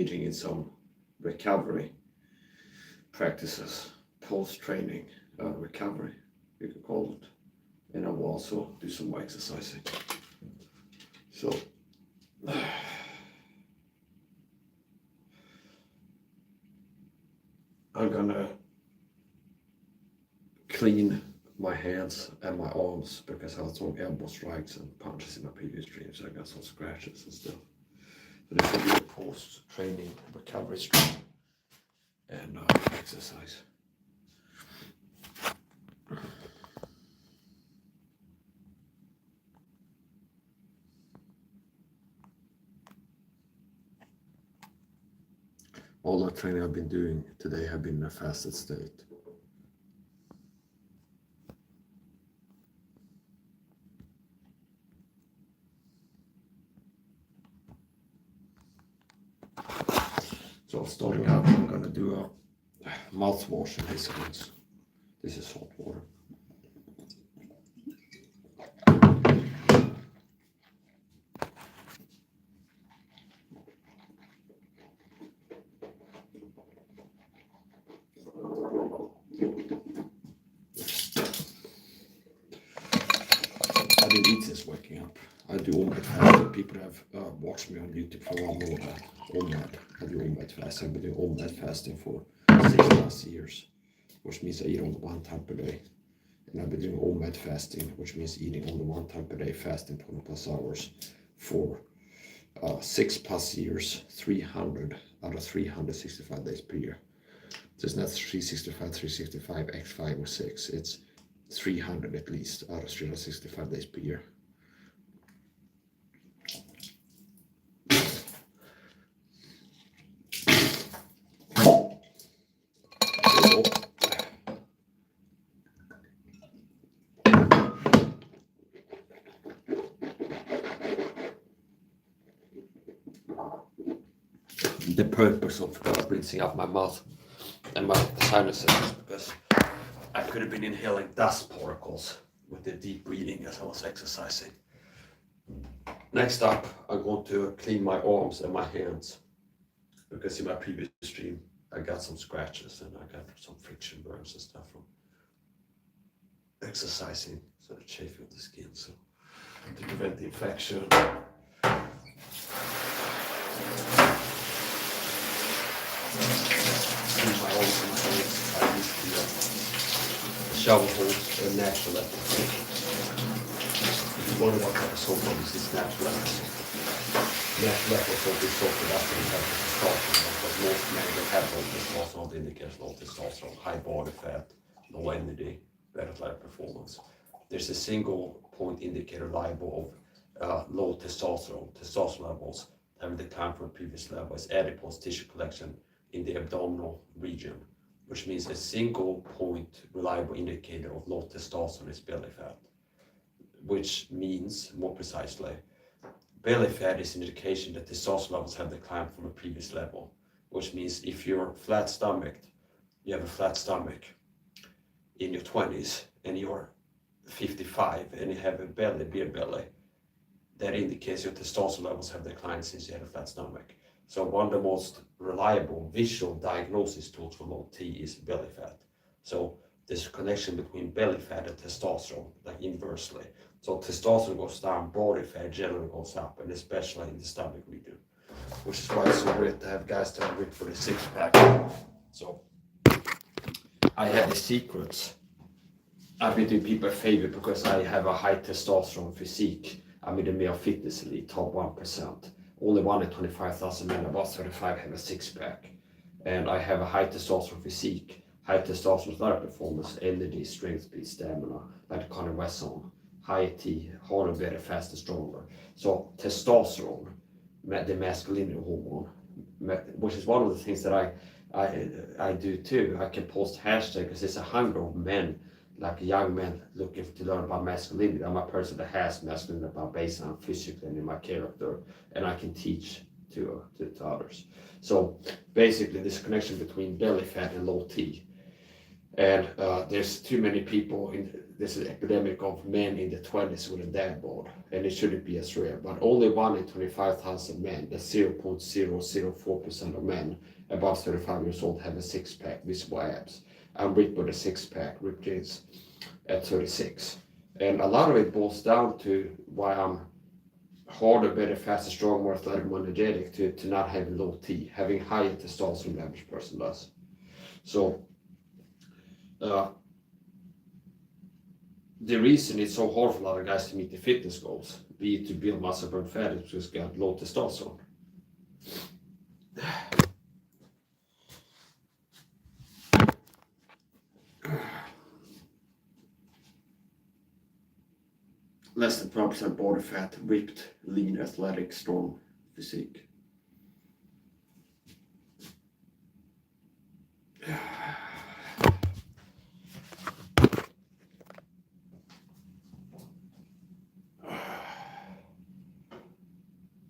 engaging in some recovery practices, post-training recovery, you could call it. And I will also do some more exercising. So I'm gonna clean my hands and my arms because I had some elbow strikes and punches in my previous stream, so I got some scratches and stuff. So this will be a post-training recovery stream and exercise. All the training I've been doing today have been in a fasted state. So starting out, I'm going to do a mouthwash in this case. This is hot water. I didn't eat since waking up. I do omlet fasting. People have watched me on YouTube for a while know that. Omlet. I do omlet fasting. I've been doing omlet fasting for 6+ years, which means I eat only 1 time per day. And I've been doing omlet fasting, which means eating only 1 time per day, fasting 20+ hours for 6+ years, 300 out of 365 days per year. So it's not 365, 365, x5 or 6. It's 300 at least out of 365 days per year. The purpose of rinsing up my mouth and my sinuses is because I could have been inhaling dust particles with the deep breathing as I was exercising. Next up, I'm going to clean my arms and my hands because in my previous stream I got some scratches and I got some friction burns and stuff from exercising, so the chafing of the skin. So to prevent the infection. My arms and my hands, I use the shower hose and natural electric. If you wonder what type of soap I use, it's natural electric. Natural electric soap is soap that doesn't have testosterone, but most men that have low testosterone indicates low testosterone, high body fat, low energy, better life performance. There's a single point indicator reliable of low testosterone levels having declined from a previous level is adipose tissue collection in the abdominal region, which means a single point reliable indicator of low testosterone is belly fat, which means, more precisely, belly fat is an indication that testosterone levels have declined from a previous level, which means if you're flat stomached, you have a flat stomach in your 20s and you're 55 and you have a belly, beer belly, that indicates your testosterone levels have declined since you had a flat stomach. So one of the most reliable visual diagnosis tools for low T is belly fat. So there's a connection between belly fat and testosterone, like inversely. So testosterone goes down, body fat generally goes up, and especially in the stomach region, which is why it's so great to have guys that are ripped for the 6-pack. So I have the secrets. I've been doing people a favor because I have a high testosterone physique. I'm in the male fitness elite, top 1%. Only 1 in 25,000 men above 35 have a 6-pack. And I have a high testosterone physique, high testosterone life performance, energy, strength, speed, stamina, like the Conor West zone. High T, harder, better, faster, stronger. So testosterone, the masculine hormone, which is one of the things that I do too. I can post hashtag because it's a hunger of men, like young men looking to learn about masculinity. I'm a person that has masculinity about baseline physically and in my character, and I can teach to others. So basically this connection between belly fat and low T. And there's too many people this is epidemic of men in the 20s with a dad bod, and it shouldn't be as rare. But only 1 in 25,000 men, that's 0.004% of men above 35 years old, have a six-pack, visible abs. I'm ripped with a six-pack, ripped jeans at 36. And a lot of it boils down to why I'm harder, better, faster, stronger, more athletic, more energetic, to not having low T, having higher testosterone than the average person does. So the reason it's so hard for a lot of guys to meet the fitness goals, be it to build muscle, burn fat, is because they got low testosterone. Less than 12% body fat, ripped, lean, athletic, strong physique.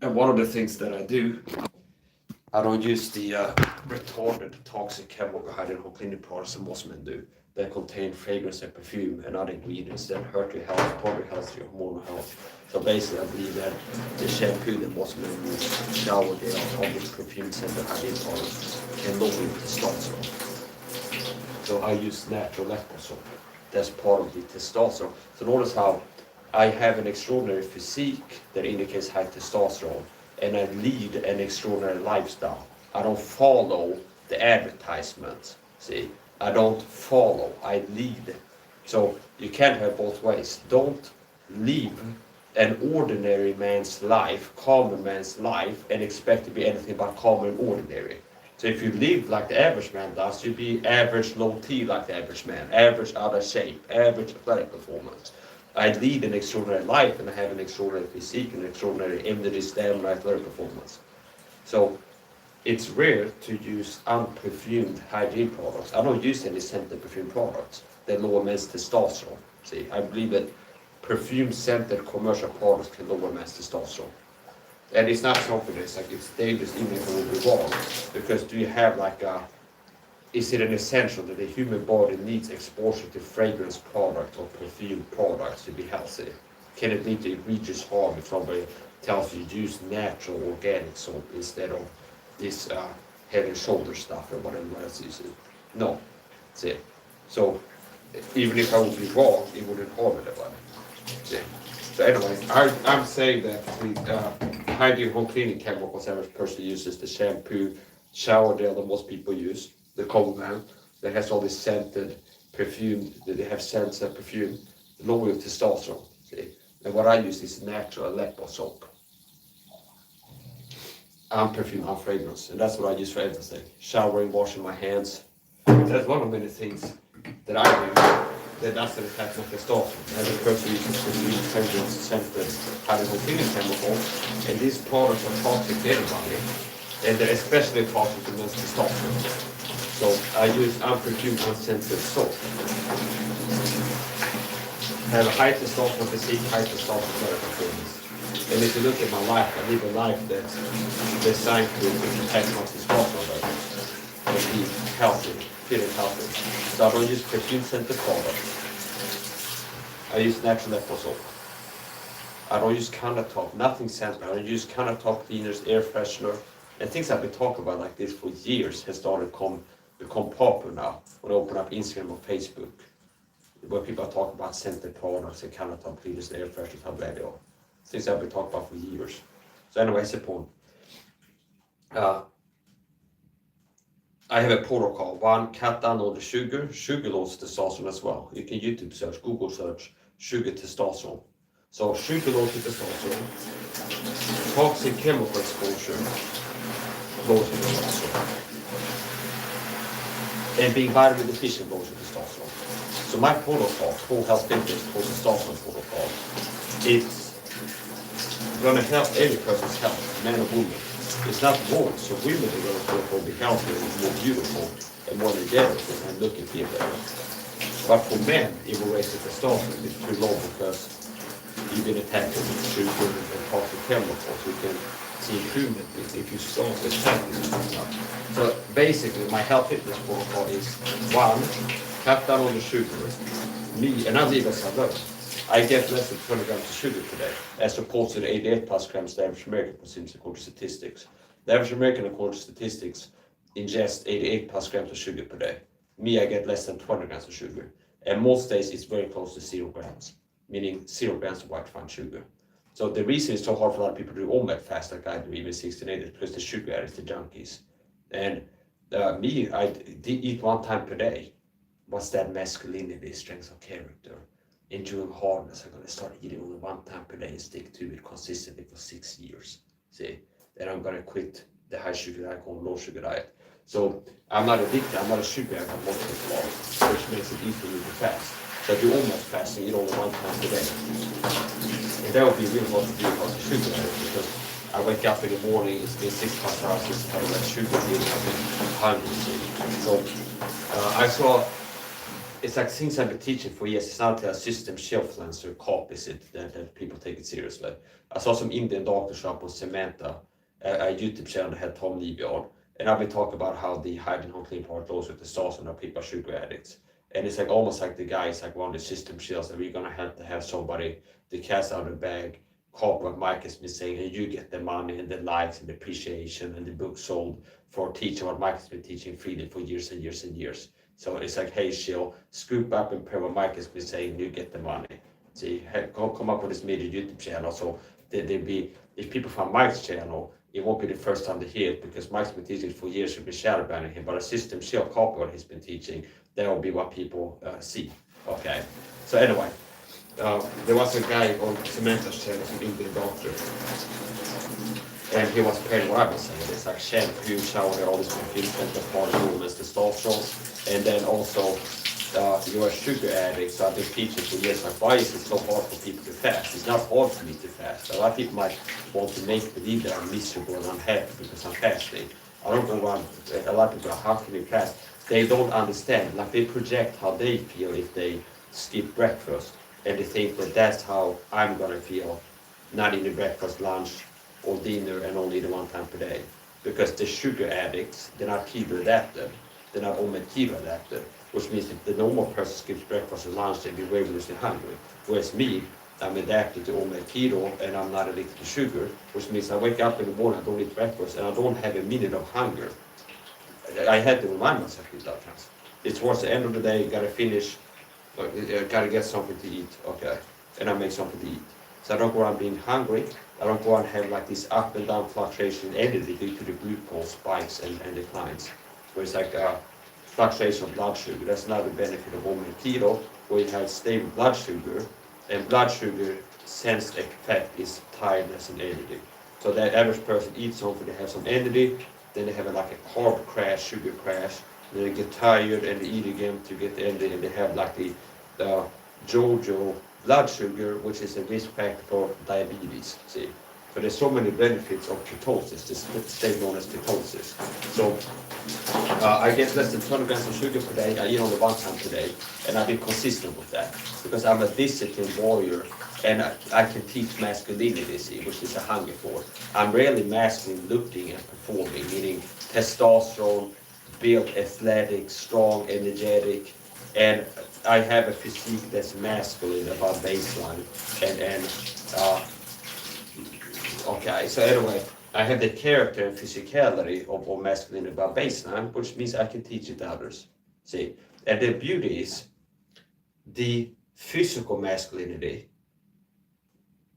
And one of the things that I do, I don't use the retarded toxic chemical hydrogen cleaning products that most men do, that contain fragrance and perfume and other ingredients that hurt your health, probably health, your hormonal health. So basically, I believe that the shampoo that most men use, shower gel, all these perfume scented hygiene products can lower your testosterone. So I use natural liposomal. That's part of the testosterone. So notice how I have an extraordinary physique that indicates high testosterone, and I lead an extraordinary lifestyle. I don't follow the advertisements, see? I don't follow, I lead. So you can't have both ways. Don't live an ordinary man's life, common man's life, and expect to be anything but common and ordinary. So if you live like the average man does, you'd be average low T like the average man, average out of shape, average athletic performance. I lead an extraordinary life, and I have an extraordinary physique, an extraordinary energy, stamina, athletic performance. So it's rare to use unperfumed hygiene products. I don't use any scented perfume products that lower men's testosterone. See, I believe that perfume scented commercial products can lower men's testosterone. And it's not something that's like it's dangerous, even if it will be wrong, because do you have like is it an essential that the human body needs exposure to fragrance products or perfume products to be healthy? Can it lead to egregious harm if somebody tells you use natural organic soap instead of this head and shoulder stuff or whatever else you see? No, that's it. So even if I would be wrong, it wouldn't harm anybody. See? So anyway, I'm saying that the hygiene home cleaning chemicals average person uses the shampoo, shower gel that most people use, the common man, that has all this scented perfume, that they have scents and perfume, lower your testosterone. See? And what I use is natural lipo soap. I'm perfume, I'm fragrance, and that's what I use for everything. Showering, washing my hands. That's one of many things that I do that doesn't affect my testosterone. And the person uses perfume, fragrance, scented, hygiene cleaning chemical, and these products are toxic to anybody, and they're especially toxic to men's testosterone. So I use unperfumed, unscented soap. I have a high testosterone physique, high testosterone performance. And if you look at my life, I live a life that's designed to protect my testosterone levels and be healthy, fit and healthy. So I don't use perfume scented products. I use natural lipo soap. I don't use countertop, nothing scented. I don't use countertop cleaners, air freshener, and things I've been talking about like this for years has started become popular now when I open up Instagram or Facebook, where people are talking about scented products and countertop cleaners, air fresheners, how bad they are. Things I've been talking about for years. So anyway, it's a point. I have a protocol. One, cut down all the sugar. Sugar lowers testosterone as well. You can YouTube search, Google search, sugar testosterone. So sugar lowers testosterone. Toxic chemical exposure lowers testosterone. And being vitamin deficient lowers testosterone. So my protocol, full health fitness, full testosterone protocol, it's going to help every person's health, man or woman. It's not wrong, so women are going to be healthier and more beautiful and more energetic and looking feel better. But for men, it will raise the testosterone. It's too low because you've been attacked with sugar and toxic chemicals. You can see improvement if you start with healthy stuff. So basically, my health fitness protocol is one, cut down on the sugar. Me, and I leave as I learn. I get less than 20 grams of sugar today, as opposed to the 88 plus grams the average American consumes according to statistics. The average American, according to statistics, ingests 88 plus grams of sugar per day. Me, I get less than 20 grams of sugar. And most days it's very close to 0 grams, meaning 0 grams of white refined sugar. So the reason it's so hard for a lot of people to do OMAD fast like I do, even 1680, is because the sugar addicts, the junkies. And me, I eat 1 time per day. What's that masculinity, strength of character? Enduring hardness, I'm going to start eating only 1 time per day and stick to it consistently for 6 years. See, then I'm going to quit the high sugar diet, low sugar diet. So I'm not addicted, I'm not a sugar addict, I'm multiple law, which makes it easy for me to fast. So I do almost fasting, eat only 1 time per day. And that would be really hard to do because of sugar addict, because I wake up in the morning, it's been 6 plus hours since I had sugar, I've been hungry. So I saw, it's like things I've been teaching for years. It's not a system shelf-lancer copies it that people take it seriously. I saw some Indian doctor shop on Samantha, a YouTube channel that had Tom Levy on, and I've been talking about how the hydrogen home clean part goes with the sauce and how people are sugar addicts. And it's like almost like the guy is like one of the system shells that we're gonna have to have somebody to cast out of the bag, copy what Mike has been saying, and you get the money and the likes and the appreciation and the book sold for teaching what Mike has been teaching freely for years and years and years. So it's like, hey, Shill, scoop up and pair what Mike has been saying, you get the money. See, come up with this major YouTube channel. So there'll be, if people find Mike's channel, it won't be the first time they hear it because Mike's been teaching for years, you'll be shadow banning him. But a system Shill copy what he's been teaching, that will be what people see. Okay. So anyway, there was a guy on Samantha's channel, some Indian doctor. And he was pairing what I was saying. It's like shampoo, shower, all this confusion, the part of movements, the testosterone. And then also, you're a sugar addict, so I've been teaching for years, like, why is it so hard for people to fast? It's not hard for me to fast. A lot of people might want to make believe that I'm miserable and unhappy because I'm fasting. I don't go around, a lot of people are, how can you fast? They don't understand, like they project how they feel if they skip breakfast. And they think that that's how I'm gonna feel, not eating breakfast, lunch, or dinner, and only the 1 time per day. Because the sugar addicts, they're not keto adapted. They're not OMAD keto adapted, which means if the normal person skips breakfast and lunch, they'll be ravenously hungry. Whereas me, I'm adapted to OMAD keto and I'm not addicted to sugar, which means I wake up in the morning, I don't eat breakfast, and I don't have a minute of hunger. I had to remind myself with that times. It's towards the end of the day, gotta finish, gotta get something to eat, okay, and I make something to eat. So I don't go around being hungry, I don't go around have like this up and down fluctuation in energy due to the glucose spikes and declines. Where it's like fluctuation of blood sugar. That's another benefit of OMAD keto, where you have stable blood sugar, and blood sugar sense effect is tiredness and energy. So that average person eats something, they have some energy, then they have like a carb crash, sugar crash, then they get tired and they eat again to get the energy, and they have like the JoJo blood sugar, which is a risk factor for diabetes. See, so there's so many benefits of ketosis, this state known as ketosis. So I get less than 20 grams of sugar per day, I eat only 1 time per day, and I've been consistent with that because I'm a disciplined warrior and I can teach masculinity, see, which is a hunger for. I'm rarely masculine looking and performing, meaning testosterone, built, athletic, strong, energetic, and I have a physique that's masculine about baseline. Okay, so anyway, I have the character and physicality of masculinity about baseline, which means I can teach it to others. See, and the beauty is the physical masculinity,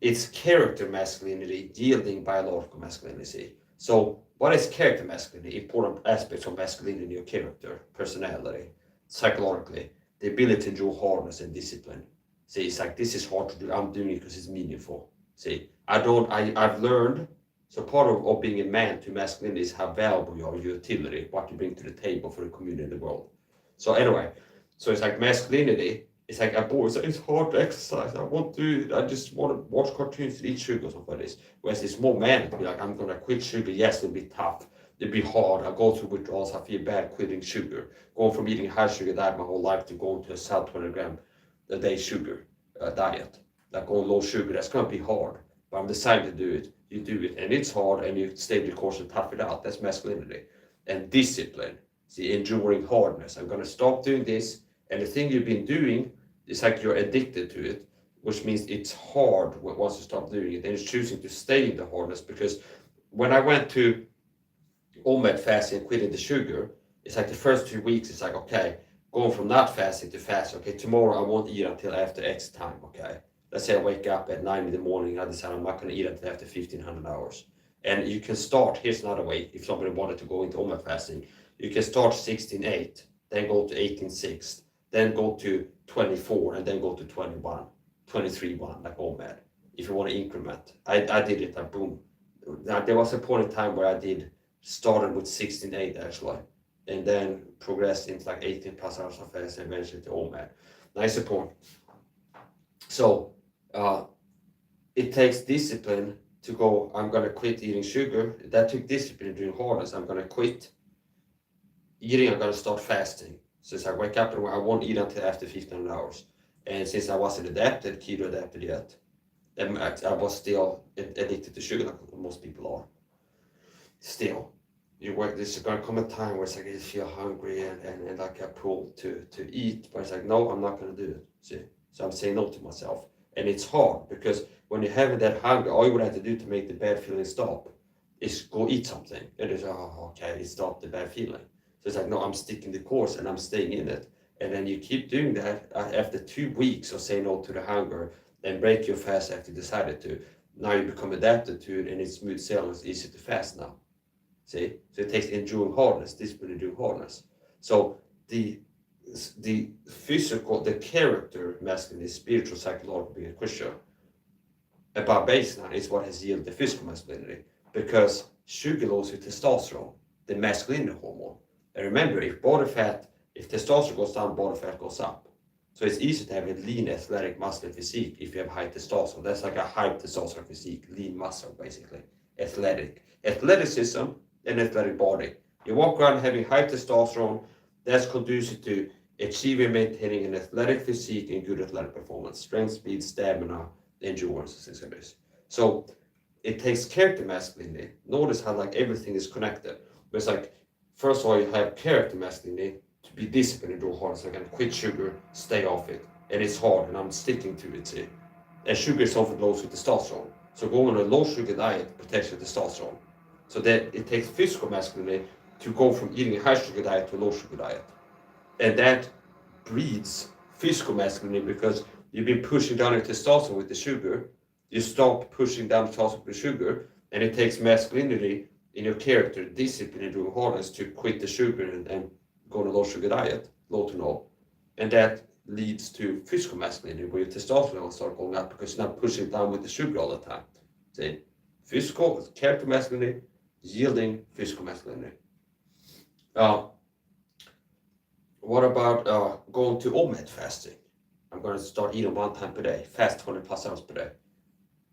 it's character masculinity yielding biological masculinity. So what is character masculinity? Important aspects of masculinity in your character, personality, psychologically, the ability to endure hardness and discipline. See, it's like, this is hard to do, I'm doing it because it's meaningful. See, I've learned, so part of being a man to masculinity is how valuable you are, your utility, what you bring to the table for the community in the world. So anyway, so it's like masculinity, it's like it's hard to exercise, I just want to watch cartoons and eat sugar or something like this. Whereas it's more man to be like, I'm gonna quit sugar, yes, it'll be tough, it'll be hard, I go through withdrawals, I feel bad quitting sugar. Going from eating high sugar diet my whole life to going to a sub 20 gram a day sugar diet. Like on low sugar, that's gonna be hard. But I'm deciding to do it, you do it, and it's hard, and you stay the course and tough it out. That's masculinity. And discipline, see, enduring hardness. I'm gonna stop doing this, And the thing you've been doing is like you're addicted to it, which means it's hard once you stop doing it, and it's choosing to stay in the hardness. Because when I went to OMAD fasting and quitting the sugar, it's like the first 2 weeks, it's like, okay, going from not fasting to fasting. Okay, tomorrow I won't eat until after X time. Okay, let's say I wake up at 9 in the morning, I decide I'm not going to eat until after 1500 hours. And you can start, here's another way, if somebody wanted to go into OMAD fasting, you can start 16:8, then go to 18:6, then go to 24, and then go to 21, 23:1, like OMAD, if you want to increment. I did it, like boom. Now, there was a point in time where I started with 16:8 actually, and then progressed into like 18 plus hours of fast and eventually to OMAD. Nice point. So it takes discipline to go, I'm going to quit eating sugar. That took discipline during hardness. I'm going to quit eating, I'm going to start fasting. Since I wake up and I won't eat until after 1500 hours. And since I wasn't keto adapted yet, I was still addicted to sugar like most people are. Still, there's going to come a time where it's like you feel hungry and like a pull to eat, but it's like, no, I'm not going to do it. See? So I'm saying no to myself. And it's hard because when you're having that hunger, all you would have to do to make the bad feeling stop is go eat something. And it's, oh, okay, it stopped the bad feeling. So it's like, no, I'm sticking the course and I'm staying in it. And then you keep doing that after 2 weeks of saying no to the hunger and break your fast after you decided to. Now you become adapted to it and it's smooth sailing, it's easy to fast now. See? So it takes enduring hardness, discipline enduring hardness. So the physical, the character, masculine, spiritual, psychological, being a Christian, above baseline is what has yielded the physical masculinity. Because sugar lowers your testosterone, the masculine hormone. And remember, if testosterone goes down, body fat goes up. So it's easy to have a lean, athletic, muscular physique if you have high testosterone. That's like a high testosterone physique, lean muscle, basically. Athletic. Athleticism and athletic body. You walk around having high testosterone, that's conducive to achieving and maintaining an athletic physique and good athletic performance. Strength, speed, stamina, endurance, things like this. So it takes character masculinity. Notice how like everything is connected. It's like, first of all, you have character masculinity to be disciplined and do hard. So I can quit sugar, stay off it. And it's hard and I'm sticking to it, see. And sugar is often low with testosterone. So going on a low sugar diet protects your testosterone. So that it takes physical masculinity to go from eating a high sugar diet to a low sugar diet. And that breeds physical masculinity because you've been pushing down your testosterone with the sugar. You stop pushing down testosterone with the sugar, and it takes masculinity in your character, discipline, and doing hardness to quit the sugar and go on a low sugar diet, low to no. And that leads to physical masculinity where your testosterone levels start going up because you're not pushing down with the sugar all the time. See? Physical, character masculinity, yielding physical masculinity. What about going to OMAD fasting? I'm going to start eating 1 time per day, fast 20 plus hours per day.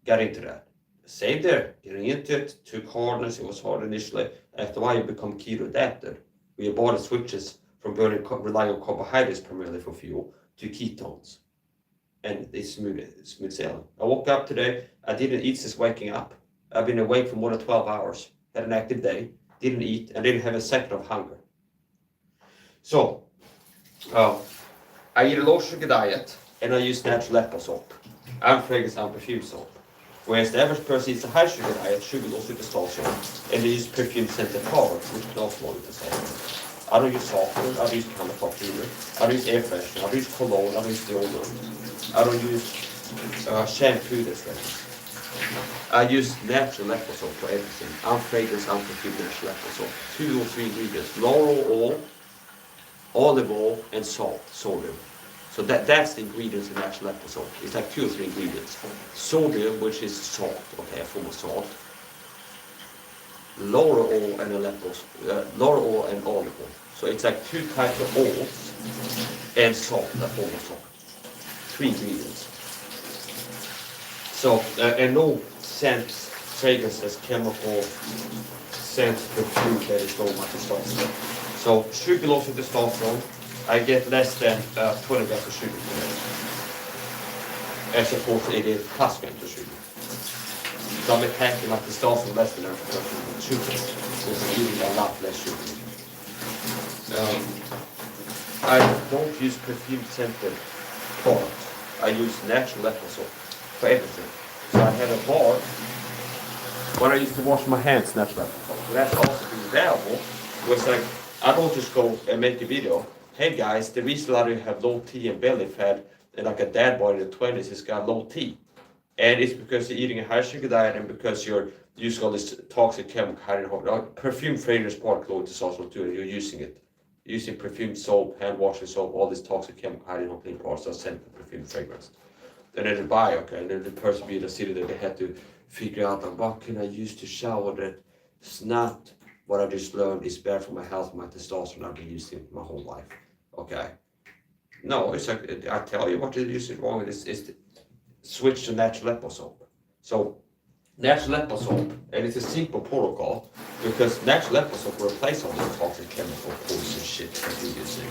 Got into that. Same there, getting into it, took hardness, it was hard initially. After a while, you become keto adapted, where your body switches from relying on carbohydrates primarily for fuel to ketones. And it's smooth sailing. I woke up today, I didn't eat since waking up. I've been awake for more than 12 hours, had an active day, didn't eat, and didn't have a second of hunger. So, I eat a low sugar diet, and I use natural apple soap, unfragrance, unperfumed soap. Whereas the average person eats a high sugar diet, sugar lowers your testosterone, and they use perfume scented products, which can also lower your testosterone. I don't use softener, I don't use countertop cleaner, I don't use air freshener, I don't use cologne, I don't use deodorant, I don't use shampoo that's ready. I use natural apple soap for everything, unfragrance, unperfumed natural apple soap. 2 or 3 ingredients, laurel oil, olive oil, and salt, sodium. So that's the ingredients in natural apple soap. It's like 2 or 3 ingredients. Sodium, which is salt, okay, a form of salt. Laurel oil and laurel oil and olive oil. So it's like 2 types of oils and salt, a form of salt. 3 ingredients. So and no scents, fragrances, chemical scents, perfume that is so much testosterone. So sugar loss of testosterone. I get less than 20 grams of sugar per day, as opposed to 88 plus grams of sugar. So I'm attacking my testosterone less than sugar, because I'm eating a lot less sugar. I don't use perfume scented products. I use natural level soap for everything. So I have a bar when I used to wash my hands, natural level soap. So that's also been available. Was like, I don't just go and make a video. Hey guys, the reason a lot of you have low T and belly fat and like a dad body in the 20s is got low T. And it's because you're eating a high sugar diet and because you're using all this toxic chemical hydrogen. Perfume, fragrance, part low testosterone too, and you're using it. Using perfume soap, hand washing soap, all these toxic chemical hydrogen clean parts are sent for perfume fragrance. And then they buy, okay, and then the person be in the city that they had to figure out what can I use to shower that it's not what I just learned is bad for my health, my testosterone I've been using my whole life. Okay. No, it's like I tell you what you're using wrong with is to switch to natural apple soap. So natural apple soap, and it's a simple protocol because natural apple soap will replace all the toxic chemical poison shit that you're using.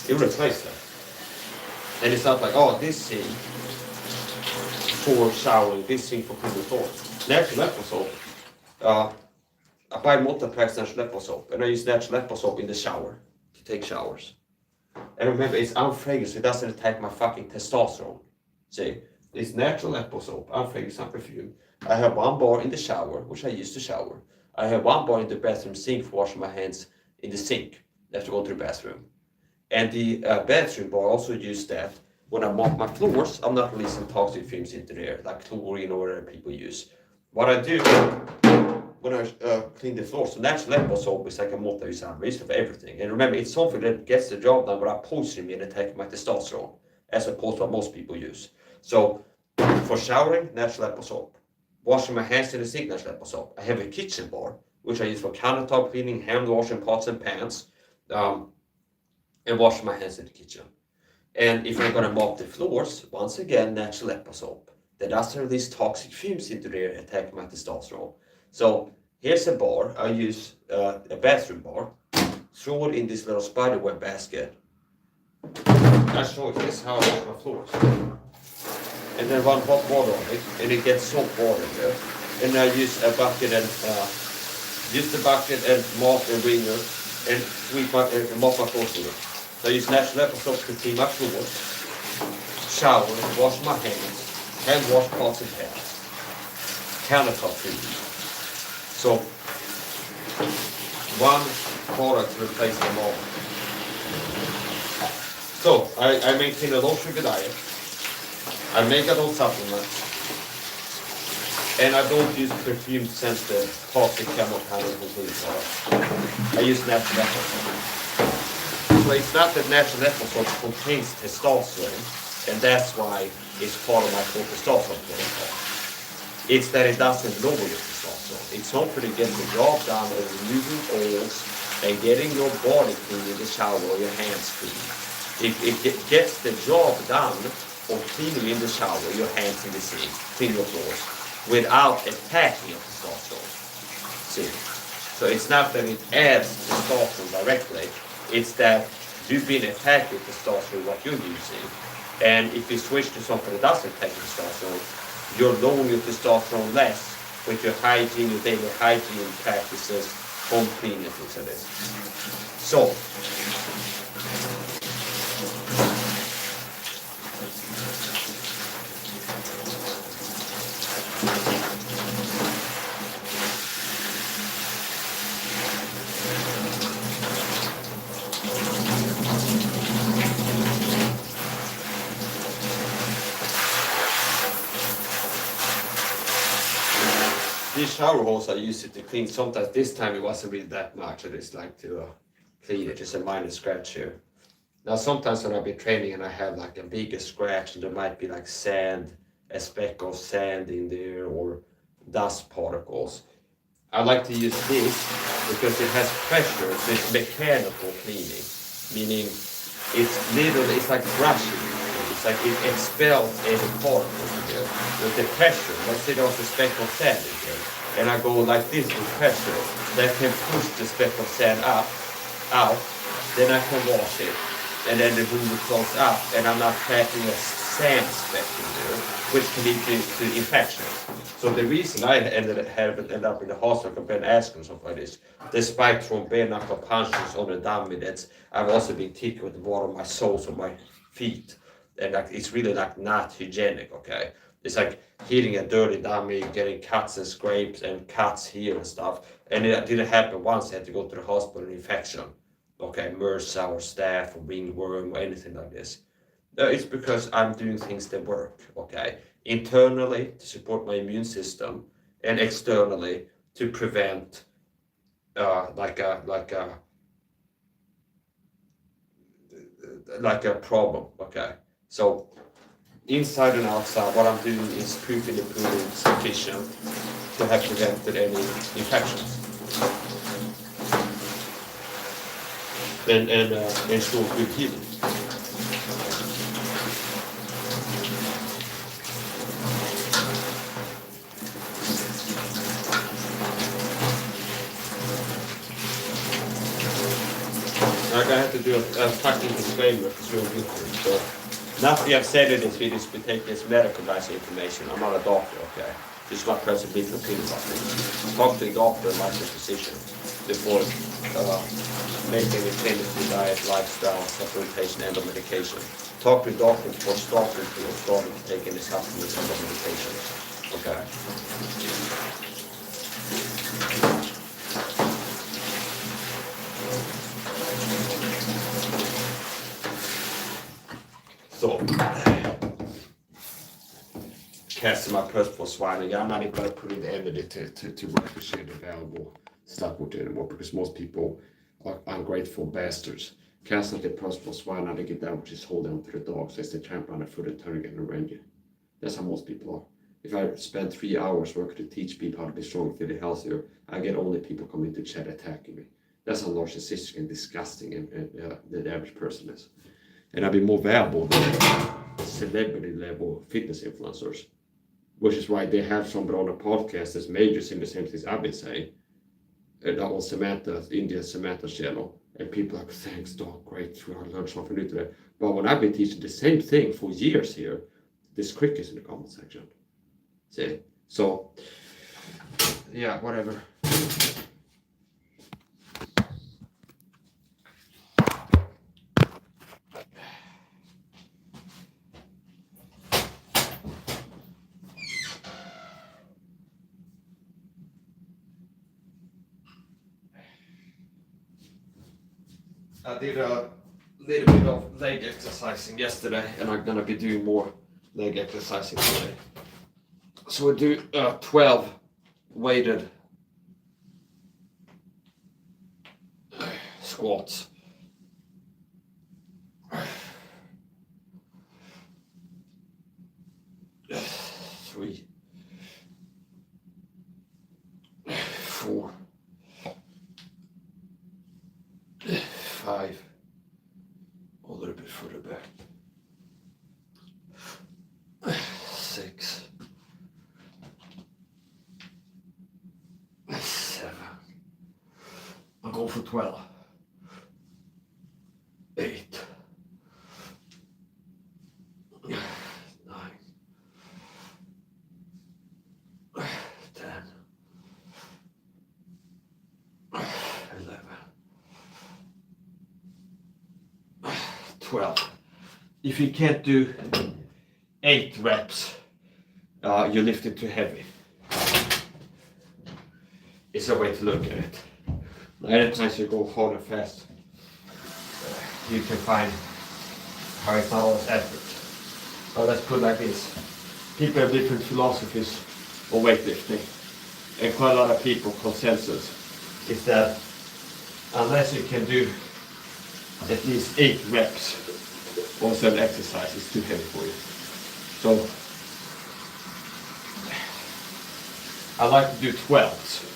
It will replace that. And it's not like, oh, this thing for showering, this thing for cleaning floors. Natural apple soap, I buy multi-packs natural apple soap, and I use natural apple soap in the shower to take showers. And remember, it's unfragrant, so it doesn't attack my fucking testosterone. See, it's natural apple soap, unfragrant, some perfume. I have one bar in the shower, which I use to shower. I have one bar in the bathroom sink for washing my hands in the sink after going to the bathroom. And the bathroom bar also use that when I mop my floors. I'm not releasing toxic fumes into the air, like chlorine or whatever people use. What I do when I clean the floors, so natural apple soap is like a multi-use reason for everything. And remember, it's something that gets the job done without poisoning me and attacking my testosterone, as opposed to what most people use. So for showering, natural apple soap. Washing my hands in the sink, natural apple soap. I have a kitchen bar, which I use for countertop cleaning, hand washing pots and pans, and washing my hands in the kitchen. And if I'm gonna mop the floors, once again, natural apple soap. That doesn't release toxic fumes into the air, attacking my testosterone. So here's a bar. I use a bathroom bar. Throw it in this little spiderweb basket. I show you this how I wash my floors. And then run hot water on it, and it gets soap water there. And I use a bucket and use the bucket and mop and wringer and sweep my mop my floors with it. So I use natural apple soap to clean my floors, shower, wash my hands, hand wash pots and pans, countertop cleaning. So one product replaces them all. So I maintain a low sugar diet. I make adult supplements, and I don't use perfume scented toxic chemical products. I use natural apple soap. So it's not that natural apple soap contains testosterone, and that's why it's part of my full testosterone protocol. It's that it doesn't lower your testosterone. It's something to get the job done of removing oils and getting your body clean in the shower or your hands clean. It gets the job done of cleaning in the shower, your hands in the sink, clean your floors, without attacking your testosterone. See? So it's not that it adds testosterone directly, it's that you've been attacking testosterone what you're using. And if you switch to something that doesn't attack testosterone, you're lowering your testosterone less with your hygiene, your daily hygiene practices, home cleaning, things like this. So, these shower hose I use it to clean. Sometimes this time it wasn't really that much. I just like to clean it, just a minor scratch here. Now sometimes when I've been training and I have like a bigger scratch and there might be like sand, a speck of sand in there or dust particles. I like to use this because it has pressure, so it's mechanical cleaning, meaning it's like brushing. It's like it expels any particles in there. With the pressure, let's say there was a speck of sand in there, and I go like this with pressure, that can push the speck of sand out, then I can wash it, and then the boom close up, and I'm not packing a sand speck in there, which can lead to infections. So the reason I ended up in the hospital for Ben Askren stuff like this, despite from bare knuckle punches on the dummy, that's I've also been ticked with water on my soles of my feet, and like it's really like not hygienic. Okay, it's like hitting a dirty dummy, getting cuts and scrapes and cuts here and stuff, and it didn't happen once. I had to go to the hospital infection. Okay, MRSA or staph or ringworm or anything like this. It's because I'm doing things that work, okay? Internally to support my immune system and externally to prevent like a problem, okay? So inside and outside, what I'm doing is proofing and proving sufficient to have prevented any infections. And ensure good healing. Like I have to do a fucking disclaimer, it's real good. So nothing I've said in this video is to take this medical advice information. I'm not a doctor, okay? Just my personal opinion about things. Talk to a doctor and licensed physician before making any changes to diet, lifestyle, supplementation, and medication. Talk to a doctor before starting to take any supplements and medication. Okay. So, casting my purse for swine. I'm not even going to put in the energy to appreciate the valuable stuff with it anymore because most people are ungrateful bastards. Casting their purse for swine, now they get down, just hold on to the dogs as they tramp on their foot and turn again and rend you. That's how most people are. If I spend 3 hours working to teach people how to be strong, feeling healthier, I get only people coming to chat attacking me. That's how narcissistic and disgusting and the average person is. And I'd be more valuable than celebrity level fitness influencers, which is why they have somebody on a podcast that's majors in the same things I've been saying, on Indian Samantha's channel, and people are like, thanks dog, great, I learned something new today. But when I've been teaching the same thing for years here, there's crickets in the comment section. See? So, yeah, whatever. I did a little bit of leg exercising yesterday, and I'm gonna be doing more leg exercising today. So we do 12 weighted squats. 3, 4, 5, a little bit further back, 6, 7, I'll go for 12, 8, 9, 10, 11, 12. If you can't do 8 reps, you're lifting too heavy. It's a way to look at it. Anytime you go hard and fast, you can find how it's not always effort. But let's put it like this. People have different philosophies on weightlifting. And quite a lot of people, consensus is that unless you can do at least 8 reps on certain exercise, it's too heavy for you. So I like to do 12s.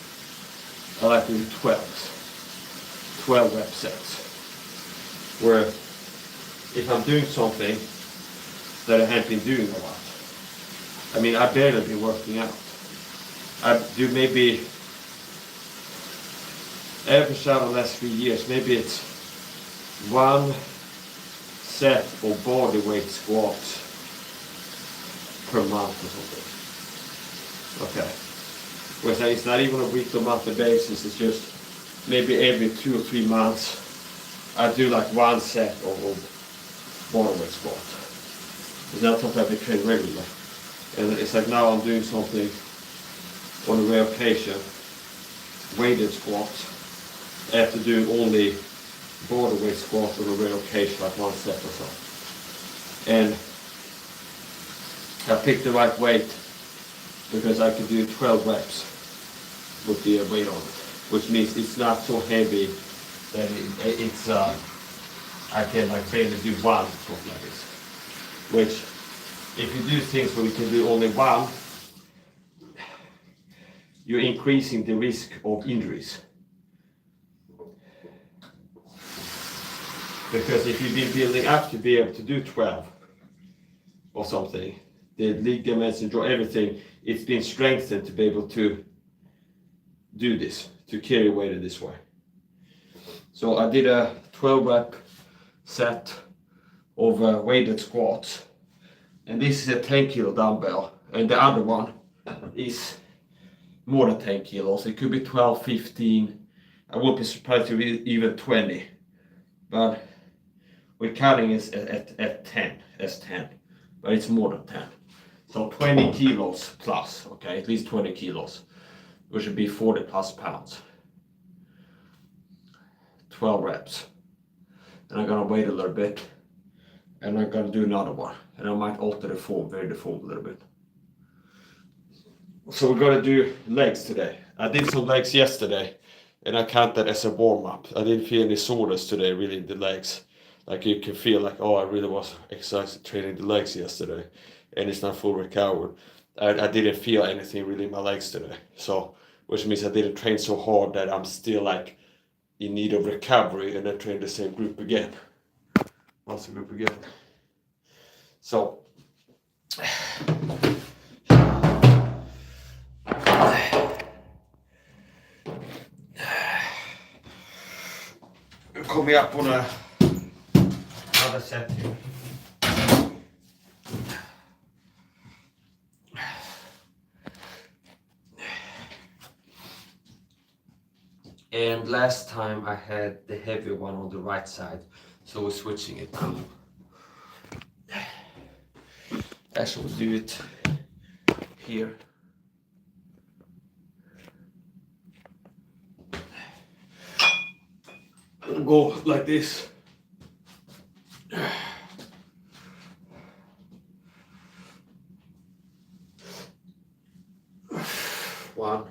I like to do 12 rep sets. Where if I'm doing something that I haven't been doing a lot, I mean, I barely been working out. I do maybe average out the last 3 years, maybe it's 1 set of body weight squats per month or something. Okay. Whereas it's not even a weekly or monthly basis, it's just maybe every 2 or 3 months I do like one set of bodyweight squat. It's not something I train regularly. And it's like now I'm doing something on a rare occasion, weighted squats, after doing only bodyweight squat on a rare occasion, like one set or so. And I picked the right weight because I could do 12 reps with the weight on it, which means it's not so heavy that it's I can like barely do one squat like this. Which, if you do things where you can do only one, you're increasing the risk of injuries. Because if you've been building up to be able to do 12 or something, the ligaments and joint, everything, it's been strengthened to be able to do this, to carry weight in this way. So I did a 12 rep set of weighted squats, and this is a 10 kilo dumbbell, and the other one is more than 10 kilos. It could be 12, 15, I won't be surprised if it's even 20, but we're counting it at 10, as 10, but it's more than 10. So 20 kilos plus, okay, at least 20 kilos, which would be 40 plus pounds. 12 reps. And I'm gonna wait a little bit, and I'm gonna do another one, and I might alter the form, vary the form a little bit. So we're gonna do legs today. I did some legs yesterday, and I count that as a warm-up. I didn't feel any soreness today, really, in the legs. Like you can feel like, oh, I really was exercising, training the legs yesterday, and it's not full recovery. I didn't feel anything really in my legs today. So, which means I didn't train so hard that I'm still like in need of recovery, and then train the same group again. Once a group again. So, coming up on another set here. And last time I had the heavier one on the right side, so we're switching it now. Actually, we'll do it here. We'll go like this. One.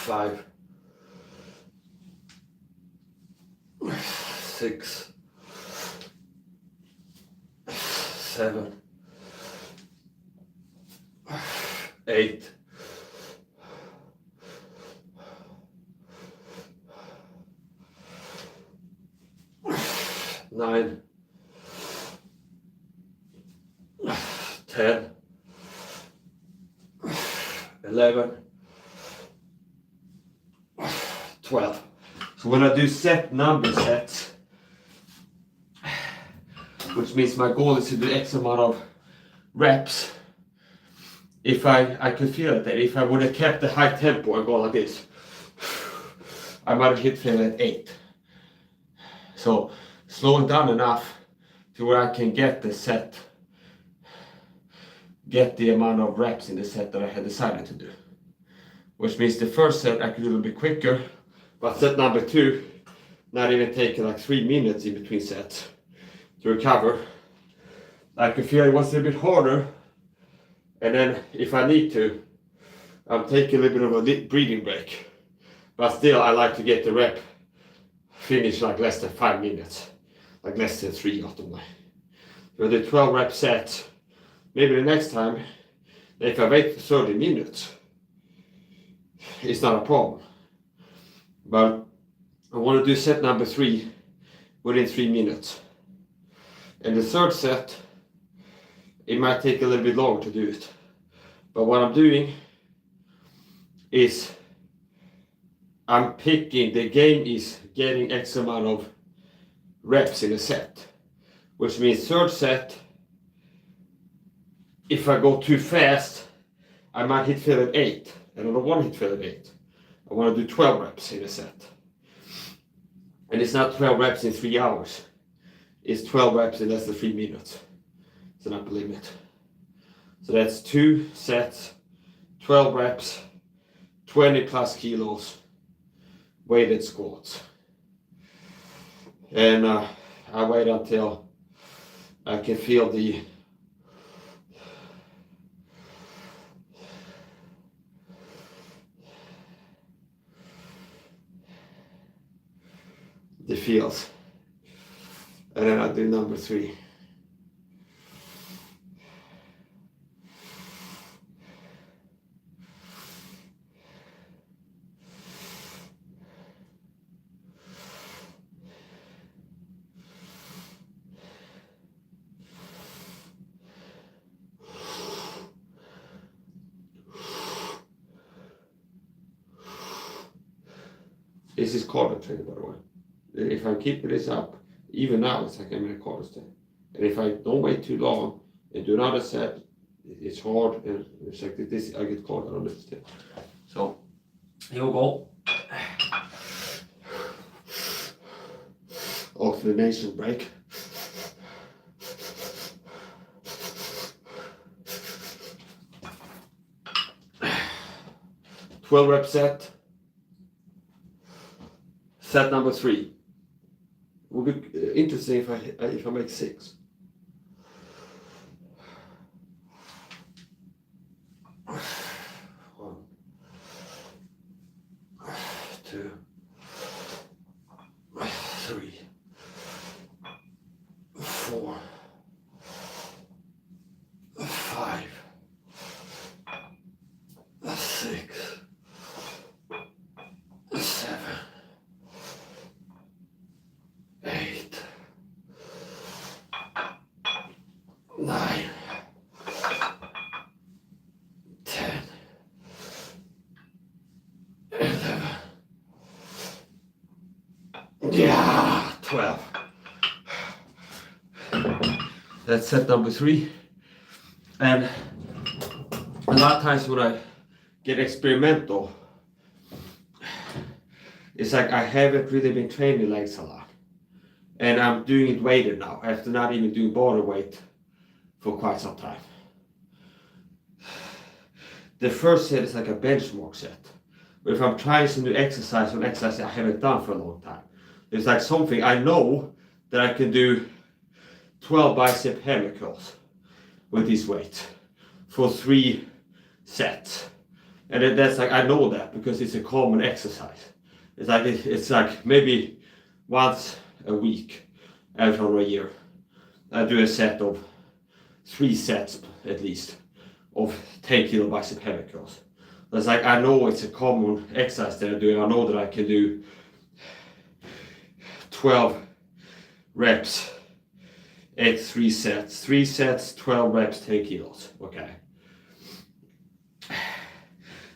5, 6, 7, 8, 9, 10, 11, 12. So when I do set number sets, which means my goal is to do X amount of reps, if I could feel that if I would have kept the high tempo and gone like this, I might have hit failure at 8. So slowing down enough to where I can get the set, get the amount of reps in the set that I had decided to do. Which means the first set I could do a little bit quicker, but set number 2, not even taking like 3 minutes in between sets to recover. I could feel it was a little bit harder, and then if I need to, I'm taking a little bit of a breathing break. But still, I like to get the rep finished like less than 5 minutes, like less than 3 often. So I do 12 rep sets. Maybe the next time, if I wait 30 minutes, it's not a problem. But I want to do set number 3 within 3 minutes. And the third set, it might take a little bit longer to do it. But what I'm doing is I'm picking, the game is getting X amount of reps in a set, which means third set, if I go too fast, I might hit failure at 8, and I don't want to hit failure at 8. I want to do 12 reps in a set. And it's not 12 reps in 3 hours. It's 12 reps in less than 3 minutes. It's an upper limit. So that's 2 sets, 12 reps, 20 plus kilos, weighted squats. And I wait until I can feel the feels, and then I do number 3. This is cardio training, by the way. If I keep this up, even now it's like I'm in a cardio state. And if I don't wait too long and do another set, it's hard, and it's like this, I get caught on this step. So here we go. Alternation break. Twelve rep set. Set number 3. Would be interesting if I make 6. 1, 2, 3, 4, 5, 6, 7, 8, 9, 10, 11, yeah, 12. That's set number 3. And a lot of times when I get experimental, it's like I haven't really been training legs a lot. And I'm doing it weighted now, after not even doing body weight for quite some time. The first set is like a benchmark set. But if I'm trying some new exercise, an exercise I haven't done for a long time, it's like something I know that I can do 12 bicep hammer curls with this weight for 3 sets. And that's like, I know that because it's a common exercise. It's like maybe once a week after a year I do a set of 3 sets at least of 10 kilo bicep hammer curls. That's like, I know it's a common exercise that I do. I know that I can do 12 reps at 3 sets. 3 sets, 12 reps, 10 kilos. Okay.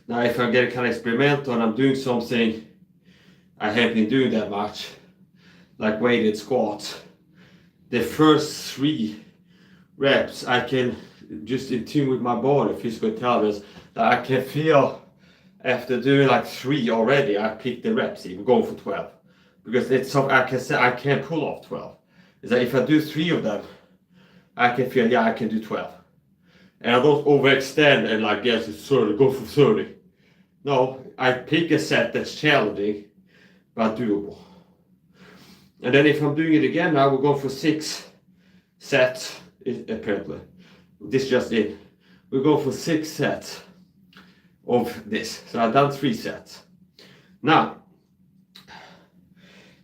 Now if I get kind of experimental and I'm doing something I haven't been doing that much, like weighted squats, the first 3 reps I can just in tune with my body, physical intelligence, that I can feel after doing like 3 already, I pick the reps even going for 12. Because it's something I can say I can't pull off 12. It's like if I do 3 of them, I can feel, yeah, I can do 12. And I don't overextend and like, yes, it's 30, go for 30. No, I pick a set that's challenging, but doable. And then if I'm doing it again, I will go for 6 sets, apparently. This just in. We'll go for 6 sets of this. So I've done 3 sets. Now,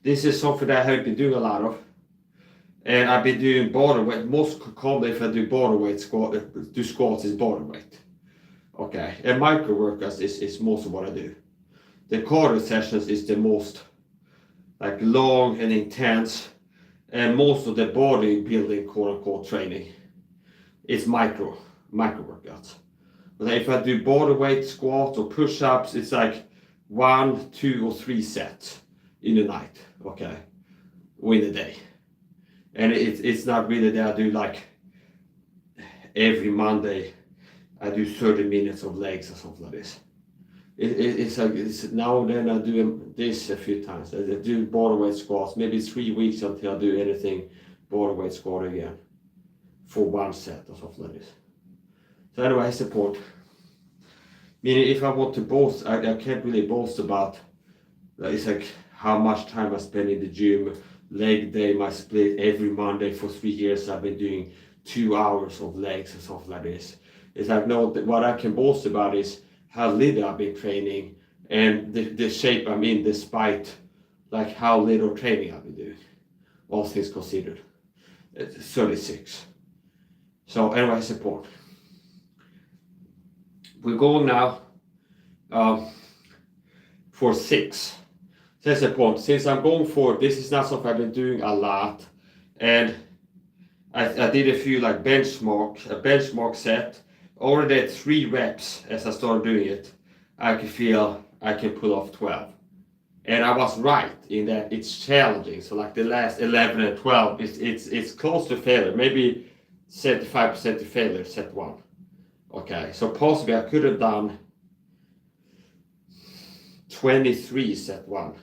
this is something that I have been doing a lot of. And I've been doing body weight. Most commonly if I do body weight squats is body weight. Okay, and micro workouts is most of what I do. The cardio sessions is the most like long and intense, and most of the bodybuilding quote unquote training is micro workouts. But if I do body weight squats or push-ups, it's like 1, 2, or 3 sets in the night, okay, or in the day. And it's not really that I do like every Monday I do 30 minutes of legs or something like this. It's like now and then I do this a few times. I do body weight squats, maybe 3 weeks until I do anything body weight squat again for 1 set or something like this. So anyway, it's the point. Meaning if I want to boast, I can't really boast about, it's like how much time I spend in the gym, leg day, my split every Monday for 3 years. I've been doing 2 hours of legs or something like this. It's like, no, what I can boast about is how little I've been training and the shape I'm in despite like how little training I've been doing, all things considered. It's 36. So anyway, support. We're going now for 6. That's the point. Since I'm going for, this is not something I've been doing a lot, and I did a few like benchmark set. Already at 3 reps as I started doing it, I can feel I can pull off 12. And I was right in that it's challenging. So like the last 11 and 12, it's close to failure. Maybe 75% to failure, set 1. Okay, so possibly I could have done 23 set 1,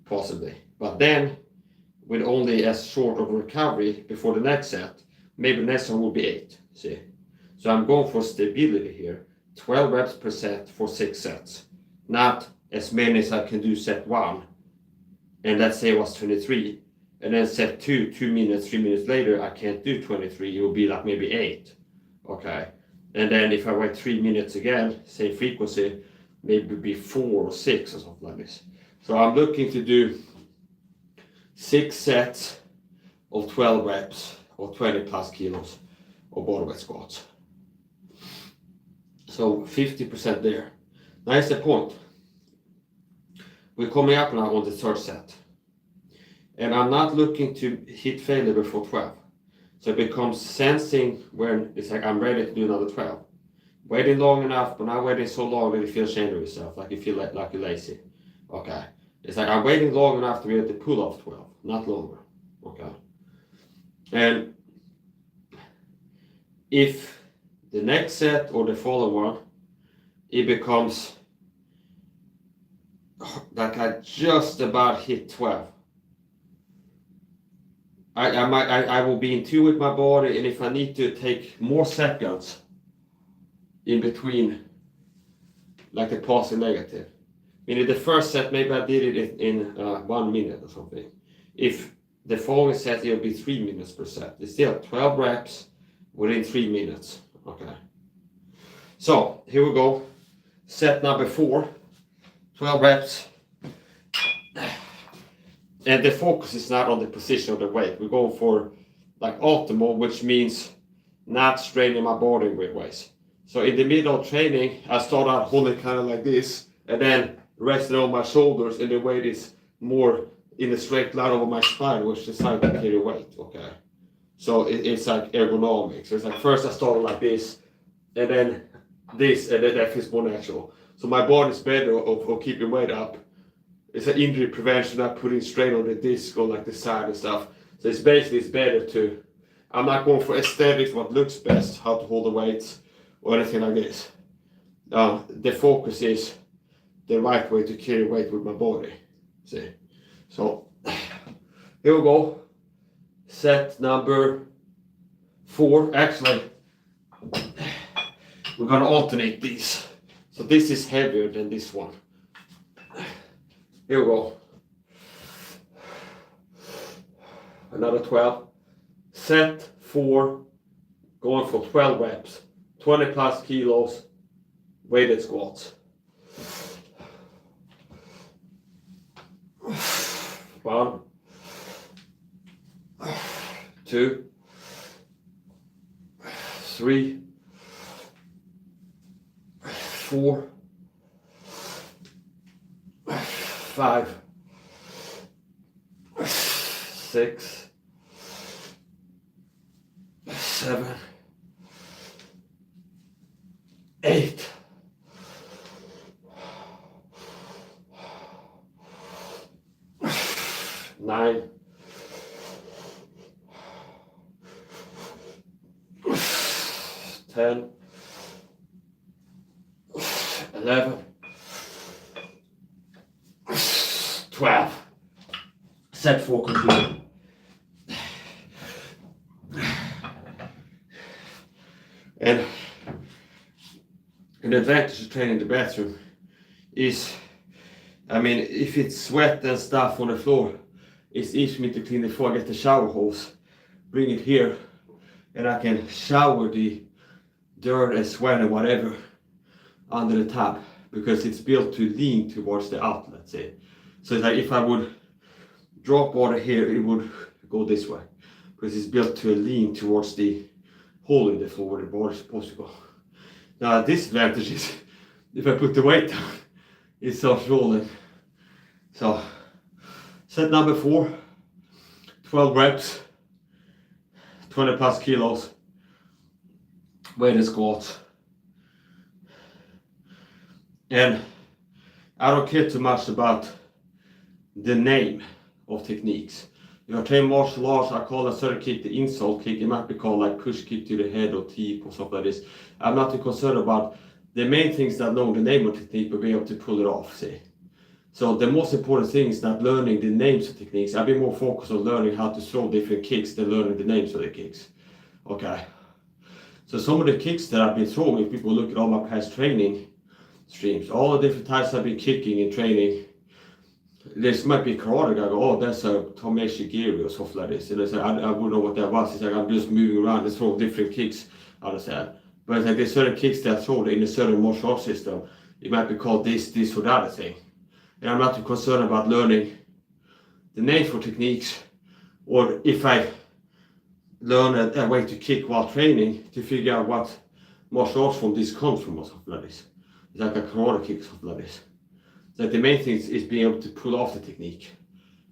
possibly. But then, with only as short of a recovery before the next set, maybe the next one will be 8, see? So I'm going for stability here, 12 reps per set for 6 sets. Not as many as I can do set 1, and let's say it was 23, and then set 2, 2 minutes, 3 minutes later, I can't do 23, it will be like maybe 8, okay? And then if I wait 3 minutes again, same frequency, maybe be 4 or 6 or something like this. So I'm looking to do 6 sets of 12 reps or 20 plus kilos of body weight squats. So 50% there. Now is the point. We're coming up now on the 3rd set. And I'm not looking to hit failure before 12. So it becomes sensing when it's like I'm ready to do another 12. Waiting long enough, but not waiting so long that you feel ashamed of yourself, like you feel like you're lazy. Okay. It's like I'm waiting long enough to be able to pull off 12, not longer. Okay. And if the next set or the following one, it becomes like I just about hit 12. I will be in tune with my body, and if I need to take more seconds in between, like the positive negative. Meaning the first set, maybe I did it in 1 minute or something. If the following set, it'll be 3 minutes per set. It's still 12 reps within 3 minutes. Okay. So here we go. Set number 4, 12 reps. And the focus is not on the position of the weight. We're going for like optimal, which means not straining my body in weird ways. So in the middle of training, I start out holding kind of like this, and then resting on my shoulders, and the weight is more in a straight line over my spine, which is how to carry weight, okay? So it's like ergonomics. So it's like first I started like this, and then this, and then that feels more natural. So my body's better of keeping weight up. It's an injury prevention, not putting strain on the disc or like the side and stuff. So it's better to, I'm not going for aesthetics, what looks best, how to hold the weights or anything like this. The focus is the right way to carry weight with my body. See? So here we go. Set number 4. Actually, we're gonna alternate these. So this is heavier than this one. Here we go. Another 12. Set 4, going for 12 reps. 20 plus kilos, weighted squats. 1, 2, 3, 4, 5, 6, 7, 8, 10, 11, 12. Set 4 completed. And an advantage of training in the bathroom is, I mean, if it's wet and stuff on the floor, it's easy for me to clean the floor. I get the shower hose, bring it here, and I can shower the dirt and sweat and whatever under the tap, because it's built to lean towards the outlet, say. So it's like if I would drop water here, it would go this way, because it's built to lean towards the hole in the floor where the water is supposed to go. Now, disadvantage is if I put the weight down, it starts rolling. So, set number 4, 12 reps, 20 plus kilos, weighted squats. And I don't care too much about the name of techniques. If I train martial arts, I call a certain kick the insult kick. It might be called like push kick to the head or teep or something like this. I'm not too concerned about the main things that know the name of technique, but be able to pull it off, see. So the most important thing is not learning the names of techniques. I've been more focused on learning how to throw different kicks than learning the names of the kicks. Okay. So some of the kicks that I've been throwing, if people look at all my past training streams, all the different types I've been kicking in training, this might be karate guy go, oh, that's a Tomeshigiri or something like this. And I said, I wouldn't know what that was. It's like I'm just moving around and throwing different kicks, I understand. But it's like there's certain kicks that I throw in a certain martial arts system. It might be called this, or that, I think. And I'm not too concerned about learning the names for techniques, or if I learn a way to kick while training, to figure out what martial arts form this comes from or something like this. It's like a karate kick or something like this. So the main thing is being able to pull off the technique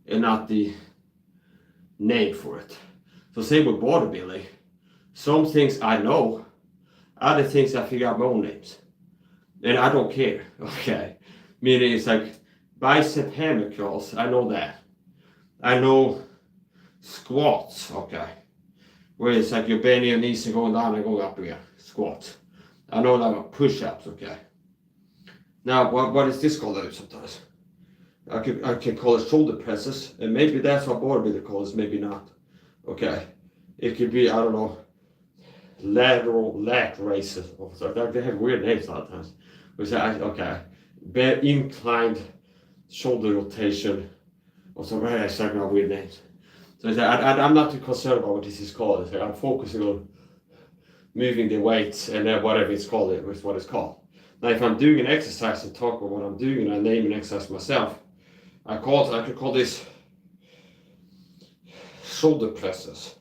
and not the name for it. So same with bodybuilding. Some things I know, other things I figure out my own names. And I don't care, okay? Meaning it's like bicep hammer curls, I know that. I know squats, okay? Where it's like you're bending your knees and going down and going up again, squats. I know like push-ups, okay? Now, what is this called sometimes? I can call it shoulder presses, and maybe that's what bodybuilder calls, maybe not. Okay, it could be, I don't know, lateral lat raises. They have weird names a lot of times. Okay, inclined shoulder rotation, or something. It's like weird names. So I'm not too concerned about what this is called. I'm focusing on moving the weights and then whatever it's called, is what it's called. Now, if I'm doing an exercise and talk about what I'm doing and I name an exercise myself, I could call this shoulder presses,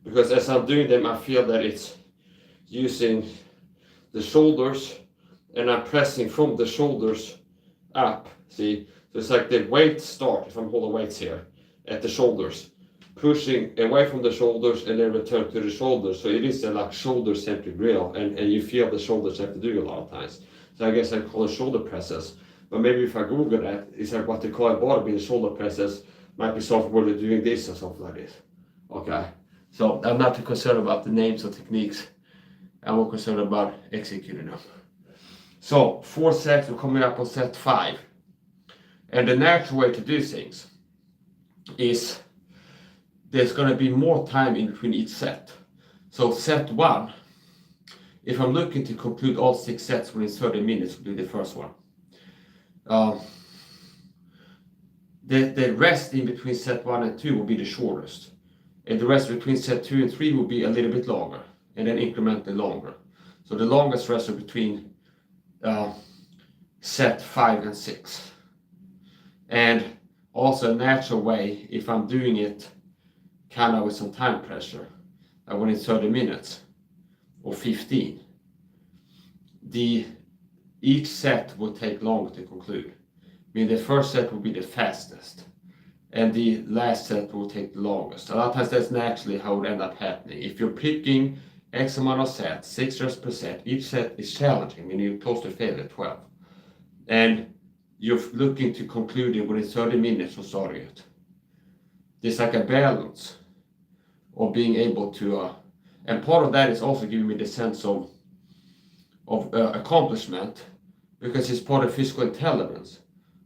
because as I'm doing them, I feel that it's using the shoulders and I'm pressing from the shoulders up. See, so it's like the weight start, if I'm holding weights here, at the shoulders, pushing away from the shoulders and then return to the shoulders. So it is a like shoulder-centric drill, and you feel the shoulders have to do a lot of times. So I guess I call it shoulder presses. But maybe if I Google that, it's like what they call a bodybuilding shoulder presses, might be something where they're doing this or something like this. Okay. So I'm not too concerned about the names of techniques. I'm more concerned about executing them. So 4 sets, we're coming up on set 5. And the natural way to do things is there's going to be more time in between each set. So set 1, if I'm looking to conclude all 6 sets within 30 minutes, will be the first one. The rest in between set 1 and 2 will be the shortest. And the rest between set 2 and 3 will be a little bit longer, and then incrementally longer. So the longest rest are between set 5 and 6. And also a natural way, if I'm doing it kind of with some time pressure, when it's 30 minutes or 15, each set will take longer to conclude. I mean, the first set will be the fastest, and the last set will take the longest. A lot of times that's naturally how it will end up happening. If you're picking X amount of sets, 6 reps per set, each set is challenging, meaning you're close to failure, 12. And you're looking to conclude it within 30 minutes of starting it. There's like a balance of being able to, and part of that is also giving me the sense of of accomplishment, because it's part of physical intelligence.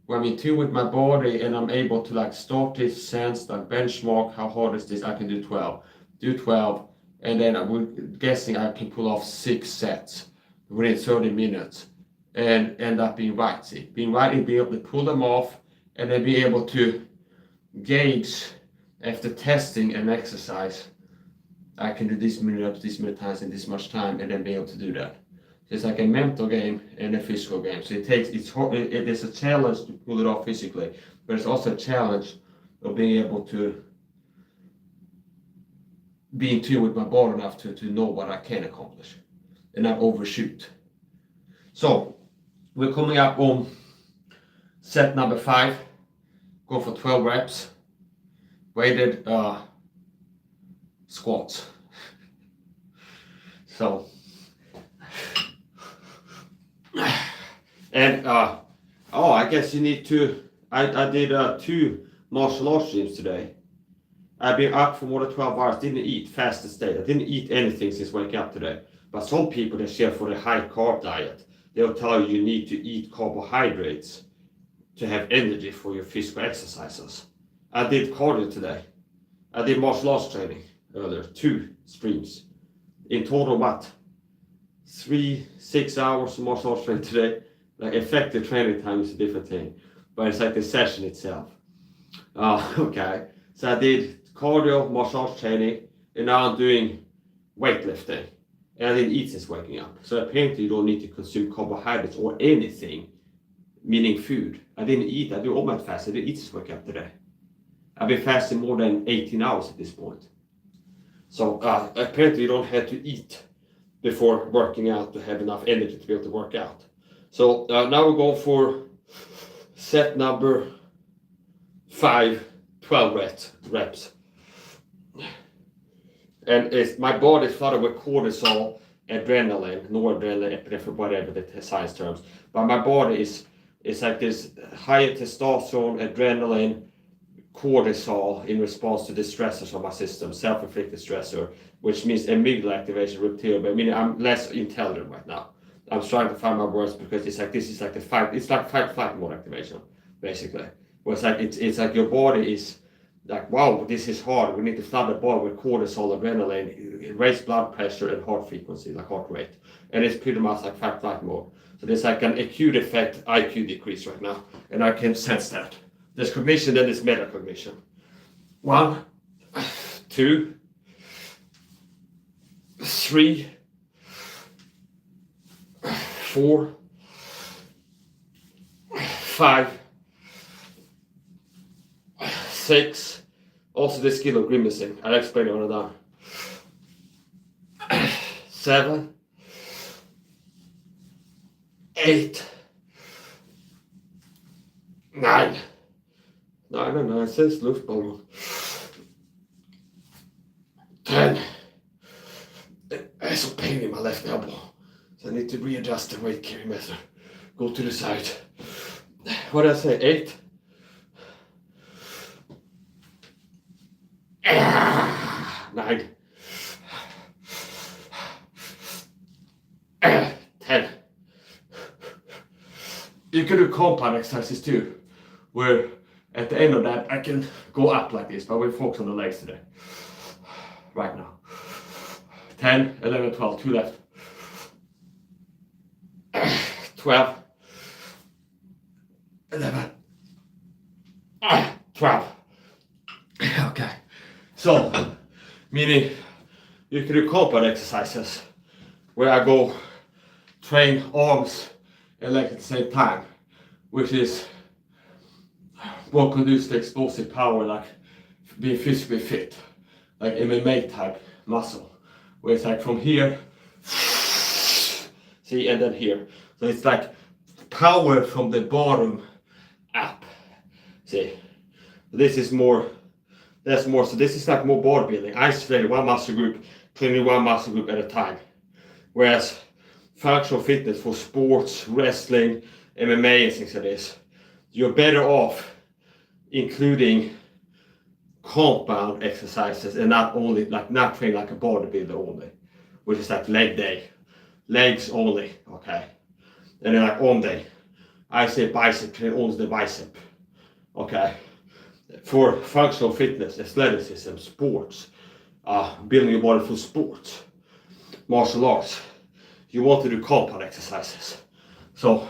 When I'm in tune with my body and I'm able to like start this sense, like benchmark, how hard is this? I can do 12, and then I'm guessing I can pull off 6 sets within 30 minutes and end up being right. See, being right and being able to pull them off, and then be able to gauge after testing an exercise, I can do this many reps, this many times in this much time, and then be able to do that. It's like a mental game and a physical game. So it is a challenge to pull it off physically, but it's also a challenge of being able to be in tune with my body enough to know what I can accomplish and not overshoot. So we're coming up on set number 5. Go for 12 reps, weighted squats. So, and I guess you need to. I did 2 martial arts streams today. I've been up for more than 12 hours. Didn't eat, fasted state. I didn't eat anything since waking up today. But some people that share for the high carb diet, they'll tell you need to eat carbohydrates to have energy for your physical exercises. I did cardio today. I did martial arts training earlier, 2 streams. In total, what? 3-6 hours of martial arts training today. Like effective training time is a different thing, but it's like the session itself. Okay, so I did cardio, martial arts training, and now I'm doing weightlifting. And I didn't eat since waking up. So apparently you don't need to consume carbohydrates or anything, meaning food. I didn't eat, I do all my fast. I didn't eat since waking up today. I've been fasting more than 18 hours at this point. So apparently you don't have to eat before working out to have enough energy to be able to work out. So now we're going for set number 5, 12 reps. And my body is flooded with cortisol, adrenaline, noradrenaline, epinephrine, whatever the science terms. But my body is like this higher testosterone, adrenaline, cortisol in response to the stressors of my system, self-inflicted stressor, which means amygdala activation, reptilian. But meaning I'm less intelligent right now. I'm trying to find my words because it's like this is like the fight. It's like fight mode activation, basically. Where it's like your body is like, wow, this is hard. We need to flood the body with cortisol, adrenaline, raise blood pressure and heart frequency, like heart rate. And it's pretty much like fight mode. So there's like an acute effect IQ decrease right now, and I can sense that. There's cognition, then there's metacognition. 1, 2, 3, 4, 5, 6. Also the skill of grimacing. I'll explain it when I'm done. 7, 8, 9. No, it says Luftballon. 10. There's some pain in my left elbow, so I need to readjust the weight carry method. Go to the side. What did I say? 8. 9. 10. You can do compound exercises too, where at the end of that I can go up like this, but we'll focus on the legs today. Right now. 10, 11, 12, 2 left. 12, 11, 12. Okay. So, meaning you can do compound exercises where I go train arms and legs at the same time, which is what conduces to explosive power, like being physically fit, like MMA type muscle, where it's like from here, see, and then here. So it's like power from the bottom up, see. This is more, that's more, so this is like more bodybuilding, isolating one muscle group, training one muscle group at a time. Whereas functional fitness for sports, wrestling, MMA and things like this, you're better off including compound exercises and not only, like not train like a bodybuilder only, which is like leg day, legs only, okay? And then like on day, I say bicep, and only the bicep, okay? For functional fitness, athleticism, sports, building your body for sports, martial arts, you want to do compound exercises. So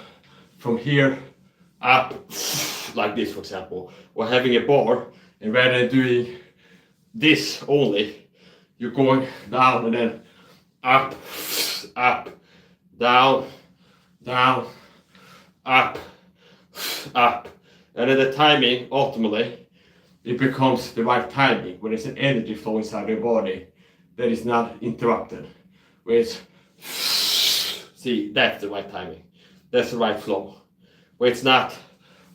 from here up, like this for example, or having a bar, and rather than doing this only, you're going down and then up, up, down, down, up, up. And then the timing, ultimately, it becomes the right timing when there's an energy flow inside your body that is not interrupted. Where it's, see, that's the right timing. That's the right flow. Where it's not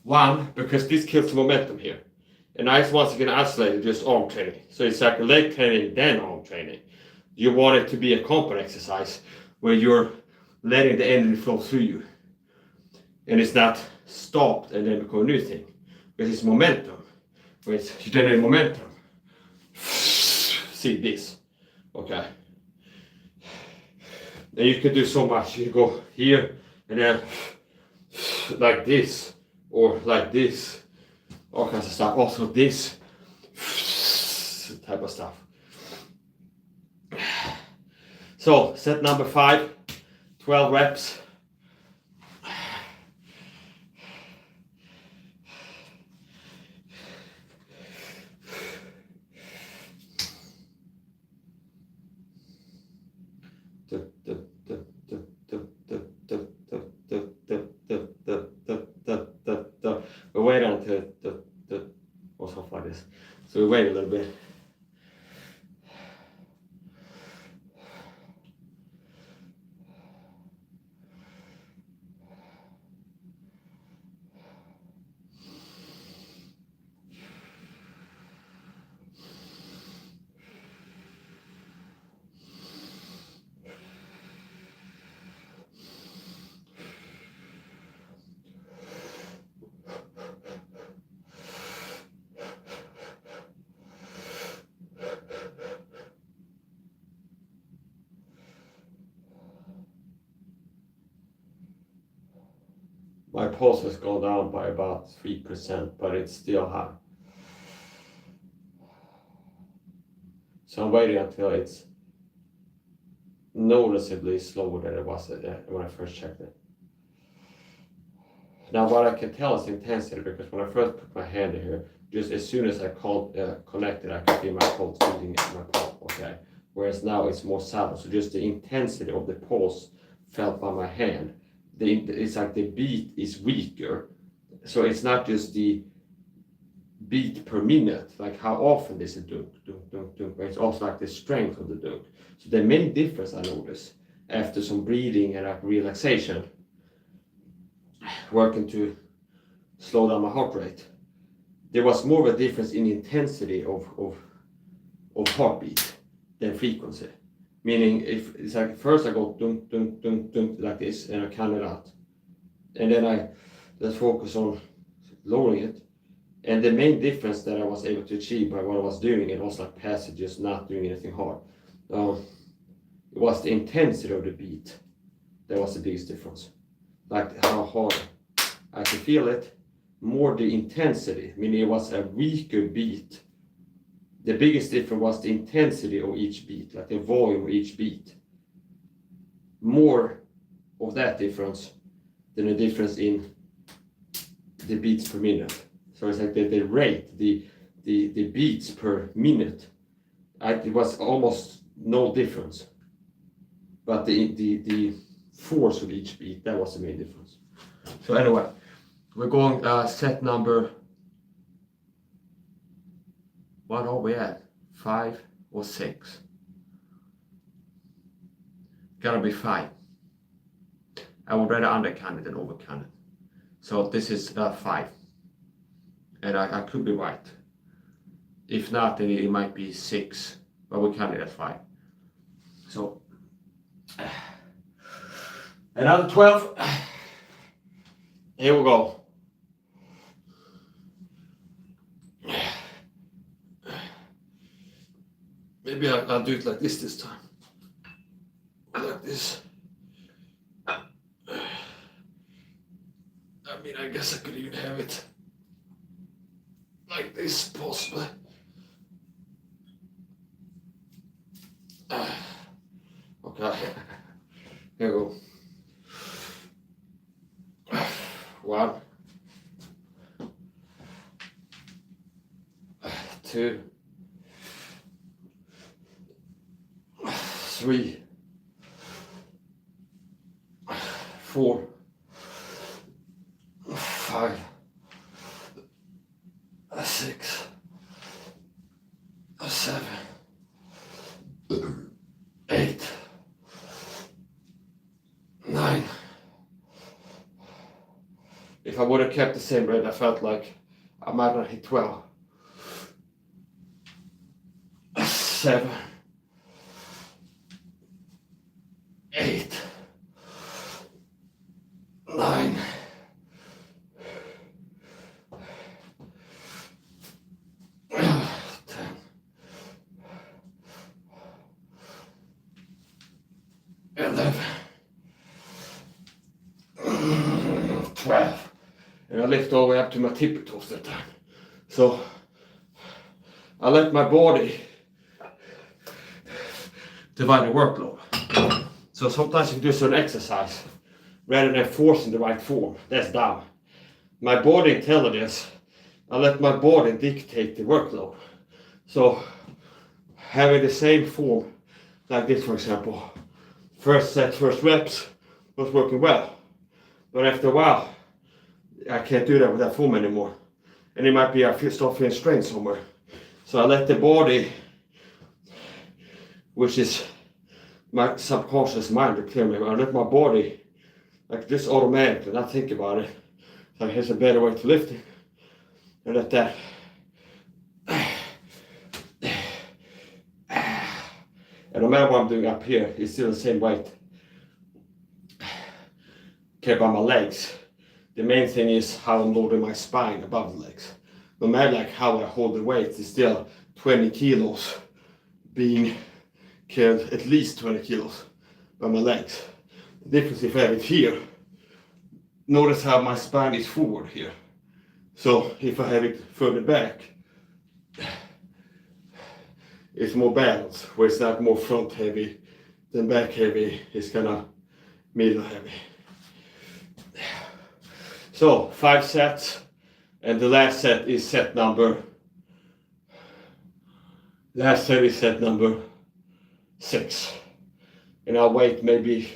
one, because this kills the momentum here. And I once again isolate just arm training. So it's like leg training, then arm training. You want it to be a compound exercise where you're letting the energy flow through you. And it's not stopped and then become a new thing. Because it's momentum. Where it's, you generate momentum. See this. Okay. And you can do so much. You go here and then like this. Or like this. All kinds of stuff. Also this type of stuff. So set number 5, 12 reps. We wait until or stuff like this. So we wait a little bit. My pulse has gone down by about 3%, but it's still high. So I'm waiting until it's noticeably slower than it was when I first checked it. Now what I can tell is intensity, because when I first put my hand in here, just as soon as I connected, I could feel my pulse beating in my palm, okay? Whereas now it's more subtle, so just the intensity of the pulse felt by my hand. It's like the beat is weaker, so it's not just the beat per minute, like how often is it dunk, dunk, dunk, dunk, but it's also like the strength of the dunk. So the main difference I noticed after some breathing and relaxation, working to slow down my heart rate, there was more of a difference in intensity of heartbeat than frequency. Meaning, if it's like first I go dunk, dunk, dunk, dunk like this, and I count it out, and then I just focus on lowering it. And the main difference that I was able to achieve by what I was doing, it was like passages, not doing anything hard. It was the intensity of the beat that was the biggest difference. Like how hard I could feel it, more the intensity, meaning it was a weaker beat. The biggest difference was the intensity of each beat, like the volume of each beat. More of that difference than the difference in the beats per minute. So it's like the rate, the beats per minute, it was almost no difference. But the force of each beat, that was the main difference. So anyway, we're going set number, what are we at? 5 or 6? Gotta be 5. I would rather undercount it than overcount it. So this is 5. And I could be right. If not, then it might be 6, but we count it as 5. So another 12. Here we go. Maybe I'll do it like this time. Like this. mean, I guess I could even have it like this, possibly. Okay, here we go. 1, 2, 3, 4, 5, 6, 7, 8, 9. If I would have kept the same rate, I felt like I might not hit 12. 7, 8, 9, 10, 11, 12. And I lift all the way up to my tippy toes that time. So I let my body divide the workload. So sometimes you do some exercise rather than forcing the right form. That's down. My body intelligence, I let my body dictate the workload. So having the same form, like this for example, first set, first reps was working well. But after a while, I can't do that with that form anymore. And it might be I start feeling strain somewhere. So I let the body, which is my subconscious mind to clear me, I let my body, like just automatically, not think about it. Like here's a better way to lift it. And let that. And no matter what I'm doing up here, it's still the same weight. Okay, by my legs. The main thing is how I'm loading my spine above the legs. No matter like how I hold the weight, it's still 20 kilos being carried, at least 20 kilos by my legs. The difference if I have it here, notice how my spine is forward here. So if I have it further back, it's more balanced, where it's not more front heavy than back heavy, it's kind of middle heavy. So 5 sets, and the last set is set number 6. And I'll wait maybe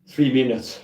3 minutes.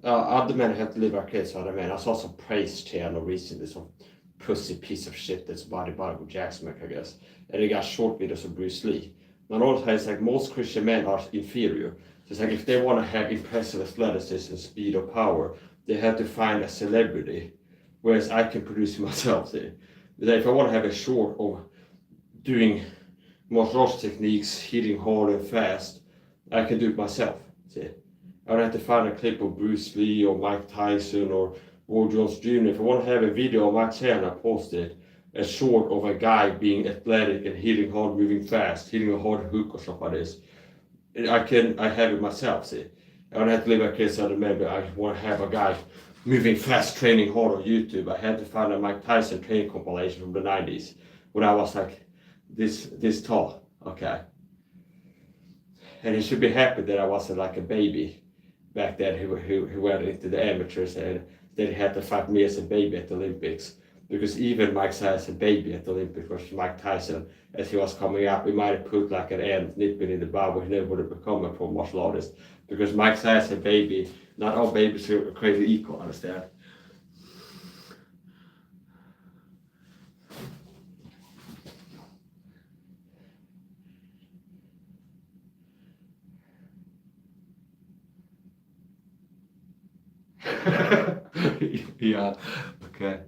other men have to live our kids, other men. I saw some praise channel recently, some pussy piece of shit that's bodybuilder Jackson, I guess. And they got short videos of Bruce Lee. And all the time, it's like most Christian men are inferior. So it's like if they want to have impressive athleticism, speed, or power, they have to find a celebrity. Whereas I can produce it myself. See? But if I want to have a short of doing martial arts techniques, hitting hard and fast, I can do it myself. See? I don't have to find a clip of Bruce Lee or Mike Tyson or Roy Jones Jr. If I want to have a video on my channel, I post it. A short of a guy being athletic and hitting hard, moving fast, hitting a hard hook or something like this. I have it myself, see. I don't have to live like kids out of maybe I want to have a guy moving fast, training hard on YouTube. I had to find a Mike Tyson training compilation from the 90s when I was like this tall, okay. And he should be happy that I wasn't like a baby back then who went into the amateurs and then he had to fight me as a baby at the Olympics. Because even Mike Tyson as a baby at the Olympics was Mike Tyson, as he was coming up, we might have put like an ant nipping in the butt, but he never would have become a pro martial artist. Because Mike Tyson as a baby, not all babies are created equal, understand? Yeah, okay.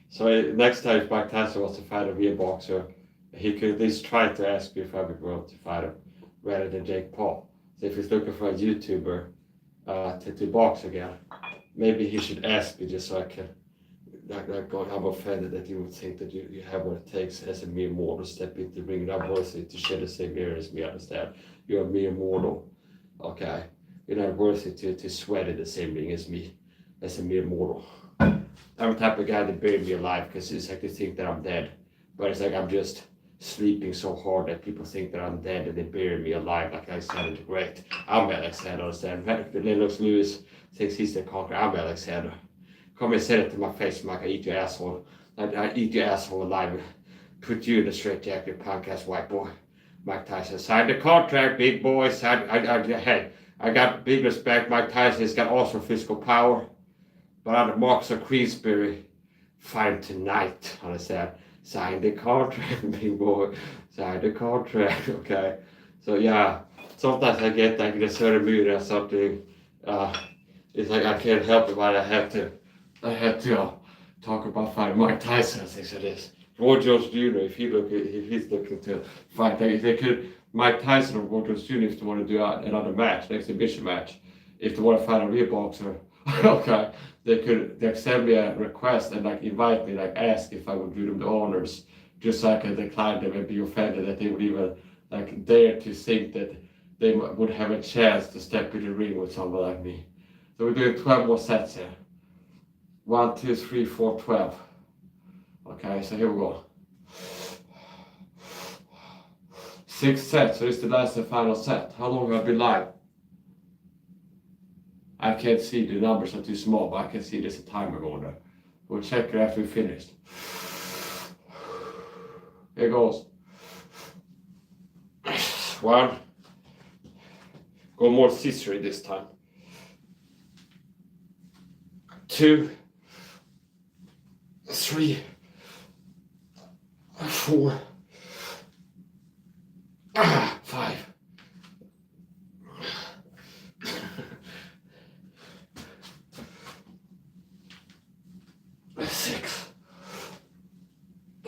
So next time if Mike Tyson was to fight a real boxer, he could at least try to ask me if I would go to fight him rather than Jake Paul. So if he's looking for a YouTuber to box again, maybe he should ask me just so I can I'm offended that you would think that you have what it takes as a mere mortal to step into the ring and I'm worthy to share the same air as me, understand? You're a mere mortal, okay? You're not worthy to sweat in the same ring as me, as a mere mortal. I'm the type of guy that bury me alive because it's like they think that I'm dead. But it's like I'm just sleeping so hard that people think that I'm dead and they bury me alive like Alexander the Great. I'm Alexander, understand? Lennox Lewis thinks he's the conqueror. I'm Alexander. Come and say it to my face, Mike. I eat your asshole. I eat your asshole alive. Put you in the straitjacket, punk ass white boy. Mike Tyson. Sign the contract, big boy. Hey, I got big respect. Mike Tyson has got awesome physical power. But on the marks of Queensberry, fight tonight. Understand? Sign the contract, big boy. Sign the contract, okay? So yeah, sometimes I get like in a certain mood or something. It's like I can't help it, but I have to talk about fighting Mike Tyson and things like this. Roy Jones Jr. If he's looking to fight, they could Mike Tyson or Roy Jones Jr. if they want to do another match, an exhibition match. If they want to fight a real boxer, okay, they send me a request and like invite me, like ask if I would do them the honors, just so I can decline them and be offended that they would even like dare to think that they would have a chance to step in the ring with someone like me. So we're doing 12 more sets here. 1, 2, 3, 4, 12. Okay, so here we go. 6 sets, so this is the last and final set. How long have I been live? I can't see, the numbers are too small, but I can see there's a timer going there. We'll check it after we finished. Here goes. 1. Go more scissory this time. 2, 3, 4, 5. 6,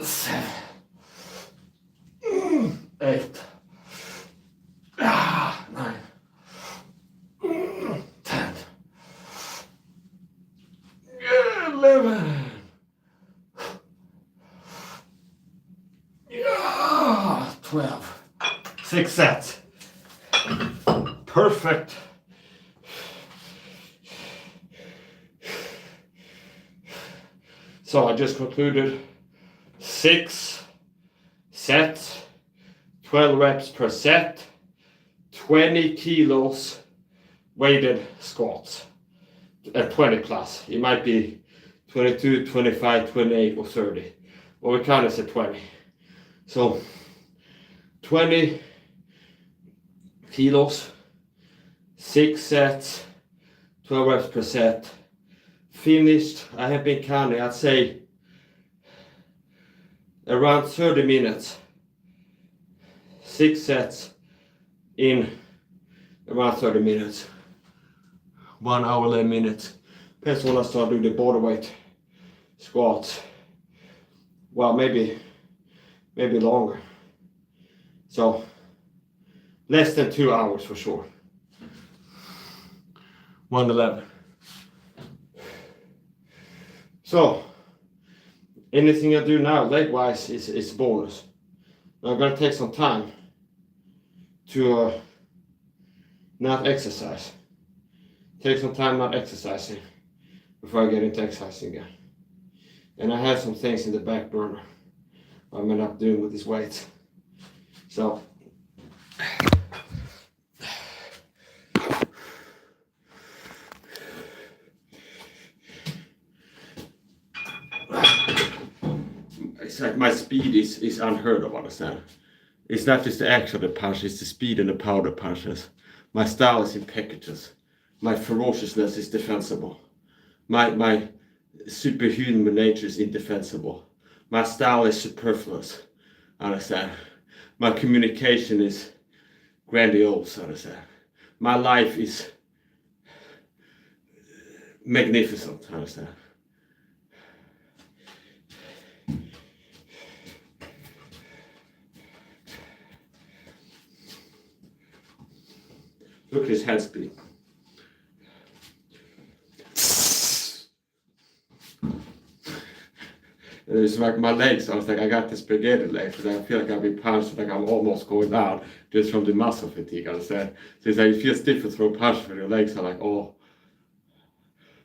7, 8, 9, 10, 11. 12. 6 sets. Perfect. So I just concluded 6 sets, 12 reps per set, 20 kilos weighted squats at 20 plus. It might be 22, 25, 28 or 30. Well, we count as at 20. So 20 kilos, 6 sets, 12 reps per set. Finished, I have been counting, I'd say around 30 minutes. 6 sets in around 30 minutes. 1 hour 11 minutes. Depends when I start doing the body weight squats. Well, maybe longer. So less than 2 hours for sure. 111. So anything I do now leg wise is bonus. Now I'm gonna take some time to not exercise. Take some time not exercising before I get into exercising again. And I have some things in the back burner I'm not doing with these weights. So it's like my speed is unheard of, understand? It's not just the action of the punch, it's the speed and the power of the punches. My style is in packages. My ferociousness is defensible. My superhuman nature is indefensible. My style is superfluous, understand? My communication is grandiose, understand? My life is magnificent, understand? Look at his hand speed. It's like my legs, I was like, I got the spaghetti legs because I feel like I've been punched, like I'm almost going down just from the muscle fatigue, understand? So it's like, you feel stiff to throw a punch with your legs, are like, oh.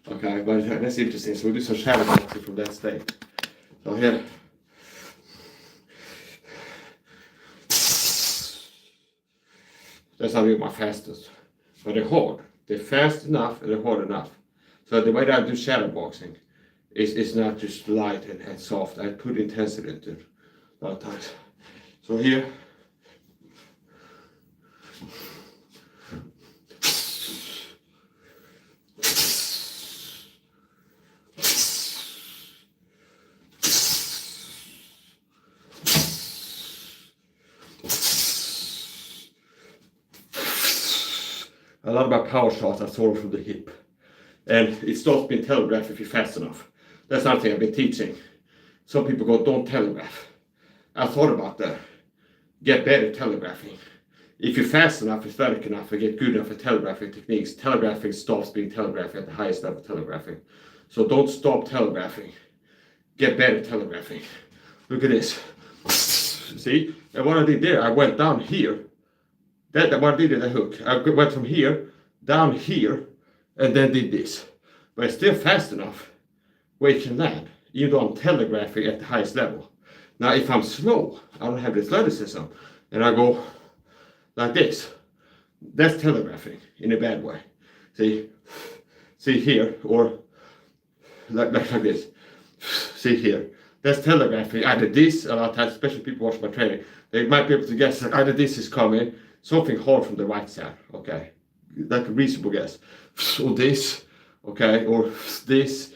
Okay, but that's interesting. So we'll do some shadow boxing from that state. So here. That's how I do my fastest. But they're hard. They're fast enough and they're hard enough. So the way that I do shadow boxing is not just light and soft. I put intensity into it a lot of times. So here. A lot of my power shots are sort of from the hip. And it starts being telegraphed if you're fast enough. That's another thing I've been teaching. Some people go, don't telegraph. I thought about that. Get better at telegraphing. If you're fast enough, athletic enough, and get good enough at telegraphing techniques, telegraphing stops being telegraphing at the highest level of telegraphing. So don't stop telegraphing. Get better at telegraphing. Look at this. See? And what I did there, I went down here. That what I did in the hook. I went from here, down here, and then did this. But it's still fast enough where you can land, even though I'm telegraphing at the highest level. Now if I'm slow, I don't have the athleticism, and I go like this. That's telegraphing in a bad way. See here, or like this. See here. That's telegraphing. Either this, a lot of times, especially people watch my training, they might be able to guess that either this is coming, something hard from the right side, okay? Like a reasonable guess. Or this, okay? Or this,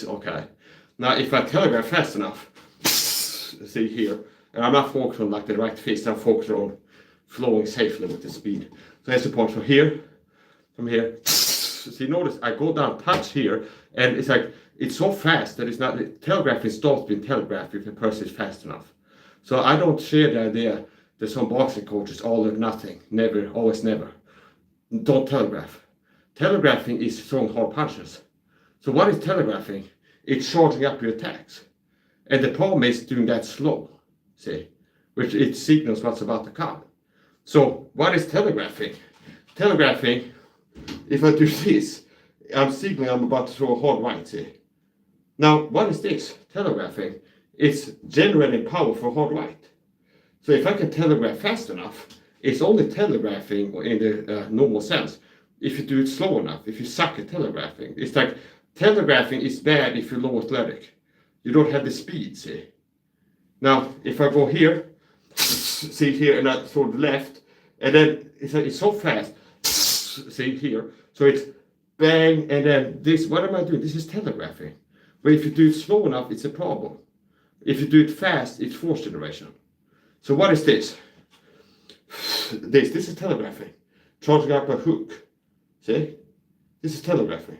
okay? Now, if I telegraph fast enough, see here, and I'm not focused on like the right fist, I'm focused on flowing safely with the speed. So that's the point from here. See, notice I go down, touch here, and it's like, it's so fast that it's not, telegraphing stops being telegraphed if the person is fast enough. So I don't share the idea that some boxing coaches all or nothing, never, always never. Don't telegraph. Telegraphing is throwing hard punches. So what is telegraphing? It's charging up your attacks. And the problem is doing that slow, see, which it signals what's about to come. So what is telegraphing? Telegraphing, if I do this, I'm signaling I'm about to throw a hard right, see. Now, what is this? Telegraphing. It's generating power for a hard right. So if I can telegraph fast enough, it's only telegraphing in the normal sense. If you do it slow enough, if you suck at telegraphing, it's like telegraphing is bad if you're low athletic. You don't have the speed, see. Now, if I go here, see here, and I throw the left, And then it's so fast. See here. So it's bang, and then this. What am I doing? This is telegraphing. But if you do it slow enough, it's a problem. If you do it fast, it's force generation. So what is this? This is telegraphing. Charging up a hook. See? This is telegraphing.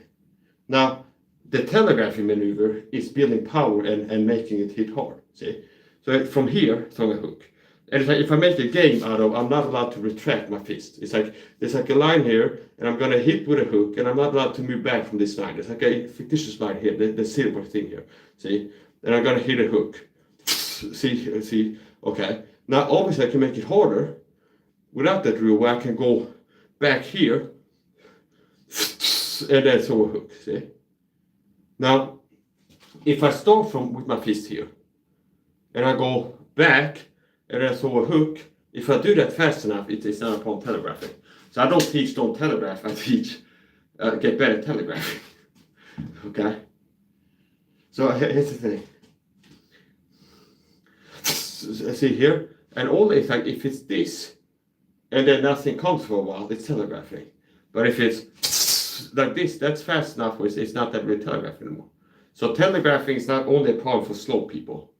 Now, the telegraphing maneuver is building power and making it hit hard. See? So from here, it's on a hook. And it's like if I make a game out of, I'm not allowed to retract my fist. It's like there's like a line here, and I'm gonna hit with a hook, and I'm not allowed to move back from this line. There's like a fictitious line here, the silver thing here. See? And I'm gonna hit a hook. See? Okay. Now obviously I can make it harder without that rule, where I can go back here and then throw a hook. See? Now, if I start with my fist here, and I go back and then throw a hook, if I do that fast enough, it's not upon telegraphing. So I don't teach don't telegraph, I teach get better telegraphing. Okay? So here's the thing. See here? And all it's like, if it's this, and then nothing comes for a while, it's telegraphing. But if it's like this, that's fast enough, it's not that really telegraphing anymore. So telegraphing is not only a problem for slow people.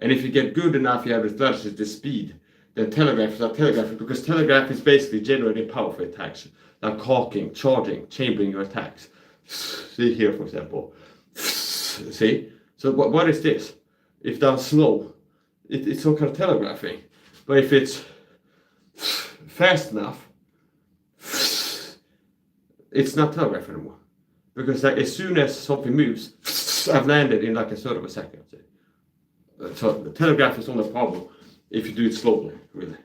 And if you get good enough, you have the speed, then telegraph is not telegraphing, because telegraph is basically generating power for attacks, like caulking, charging, chambering your attacks. See here, for example. See? So what is this? If done slow, it's some kind of telegraphing. But if it's fast enough, it's not telegraphing anymore. Because like, as soon as something moves, I've landed in like a third of a second. So the telegraph is only a problem if you do it slowly, really.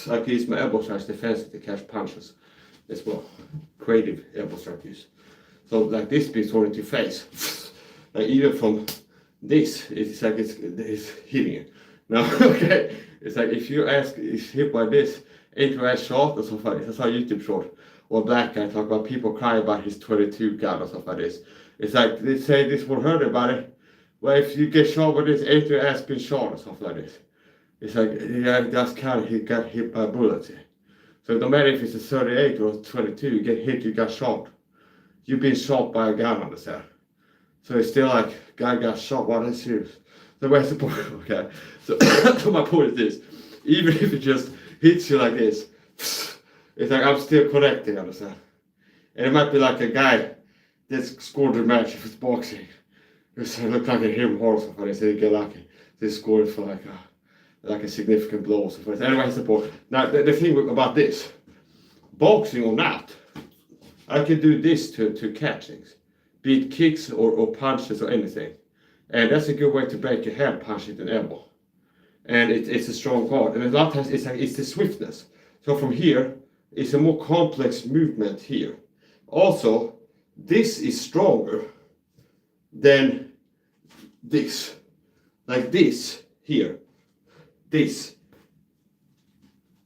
I can use my elbow strikes defensively to catch punches as well. Creative elbow strike use. So like this being thrown into face. Like even from this, it's like it's hitting it. Now, okay, it's like if you ask, is hit by this, ain't your ass short or something like this. That's how YouTube short. Or black guy talk about people crying about his 22 gun or something like this. It's like they say this will hurt everybody. Well, if you get shot with this, ain't your ass been shot or something like this. It's like, yeah, that's kind of, he got hit by a bullet. So no matter if it's a 38 or 22, you get hit, you got shot. You've been shot by a gun, understand? So it's still like, guy got shot, wow, that's serious. So where's the point? Okay. So my point is this, even if it just hits you like this, it's like I'm still connecting, understand? And it might be like a guy that scored the match if it's boxing. It looked like a him horse, but they say get lucky. They scored for like a significant blow or something. Anyway, support. Now the thing about this boxing or not, I can do this to catch things, be it kicks or punches or anything. And that's a good way to break your hand, punch it an elbow. And it's a strong guard. And a lot of times it's the swiftness. So from here, it's a more complex movement here. Also, this is stronger than this. Like this here. This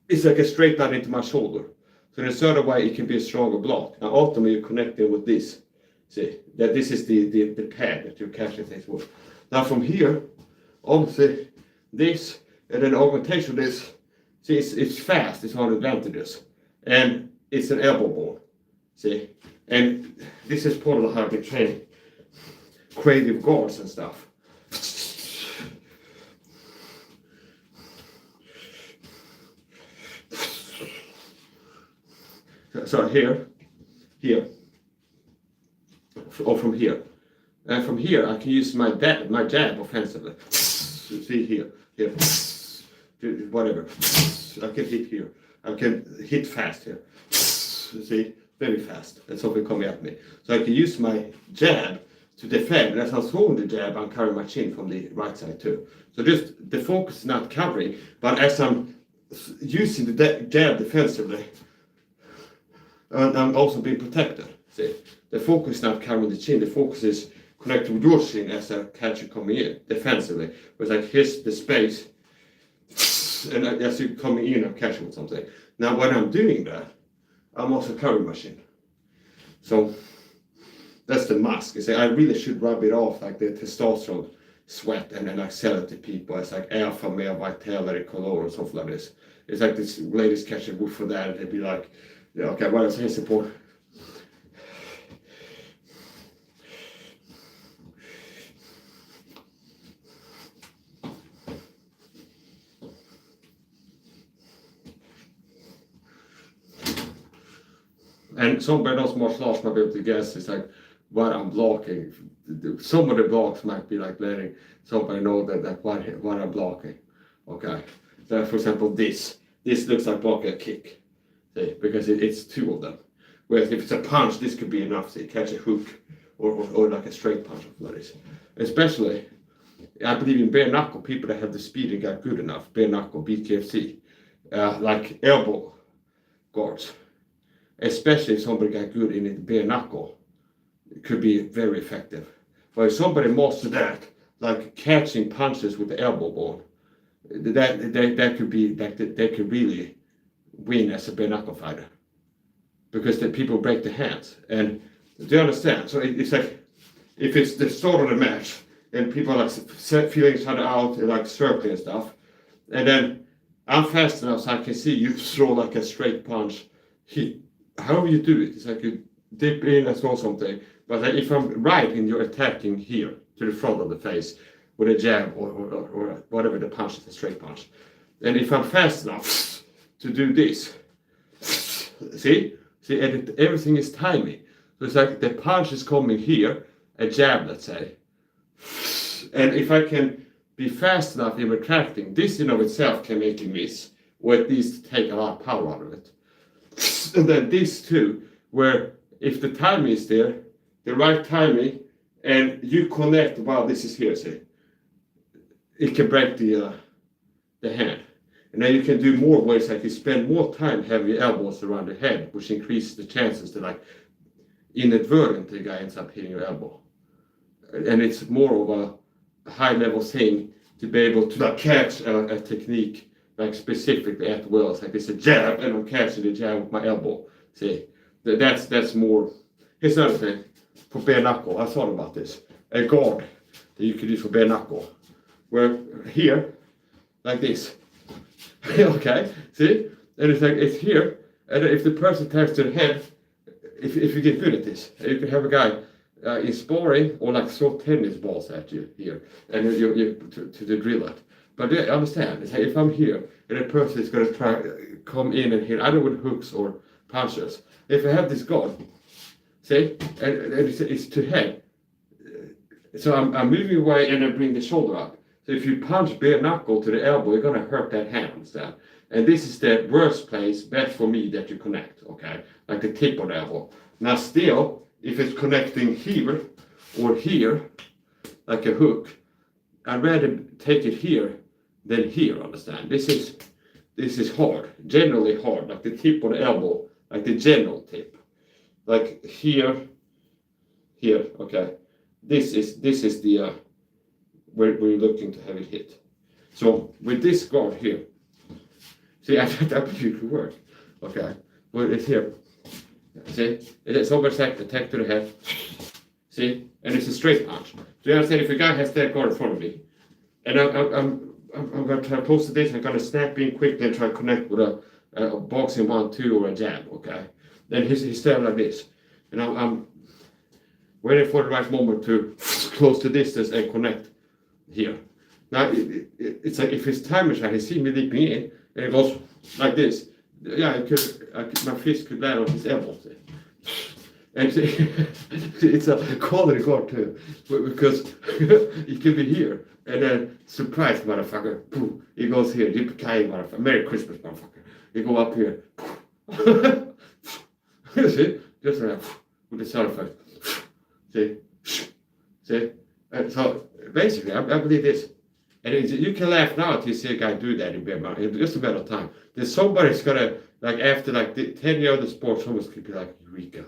is like a straight line into my shoulder. So in a certain way, it can be a stronger block. Now ultimately, you're connecting with this. See, that this is the pad that you're catching things with. Now from here, obviously, this, and then augmentation of this, see, it's fast, it's one advantages. And it's an elbow ball, see? And this is part of how I've been training creative guards and stuff. So here, or from here. And from here, I can use my jab offensively. See here, whatever. I can hit here. I can hit fast here. See, very fast. And something coming at me. So I can use my jab to defend. And as I'm throwing the jab, I'm covering my chin from the right side too. So just the focus is not covering, but as I'm using the jab defensively, I'm also being protected. See, the focus is not covering the chin. The focus is connected with your chin as a catcher coming in defensively. It's like here's the space, and as you're coming in, I'm catching with something. Now, when I'm doing that, I'm also covering my chin. So that's the mask. It's like I really should rub it off, like the testosterone sweat, and then I sell it to people. It's like alpha male vitality color or something like this. It's like this ladies catch a whiff for that, and they'd be like, yeah, okay, well, it's his support. And somebody knows martial arts might be able to guess, it's like what I'm blocking. Some of the blocks might be like letting somebody know that what I'm blocking. Okay. So for example, this looks like blocking a kick. See, because it's two of them. Whereas if it's a punch, this could be enough to catch a hook or like a straight punch like this. Especially, I believe in bare knuckle, people that have the speed and got good enough, bare knuckle, BKFC, like elbow guards. Especially if somebody got good in it, bare knuckle, it could be very effective. But if somebody mastered that, like catching punches with the elbow ball, that could be they could really win as a bare knuckle fighter, because the people break their hands. And do you understand? So it's like if it's the start of the match and people are like feeling each other out and like circling and stuff, and then I'm fast enough so I can see you throw like a straight punch. However you do it, it's like you dip in and throw something. But like if I'm right and you're attacking here to the front of the face with a jab or whatever the punch is, a straight punch. And if I'm fast enough to do this, see, and everything is timing. So it's like the punch is coming here, a jab, let's say. And if I can be fast enough in retracting, this in of itself can make you miss, or at least take a lot of power out of it. And then this too, where if the timing is there, the right timing, and you connect while this is here, see, it can break the hand. And then you can do more ways, like you spend more time having your elbows around the head, which increases the chances that like inadvertently the guy ends up hitting your elbow. And it's more of a high level thing to be able to like catch a technique like specifically at will. It's like it's a jab and I'm catching the jab with my elbow. See, that's more. Here's another thing for bare knuckle. I thought about this. A guard that you could use for bare knuckle, where here, like this. Okay, see, and it's like it's here, and if the person attacks to the head, if you get good at this, if you have a guy in sparring or like throw tennis balls at you here, and you to drill it. But I understand, it's like if I'm here and a person is going to try come in and hit either with hooks or punches, if I have this guard, see, and it's to head, so I'm moving away and I bring the shoulder up. So if you punch bare knuckle to the elbow, you're going to hurt that hand, understand? And this is the worst place, best for me, that you connect, okay? Like the tip of the elbow. Now still, if it's connecting here or here, like a hook, I'd rather take it here than here, understand? This is hard, generally hard, like the tip of the elbow, like the general tip. Like here, okay? This is the, where we're looking to have it hit. So with this guard here, see, I believe it could work, okay? Well, it's here. See, it's over attack to the head. See, and it's a straight punch. So you understand, if a guy has that guard in front of me, and I'm going to try to post this, I'm going to snap in quickly and try to connect with a boxing 1-2 or a jab, okay? Then he's standing like this, and I'm waiting for the right moment to close the distance and connect here. Now, it's like if his time is right, he sees me leaping in, and it goes like this. Yeah, my fist could land on his elbow. And it's a quality guard too, because it could be here, and then surprise, motherfucker, boom, it goes here, yippee-ki-yay, motherfucker, Merry Christmas, motherfucker. You go up here, see, just like that, with the sound effect, see, and so basically, I believe this. And you can laugh now until you see a guy do that in just a matter of time. There's somebody's gonna, like after like 10 years of the sport, someone's gonna be like, Eureka.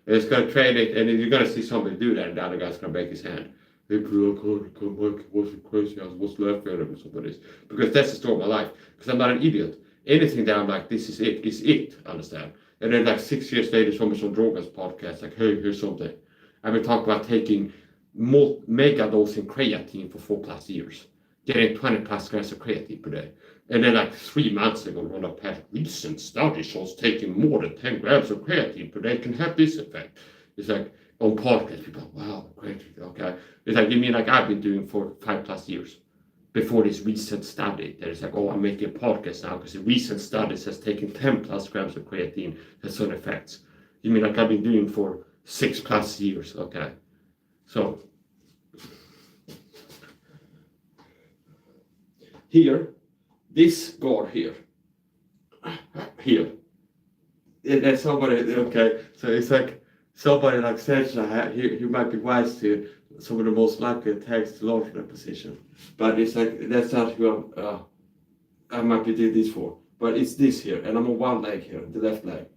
And it's gonna train it, and then you're gonna see somebody do that, and the other guy's gonna break his hand. Hey, bro, wasn't crazy, I was laughing at him or something like this. Because that's the story of my life. Because I'm not an idiot. Anything that I'm like, this is it, understand? And then like 6 years later, somebody's on Drogan's podcast, like, hey, here's something. I've been talking about taking mega dosing creatine for 4+ years. Getting 20+ grams of creatine per day. And then like 3 months ago, when I passed recent study shows taking more than 10 grams of creatine per day can have this effect. It's like on podcast, people are, wow, creatine, okay. It's like, you mean like I've been doing for 5+ years before this recent study. That is like, oh, I'm making a podcast now because the recent study says taking 10+ grams of creatine has certain effects. You mean like I've been doing for 6+ years, okay. So, here, this guard here, and somebody, okay, so it's like somebody like says he might be wise to some of the most likely attacks to launch that position, but it's like that's not who I might be doing this for, but it's this here, and I'm on one leg here, the left leg.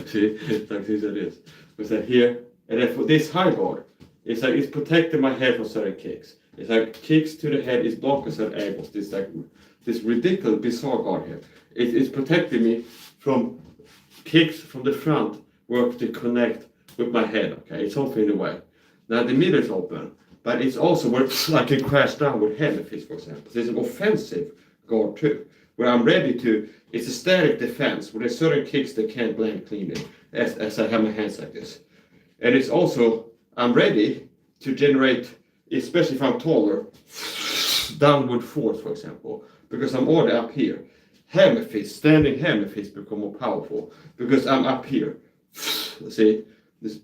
See, it's like this it is. It's like here, and then for this high guard, it's like it's protecting my head from certain kicks. It's like kicks to the head is blocking certain angles. This like this ridiculous, bizarre guard here. It's protecting me from kicks from the front work to connect with my head. Okay, it's open in a way. Now the middle is open, but it's also where I can crash down with hand fist, for example. So it's an offensive guard too, where I'm ready to. It's a static defense where there's certain kicks that can't land cleanly as I have my hands like this, and it's also I'm ready to generate. Especially if I'm taller, downward force, for example, because I'm already up here. Hammer fist, standing hammer fist become more powerful because I'm up here. See, this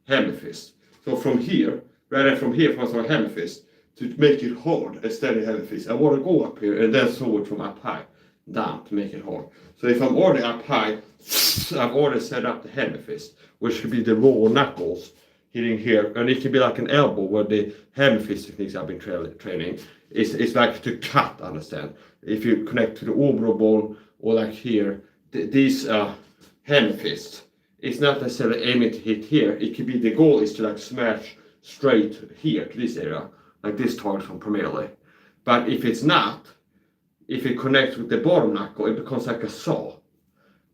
hammer fist. So from here, rather than from here, from a hammer fist, to make it hard, a standing hammer fist, I want to go up here and then sword from up high down to make it hard. So if I'm already up high, I've already set up the hammer fist, which should be the raw knuckles. Hitting here, and it can be like an elbow where the hammer fist techniques I've been training is like to cut, understand? If you connect to the orbital bone or like here, these hammer fists, it's not necessarily aiming to hit here. It could be the goal is to like smash straight here to this area, like this target from primarily. But if it's not, if it connects with the bottom knuckle, it becomes like a saw.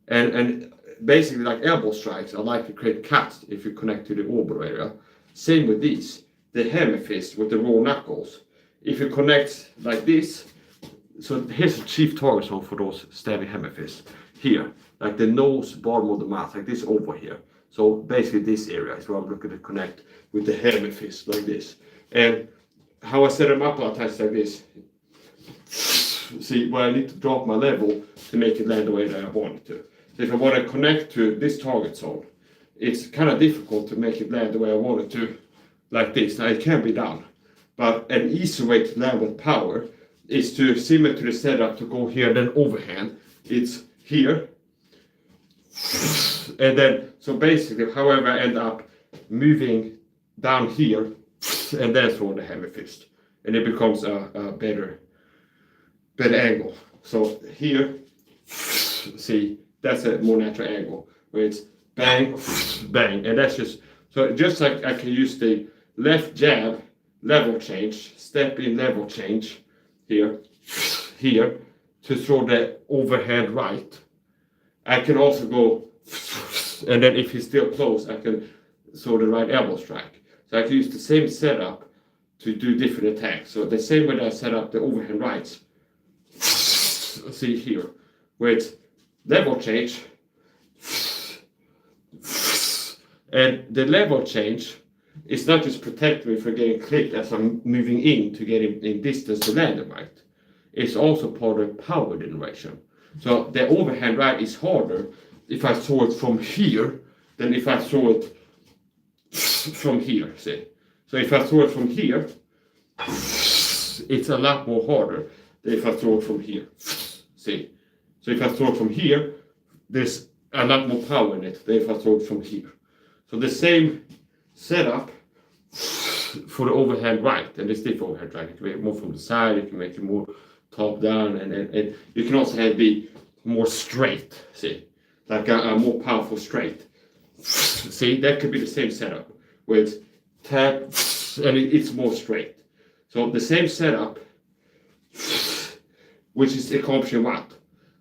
And basically like elbow strikes are like to create cuts if you connect to the orbital area. Same with these, the hammer fist with the raw knuckles. If you connect like this, so here's the chief target zone for those stabbing hammer fists. Here, like the nose, bottom of the mouth, like this over here. So basically this area is where I'm looking to connect with the hammer fist, like this. And how I set them up a lot of times like this. See, where I need to drop my level to make it land the way that I want it to. So if I want to connect to this target zone, it's kind of difficult to make it land the way I want it to, like this. Now it can be done, But an easy way to land with power is to, similar to the setup, to go here, then overhand. It's here. And then, so basically, however, I end up moving down here, and then throw the heavy fist. And it becomes a better angle. So here, see, that's a more natural angle, where it's bang, bang, and that's just like I can use the left jab, level change, step in level change, here, to throw the overhand right. I can also go, and then if he's still close, I can throw the right elbow strike. So I can use the same setup to do different attacks. So the same way that I set up the overhand rights, see here, where it's level change, and the level change is not just protecting me from getting clipped as I'm moving in to get in distance to land the right. It's also part of power generation. So the overhand right is harder if I throw it from here than if I throw it from here, see. So if I throw it from here, it's a lot more harder than if I throw it from here, see. So if I throw it from here, there's a lot more power in it than if I throw it from here. So the same setup for the overhand right and the stiff overhand right. You can make it more from the side, you can make it more top down, and you can also have it be more straight, see, like a more powerful straight. See, that could be the same setup, where it's tap, and it's more straight. So the same setup, which is accomplishing what?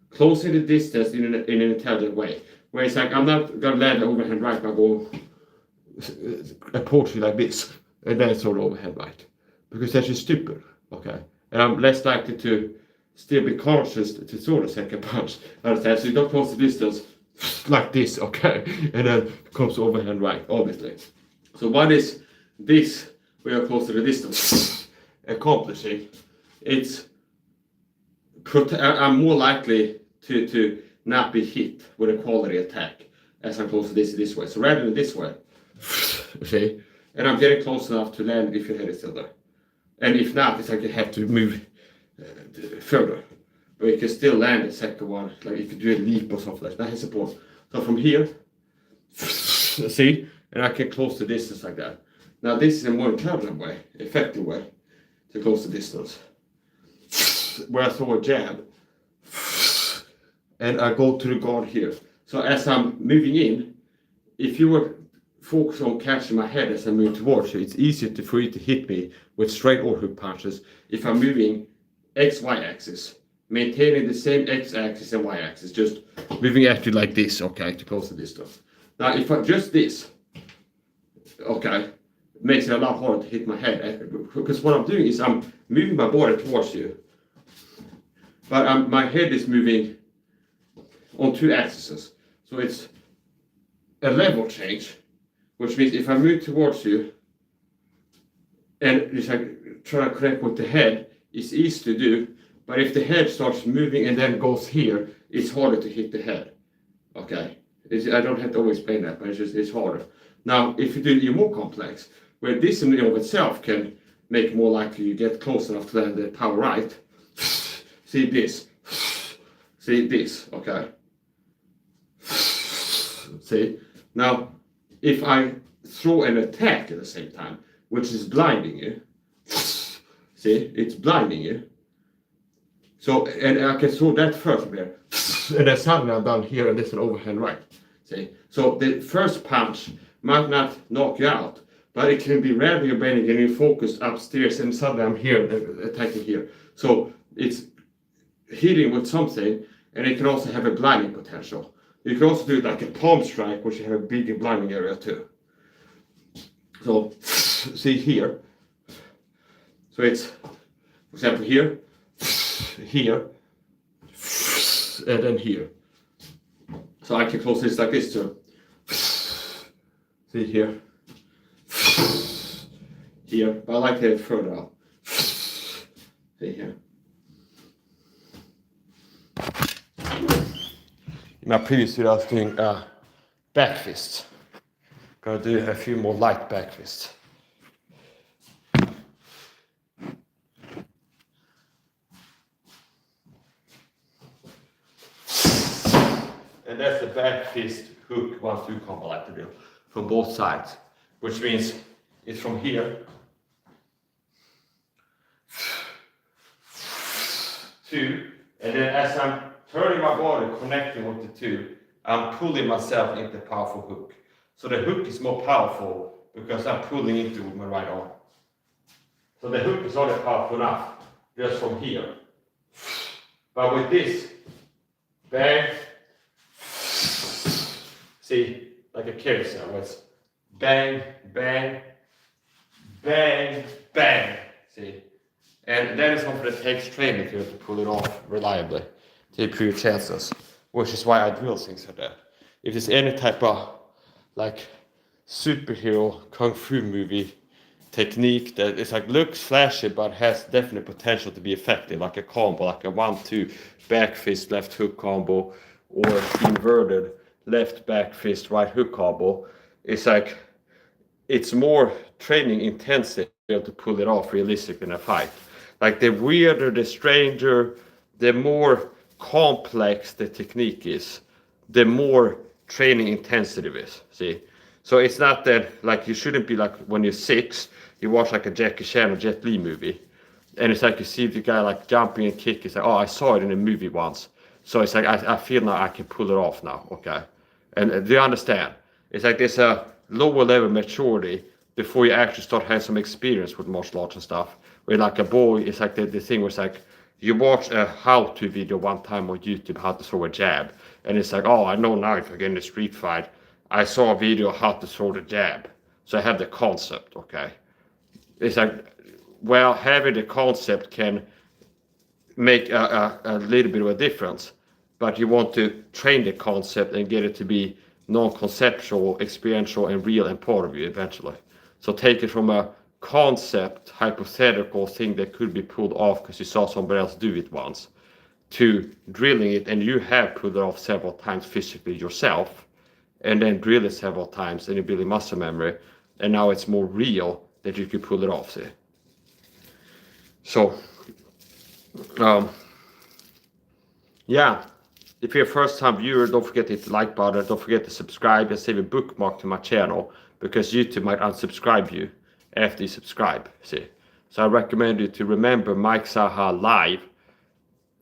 Closing the distance in an intelligent way. Where it's like, I'm not gonna land the overhand right, but I go approach you like this, and then throw the overhand right. Because that's just stupid, okay? And I'm less likely to still be conscious to throw the second punch. Understand? So you don't close the distance like this, okay? And then comes overhand right, obviously. So what is this, we are close to the distance, accomplishing? It's, I'm more likely to not be hit with a quality attack as I'm close to this way. So rather than this way, see, and I'm getting close enough to land if your head is still there. And if not, it's like you have to move further. But you can still land the second one, like if you do a leap or something like that, has support. So from here, see, and I can close the distance like that. Now this is a more intelligent way, effective way to close the distance. Where I throw a jab, and I go to the guard here. So as I'm moving in, if you were focused on catching my head as I move towards you, it's easier for you to hit me with straight or hook punches if I'm moving X-Y axis, maintaining the same X-axis and Y-axis, just moving at you like this, okay, to close the distance. Now if I just this, okay, makes it a lot harder to hit my head, because what I'm doing is I'm moving my body towards you, but my head is moving on two axes. So it's a level change, which means if I move towards you and it's like try to connect with the head, it's easy to do. But if the head starts moving and then goes here, it's harder to hit the head. Okay, I don't have to always explain that, but it's harder. Now, if you do it more complex, where this in and of itself can make it more likely you get close enough to land the power right. See this. See this, okay. See, now if I throw an attack at the same time, which is blinding you, see, it's blinding you. So, and I can throw that first from here, and then suddenly I'm down here and there's an overhand right. See, so the first punch might not knock you out, but it can be rather you're bending and you're focused upstairs and suddenly I'm here attacking here. So it's hitting with something, and it can also have a blinding potential. You can also do it like a palm strike, which you have a bigger blinding area too. So, see here. So it's, for example, here, here, and then here. So I can close this like this too. See here, here, but I like to have it further out. See here. In my previous video I was doing back fists. Gonna do a few more light back fists. and that's the back fist hook 1-2 combo like to do from both sides, which means it's from here to, and then as I'm turning my body, connecting with the two, I'm pulling myself into the powerful hook. So the hook is more powerful because I'm pulling into it with my right arm. So the hook is already powerful enough just from here. But with this, bang, see, like a carousel, where it's bang, bang, bang, bang, see. And that is something that takes training to pull it off reliably to improve your chances, which is why I drill things like that. If there's any type of like superhero kung fu movie technique that is like looks flashy but has definite potential to be effective, like a combo, like a 1-2 back fist left hook combo or inverted left back fist right hook combo, it's like it's more training intensive to be able to pull it off realistically in a fight. Like the weirder, the stranger, the more complex the technique is, the more training intensity is. See, so it's not that like you shouldn't be like when you're 6, you watch like a Jackie Chan or Jet Li movie, and it's like you see the guy like jumping and kicking. It's like, oh, I saw it in a movie once, so it's like I feel now I can pull it off now. Okay, and do you understand? It's like there's a lower level maturity before you actually start having some experience with martial arts and stuff. Where like a boy, it's like the thing where it's like you watch a how-to video one time on YouTube how to throw a jab, and it's like, oh, I know now if I get in a street fight, I saw a video how to throw the jab, so I have the concept. Okay, it's like, well, having the concept can make a little bit of a difference, but you want to train the concept and get it to be non-conceptual, experiential, and real and part of you eventually. So take it from a concept, hypothetical thing that could be pulled off because you saw somebody else do it once, to drilling it, and you have pulled it off several times physically yourself, and then drill it several times, and you're building muscle memory, and now it's more real that you can pull it off. See? So, yeah. If you're a first-time viewer, don't forget to hit the like button. Don't forget to subscribe and save a bookmark to my channel, because YouTube might unsubscribe you after you subscribe. See, so I recommend you to remember Mike SAHA live,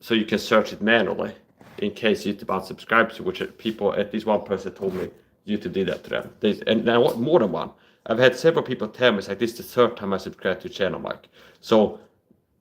so you can search it manually in case YouTube unsubscribes you. Which people, at least one person told me YouTube did that to them. And I want more than one. I've had several people tell me it's like this is the third time I subscribe to your channel, Mike. So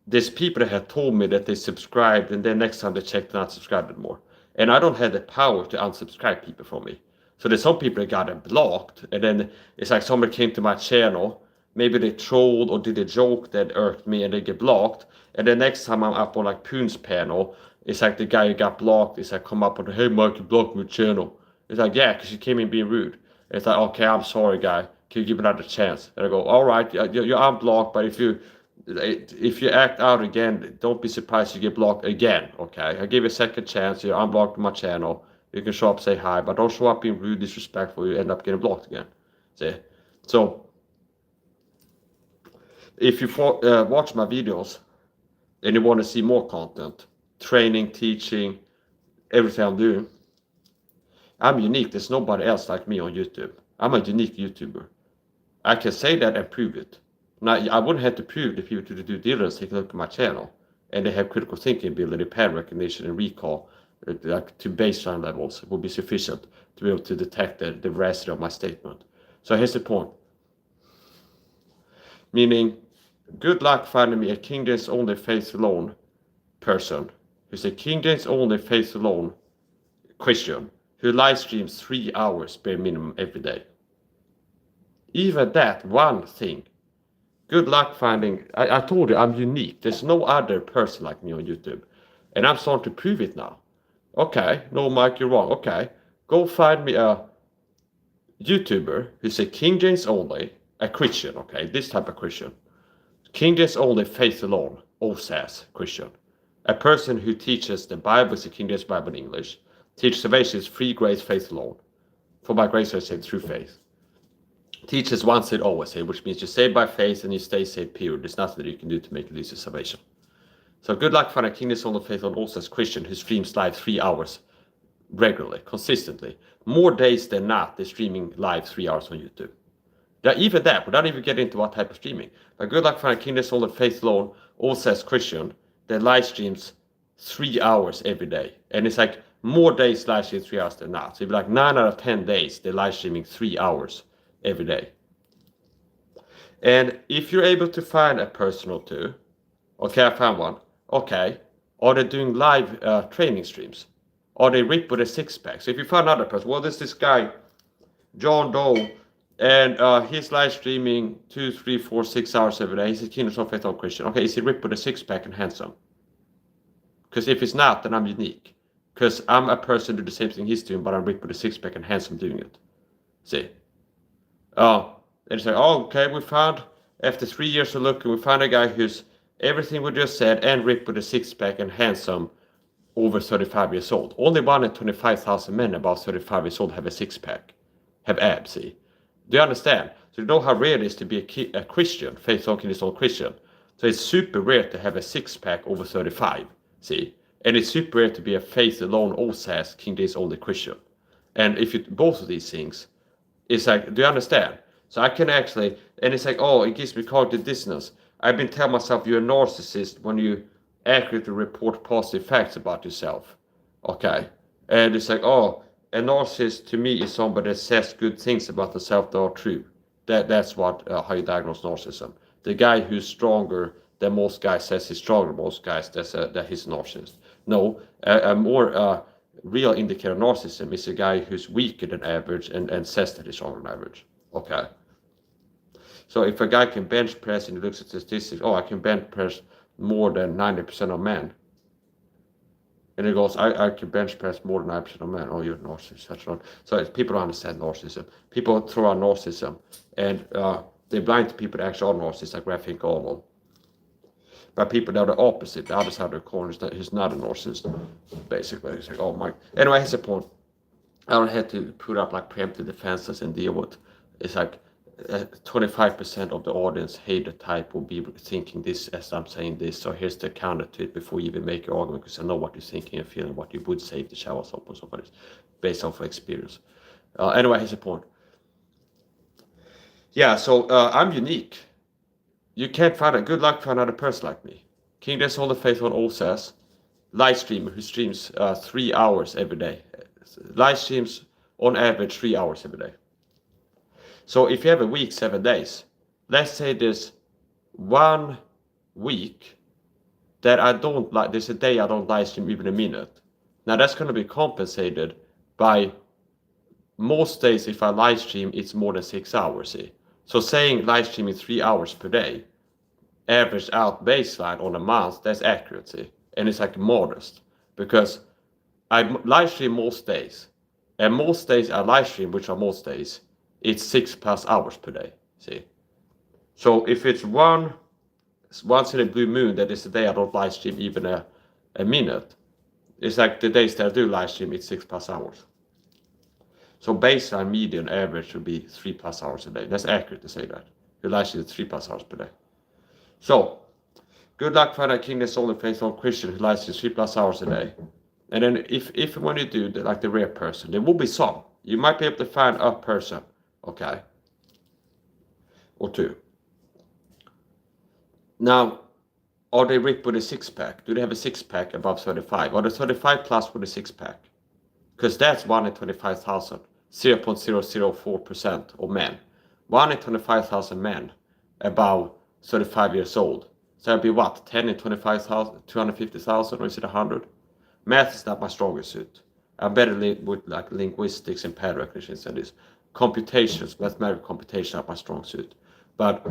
there's people that have told me that they subscribed, and then next time they check, they're not subscribed anymore. And I don't have the power to unsubscribe people from me. So there's some people that got it blocked, and then it's like somebody came to my channel, maybe they trolled or did a joke that irked me, and they get blocked. And then next time I'm up on like Poon's panel, it's like the guy who got blocked, it's like come up and, hey Mike, you blocked my channel. It's like, yeah, because you came in being rude. It's like, okay, I'm sorry guy, can you give me another chance? And I go, all right, you're unblocked, but if you act out again, don't be surprised you get blocked again. Okay, I give you a second chance. You're unblocked my channel. You can show up, say hi, but don't show up being rude, disrespectful. You end up getting blocked again. See, so if you watch my videos and you want to see more content, training, teaching, everything I'm doing, I'm unique. There's nobody else like me on YouTube. I'm a unique YouTuber. I can say that and prove it. Now, I wouldn't have to prove the people to the due diligence, take a look at my channel, and they have critical thinking ability, pattern recognition, and recall, like to baseline levels, would be sufficient to be able to detect the veracity of my statement. So here's the point. Meaning, good luck finding me a King James only faith alone person who's a King James only faith alone Christian who live streams 3 hours bare minimum every day. Even that one thing. Good luck finding, I told you I'm unique. There's no other person like me on YouTube. And I'm starting to prove it now. Okay, no Mike, you're wrong. Okay, go find me a YouTuber who's a King James only, a Christian, okay, this type of Christian. King James only, faith alone, OSAS Christian. A person who teaches the Bible is the King James Bible in English. Teach salvation is free grace, faith alone. For by grace I saved through faith. Teaches once saved, always saved, which means you're saved by faith and you stay saved, period. There's nothing that you can do to make it lose your salvation. So good luck finding a King James only, faith alone, OSAS Christian who streams live 3 hours regularly, consistently. More days than not, they're streaming live 3 hours on YouTube. Yeah, even that, without even getting into what type of streaming. But good luck finding King, the Soul, and Faith Alone, all says Christian, that live streams 3 hours every day. And it's like more days live stream 3 hours than not. So it'd be like 9 out of 10 days, they're live streaming 3 hours every day. And if you're able to find a person or two, okay, I found one. Okay, are they doing live training streams? Are they ripped with a six-pack? So if you find another person, well, there's this guy, John Doe, and he's live streaming 2, 3, 4, 6 hours every day. He's a Kingdom of Faith Christian. Okay, is he ripped with a six-pack and handsome? Because if he's not, then I'm unique. Because I'm a person doing the same thing he's doing, but I'm ripped with a six-pack and handsome doing it. See? And say, oh, okay, we found, after 3 years of looking, we found a guy who's everything we just said and ripped with a six-pack and handsome over 35 years old. Only 1 in 25,000 men about 35 years old have a six-pack, have abs, see? Do you understand? So you know how rare it is to be a Christian, faith talking is all Christian. So it's super rare to have a six-pack over 35, see? And it's super rare to be a faith alone, all says King James only Christian. And if you both of these things, it's like, do you understand? So I can actually, and it's like, oh, it gives me cognitive dissonance. I've been telling myself you're a narcissist when you accurately report positive facts about yourself. Okay. And it's like, oh, a narcissist to me is somebody that says good things about themselves that are true. That's what how you diagnose narcissism. The guy who's stronger than most guys says he's stronger than most guys, that he's a narcissist. No, a more real indicator of narcissism is a guy who's weaker than average and says that he's stronger than average. Okay. So if a guy can bench press and he looks at statistics, oh, I can bench press more than 90% of men. And he goes, I can bench press more than 90% of men. Oh, you're a narcissist. That's not. So people don't understand narcissism. People throw out narcissism and they're blind to people that actually are narcissists, like Raphael Garland. But people that are the opposite, the other side of the coin, is that he's not a narcissist, basically. It's like, oh my. Anyway, here's the point. I don't have to put up like preemptive defenses and deal with. It's like 25% of the audience hate the type will be thinking this as I'm saying this. So here's the counter to it before you even make your argument, because I know what you're thinking and feeling, what you would say if the shower was open, so forth, based off of experience. Anyway, here's the point. Yeah, so I'm unique. You can't find a good luck for another person like me. King Des All the Faithful all says, live streamer who streams 3 hours every day. Live streams on average 3 hours every day. So if you have a week, 7 days, let's say there's 1 week that I don't like, there's a day I don't live stream even a minute. Now that's going to be compensated by most days if I live stream, it's more than 6 hours. See? So saying live streaming 3 hours per day, averaged out baseline on a month, that's accurate. See? And it's like modest because I live stream most days. And most days I live stream, which are most days, it's 6+ hours per day, see? So if it's once in a blue moon, that is the day I don't live stream even a minute, it's like the days that I do live stream, it's 6+ hours. So baseline median average would be 3+ hours a day. That's accurate to say that. You live stream 3+ hours per day. So, good luck finding a King Des All the Faithful Christian who live streams 3+ hours a day. And then if when you do like the rare person, there will be some. You might be able to find a person. Okay, or 2. Now, are they ripped with a six-pack? Do they have a six-pack above 35? Are they 35 plus with a six-pack? Because that's 1 in 25,000, 0.004% of men. 1 in 25,000 men above 35 years old. So that'd be what? 10 in 25,000, 250,000, or is it 100? Math is not my strongest suit. I'm better with like linguistics and pattern recognition than this. Computations, mathematical computation are my strong suit. But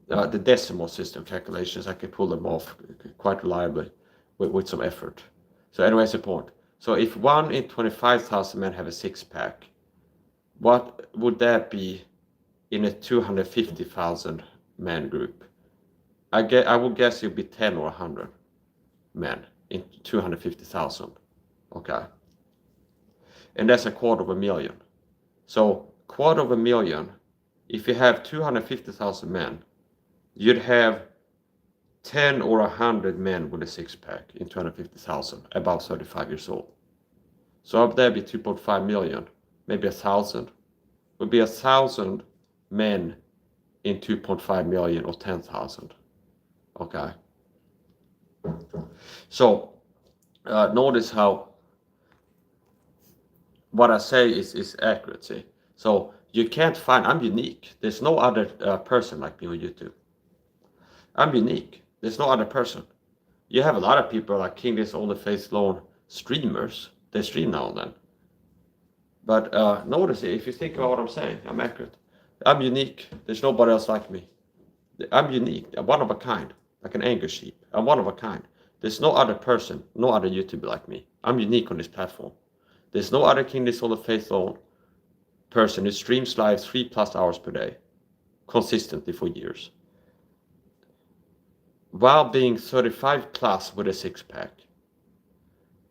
the decimal system calculations, I can pull them off quite reliably with some effort. So anyway, it's the point. So if 1 in 25,000 men have a six-pack, what would that be in a 250,000 man group? I would guess it would be 10 or 100 men in 250,000. Okay. And that's 250,000. So 250,000, if you have 250,000 men, you'd have 10 or 100 men with a six-pack in 250,000, about 35 years old. So up there be 2.5 million, maybe 1,000. Would be 1,000 men in 2.5 million or 10,000. Okay. So notice how what I say is accuracy. So you can't find, I'm unique. There's no other person like me on YouTube. I'm unique. There's no other person. You have a lot of people like King This Only Face Alone streamers. They stream now and then. But notice if you think about what I'm saying, I'm accurate. I'm unique. There's nobody else like me. I'm unique. I'm one of a kind, like an Angus sheep. I'm one of a kind. There's no other person, no other YouTuber like me. I'm unique on this platform. There's no other King This Only Face Alone person who streams live 3+ hours per day, consistently for years, while being 35 plus with a 6-pack.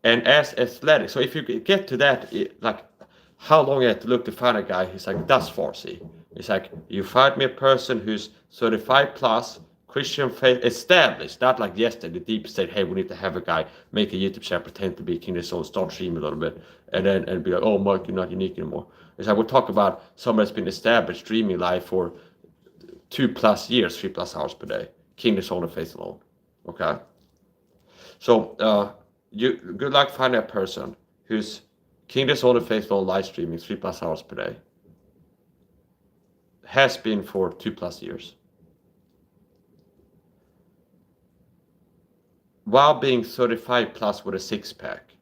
And as athletic, so if you get to that, like how long you have to look to find a guy who's like thus far, see? It's like you find me a person who's 35 plus, Christian faith established, not like yesterday, the deep state, hey, we need to have a guy make a YouTube channel, pretend to be King This Own, start streaming a little bit, and be like, oh, Mark, you're not unique anymore. It's like we'll talk about someone that's been established streaming live for 2+ years, 3+ hours per day. King This Own Faith Alone. Okay? So good luck finding a person who's King This Own Faith Alone live streaming 3+ hours per day. Has been for 2+ years. While being 35 plus with a 6-pack,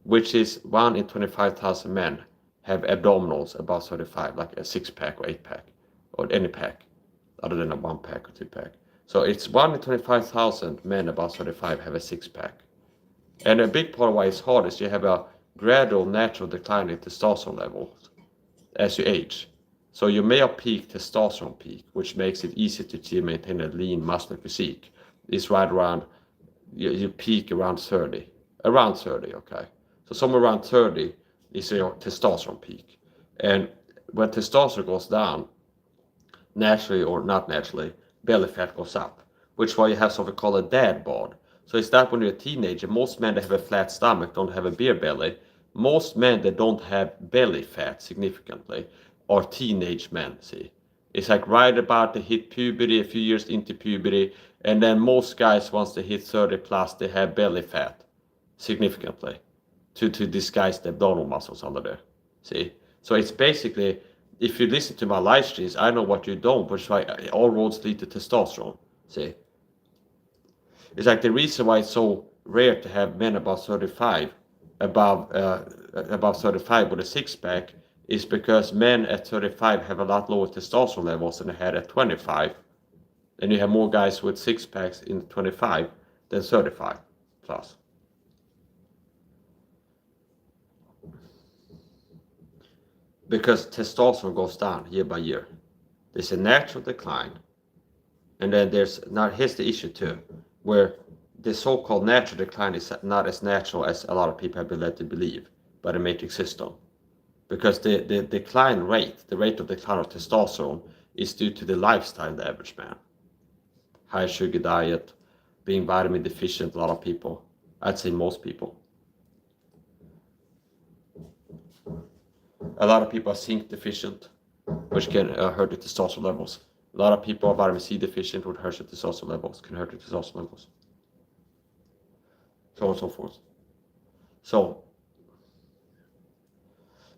which is 1 in 25,000 men have abdominals above 35, like a 6-pack or 8-pack, or any pack, other than a 1-pack or 2-pack. So it's 1 in 25,000 men above 35 have a 6-pack. And a big part of why it's hard is you have a gradual natural decline in testosterone levels as you age. So your male peak testosterone peak, which makes it easy to maintain a lean muscular physique, is right around, you peak around 30. Around 30, okay? So somewhere around 30 is your testosterone peak. And when testosterone goes down, naturally or not naturally, belly fat goes up, which is why you have something called a dad bod. So it's that when you're a teenager, most men that have a flat stomach don't have a beer belly. Most men that don't have belly fat significantly are teenage men, see. It's like right about to hit puberty, a few years into puberty, and then most guys, once they hit 30 plus, they have belly fat significantly to disguise the abdominal muscles under there, see. So it's basically, if you listen to my live streams, I know what you don't, which is why all roads lead to testosterone, see. It's like the reason why it's so rare to have men above 35, above 35 with a 6-pack, is because men at 35 have a lot lower testosterone levels than they had at 25. And you have more guys with 6-packs in 25 than 35 plus. Because testosterone goes down year by year. There's a natural decline. And then here's the issue too, where the so-called natural decline is not as natural as a lot of people have been led to believe by the matrix system. Because the decline rate, the rate of decline of testosterone, is due to the lifestyle of the average man. High sugar diet, being vitamin deficient, a lot of people. I'd say most people. A lot of people are zinc deficient, which can hurt the testosterone levels. A lot of people are vitamin C deficient, which hurts the testosterone levels, can hurt the testosterone levels. So on and so forth. So,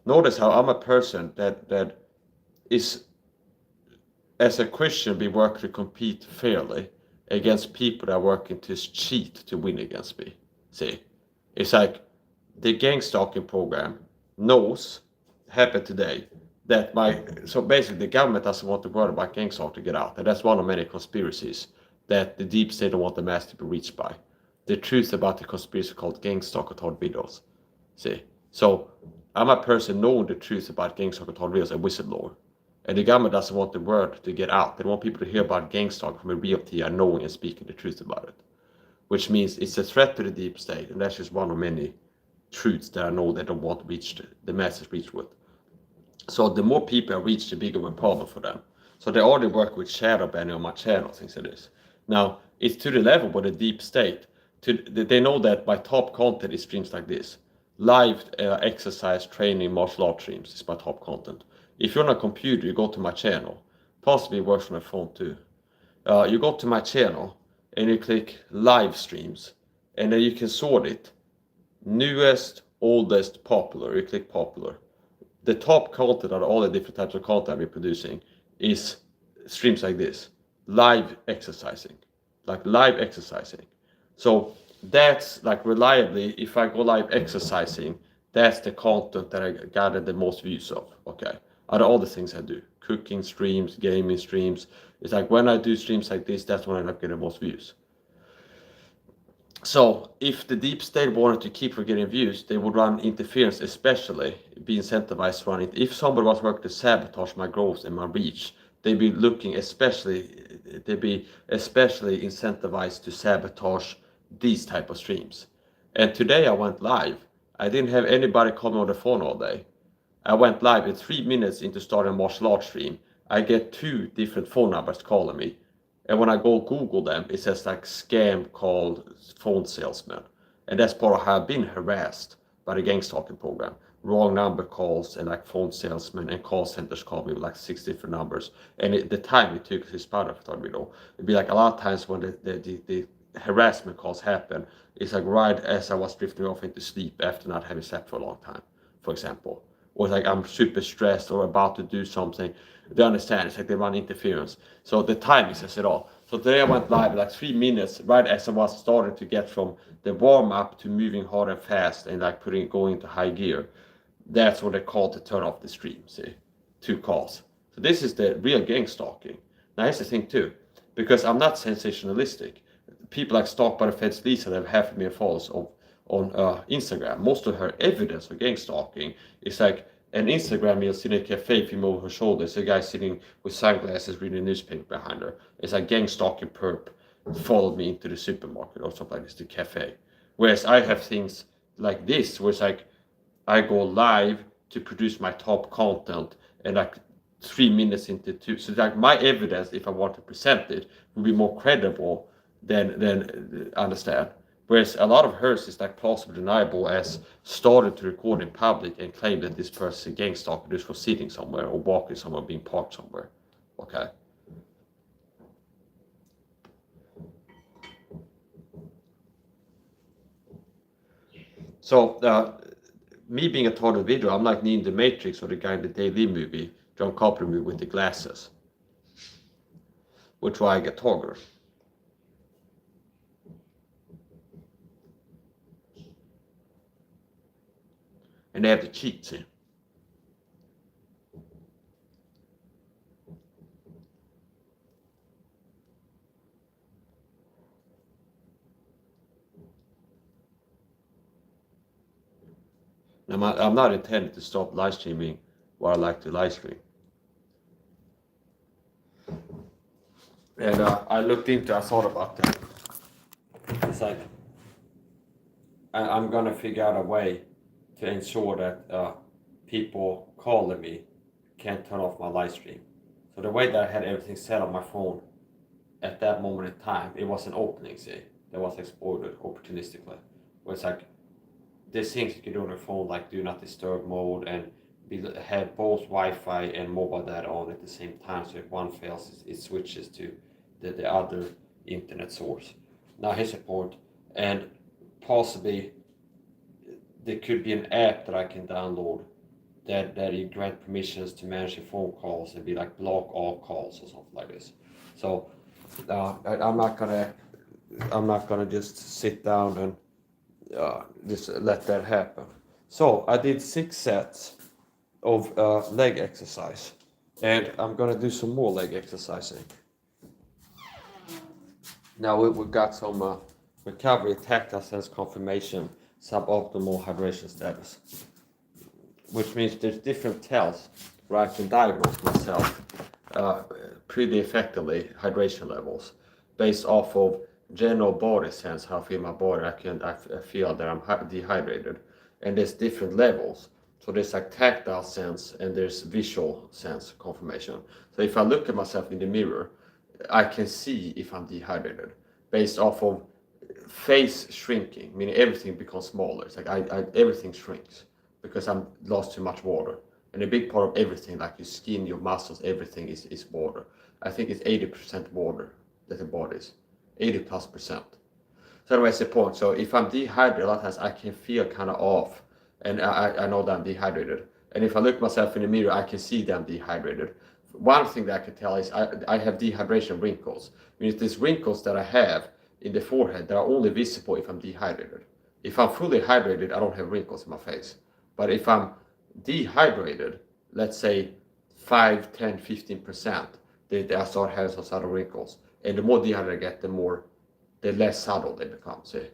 notice how I'm a person that is, as a Christian, be working to compete fairly against people that are working to cheat to win against me. See, it's like the gang stalking program knows, happened today, that so basically the government doesn't want the word about gang stalking to get out. And that's one of many conspiracies that the deep state don't want the mass to be reached by. The truth about the conspiracy called gang stalker told videos. See, so I'm a person knowing the truth about gang stalker told videos, a whistleblower. And the government doesn't want the word to get out. They want people to hear about gang stalking from a real TI knowing and speaking the truth about it. Which means it's a threat to the deep state, and that's just one of many truths that I know they don't want the masses reached with. So the more people I reach, the bigger the problem for them. So they already work with shadow banning on my channel, things like this. Now, it's to the level where the deep state, they know that my top content is streams like this. live exercise training martial art streams is my top content. If you're on a computer, you go to my channel. Possibly works on a phone too. You go to my channel and you click live streams, and then you can sort it. Newest, oldest, popular. You click popular. The top content out of all the different types of content I've been producing is streams like this. Live exercising. Like live exercising. So that's like reliably, if I go live exercising, that's the content that I gather the most views of. Okay. Out of all the things I do. Cooking streams, gaming streams. It's like when I do streams like this, that's when I get the most views. So if the deep state wanted to keep getting views, they would run interference, especially be incentivized to run it. If somebody was working to sabotage my growth and my reach, they'd be especially incentivized to sabotage these type of streams. And today I went live. I didn't have anybody call me on the phone all day. I went live in 3 minutes into starting a martial arts stream. I get 2 different phone numbers calling me. And when I go Google them, it says like scam called phone salesman. And that's part of how I've been harassed by the gang stalking program. Wrong number calls and like phone salesmen and call centers call me with like 6 different numbers. And the time it took is part of it, it'd be like a lot of times when the harassment calls happen, it's like right as I was drifting off into sleep after not having slept for a long time, for example. Or like I'm super stressed or about to do something. They understand, it's like they run interference. So the timing says it all. So today I went live like 3 minutes right as I was starting to get from the warm up to moving hard and fast and like going into high gear. That's what they call to turn off the stream, see? 2 calls. So this is the real gang stalking. Now here's the thing too, because I'm not sensationalistic. People like Stalked by the Feds Lisa that have 500,000 followers on Instagram. Most of her evidence for gang stalking is like an Instagram reel sitting in a cafe, film over her shoulders, a guy sitting with sunglasses reading a newspaper behind her. It's like gang stalking perp followed me into the supermarket or something like this, the cafe. Whereas I have things like this, where it's like I go live to produce my top content and like 3 minutes into 2. So like my evidence, if I want to present it, will be more credible than understand. Whereas a lot of hers is like plausible deniable, as started to record in public and claim that this person is a gang stalker just for sitting somewhere or walking somewhere, being parked somewhere. Okay. So me being a target video, I'm like Neo in the Matrix or the guy in the Daily movie, John Carpenter movie with the glasses, which why I get targeted. And they have the cheat, see. Now, I'm not intended to stop live streaming what I like to live stream. And I thought about that. It's like, I'm gonna figure out a way to ensure that people calling me can't turn off my live stream. So the way that I had everything set on my phone at that moment in time, it was an opening, see, that was exploited opportunistically. Where it's like, there's things you can do on your phone, like do not disturb mode, and have both Wi-Fi and mobile data on at the same time. So if one fails, it switches to the other internet source. Now here's a point, and possibly there could be an app that I can download that you grant permissions to manage your phone calls and be like block all calls or something like this. So I'm not gonna just sit down and just let that happen. So I did 6 sets of leg exercise, and I'm gonna do some more leg exercising. Now we got some recovery, tactile sense confirmation, suboptimal hydration status, which means there's different tells where I can diagnose myself pretty effectively hydration levels based off of general body sense, how I feel my body. I feel that I'm dehydrated, and there's different levels. So there's like tactile sense and there's visual sense confirmation. So if I look at myself in the mirror, I can see if I'm dehydrated based off of face shrinking, meaning everything becomes smaller. It's like everything shrinks because I'm lost too much water. And a big part of everything, like your skin, your muscles, everything is water. I think it's 80% water that the body is, 80+%. So anyway, that's the point. So if I'm dehydrated, a lot of times I can feel kind of off, and I know that I'm dehydrated. And if I look myself in the mirror, I can see that I'm dehydrated. One thing that I can tell is I have dehydration wrinkles. I mean, these wrinkles that I have in the forehead that are only visible if I'm dehydrated. If I'm fully hydrated, I don't have wrinkles in my face. But if I'm dehydrated, let's say 5, 10, 15%, I start having some sort of wrinkles. And the more dehydrated I get, the less subtle they become. See?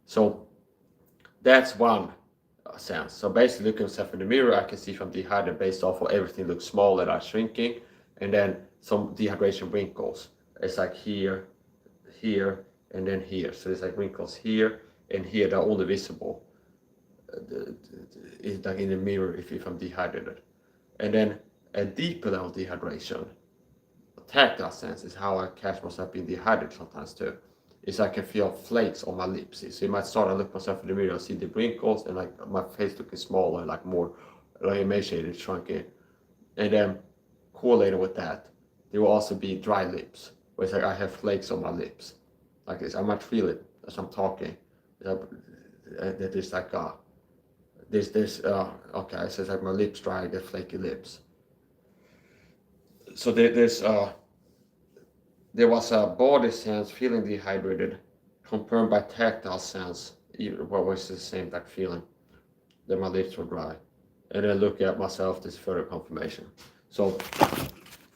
So that's one sense. So basically looking at myself in the mirror, I can see if I'm dehydrated based off of everything looks small and are shrinking. And then some dehydration wrinkles. It's like here, here, and then here. So it's like wrinkles here and here that are only visible like in the mirror if I'm dehydrated. And then a deeper level dehydration, tactile sense, is how I catch myself being dehydrated sometimes too. Is I can feel flakes on my lips. So you might start to look myself in the mirror and see the wrinkles and like my face looking smaller, like more like emaciated, shrunken. And then correlated with that, there will also be dry lips, where it's like I have flakes on my lips. Like this, I might feel it as I'm talking. That there's like okay, so it's like my lips dry, I get flaky lips. So there was a body sense, feeling dehydrated, confirmed by tactile sense, what was the same like feeling that my lips were dry. And then look at myself, this further confirmation. So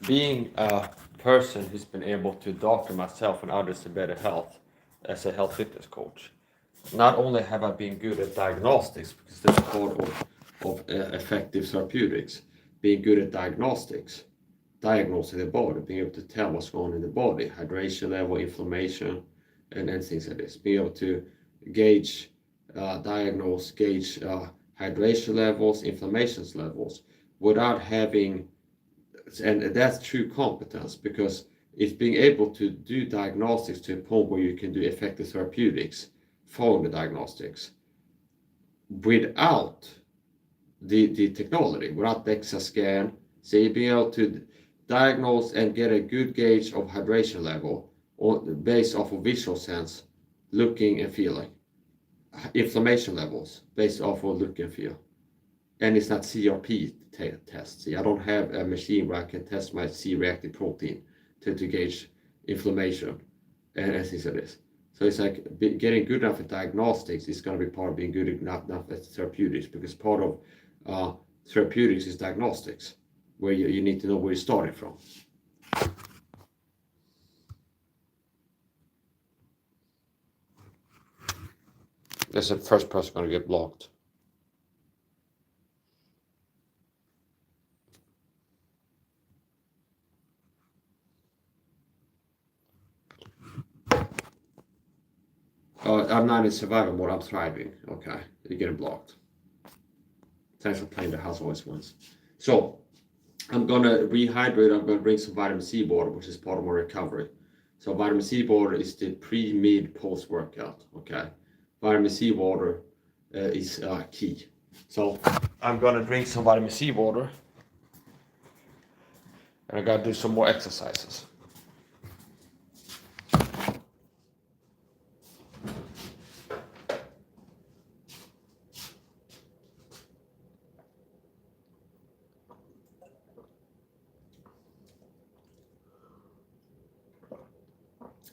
being a person who's been able to doctor myself and others to better health as a health fitness coach, not only have I been good at diagnostics, because that's part of effective therapeutics, being good at diagnostics, diagnosing the body, being able to tell what's going on in the body, hydration level, inflammation, and things like this. Being able to gauge, diagnose, gauge hydration levels, inflammation levels, without having, and that's true competence, because it's being able to do diagnostics to a point where you can do effective therapeutics following the diagnostics without the technology, without the DEXA scan. So you'll be able to diagnose and get a good gauge of hydration level based off of visual sense, looking and feeling. Inflammation levels based off of look and feel. And it's not CRP tests. I don't have a machine where I can test my C-reactive protein to gauge inflammation and things like this. So it's like getting good enough at diagnostics is going to be part of being good enough at therapeutics, because part of therapeutics is diagnostics, where you need to know where you started from. That's the first person going to get blocked. I'm not in survival mode, I'm thriving. Okay, you're getting blocked. Thanks for playing the house voice once. So, I'm gonna rehydrate, I'm gonna drink some vitamin C water, which is part of my recovery. So vitamin C water is the pre, mid, post workout, okay? Vitamin C water is key. So I'm gonna drink some vitamin C water, and I gotta do some more exercises.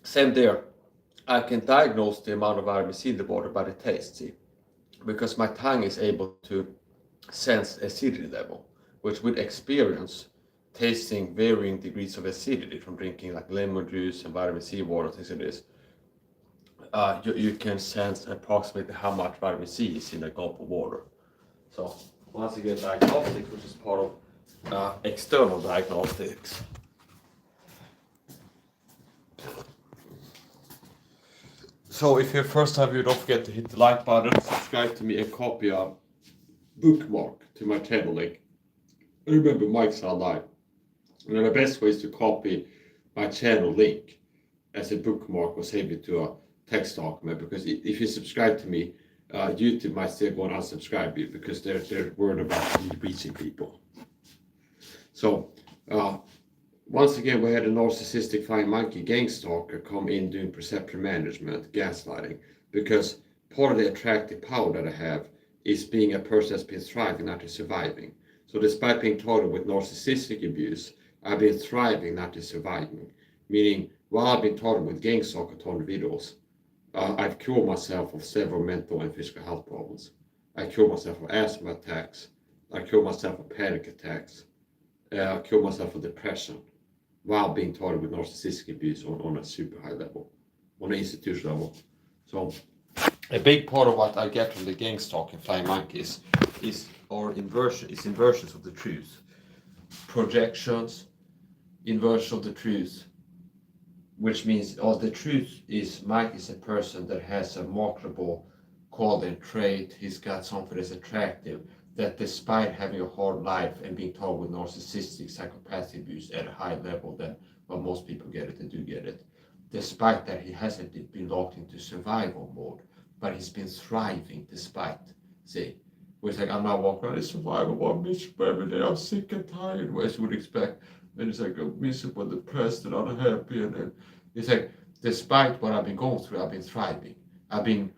Same there. I can diagnose the amount of vitamin C in the water by the taste, see? Because my tongue is able to sense acidity level, which with experience, tasting varying degrees of acidity from drinking like lemon juice and vitamin C water, things like this, you can sense approximately how much vitamin C is in a gulp of water. So once you get diagnostics, which is part of external diagnostics, so if you're first time, you don't forget to hit the like button, subscribe to me, and copy a bookmark to my channel link. Remember, mics are live. And then the best way is to copy my channel link as a bookmark or save it to text document, because if you subscribe to me, YouTube might still go and unsubscribe you because they're worried about me reaching people. So once again, we had a narcissistic flying monkey gang stalker come in doing perception management, gaslighting, because part of the attractive power that I have is being a person that's been thriving, not just surviving. So despite being targeted with narcissistic abuse, I've been thriving, not just surviving. Meaning, while I've been targeted with gang stalker individuals, I've cured myself of several mental and physical health problems. I cured myself of asthma attacks. I cured myself of panic attacks. I cured myself of depression while being targeted with narcissistic abuse on a super high level, on an institutional level. So a big part of what I get from the gang stalking flying monkeys is inversions of the truth. Projections, inversion of the truth, which means the truth is Mike is a person that has a marketable quality and trait. He's got something that's attractive, that despite having a hard life and being told with narcissistic psychopathic abuse at a high level than well, most people get it and do get it, despite that he hasn't been locked into survival mode, but he's been thriving despite. See, where it's like, I'm not walking around in survival mode, I'm miserable every day, I'm sick and tired, as you would expect. And it's like, I'm miserable, depressed, and unhappy, and then it's like, despite what I've been going through, I've been thriving. I've been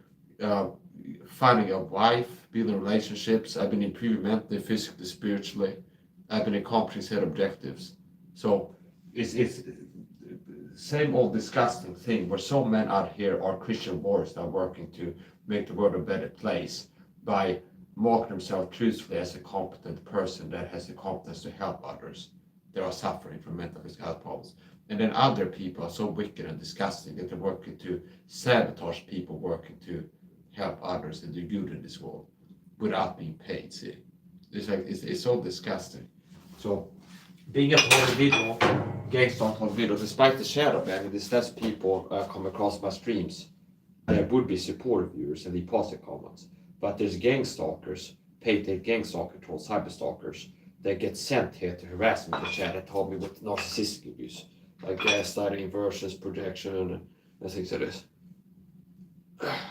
finding a wife, building relationships. I've been improving mentally, physically, spiritually. I've been accomplishing set objectives. So it's same old disgusting thing where some men out here are Christian warriors that are working to make the world a better place by marking themselves truthfully as a competent person that has the competence to help others that are suffering from mental and physical health problems. And then other people are so wicked and disgusting that they're working to sabotage people working to help others and do good in this world without being paid. See, it's like it's so disgusting. So being a individual, gangster individual, despite the shadow ban, there's less people come across my streams. There would be supportive viewers and the positive comments, but there's gang stalkers, paid gang stalker troll, cyber stalkers that get sent here to harass me in the chat and told me with narcissistic abuse, like gaslighting, inversions, projection, and things like this.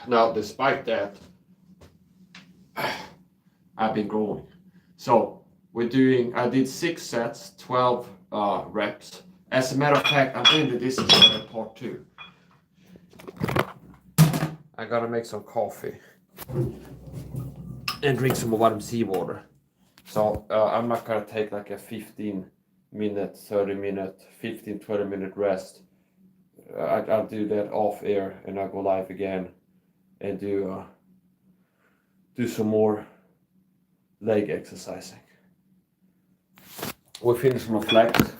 Now, despite that, I've been growing. So I did 6 sets, 12 reps. As a matter of fact, I'm doing this is part 2. I gotta make some coffee and drink some vitamin C water. So I'm not gonna take like a 15-minute, 30-minute, 15, 20-minute rest. I'll do that off air and I'll go live again and do some more leg exercising. We'll finish my flex.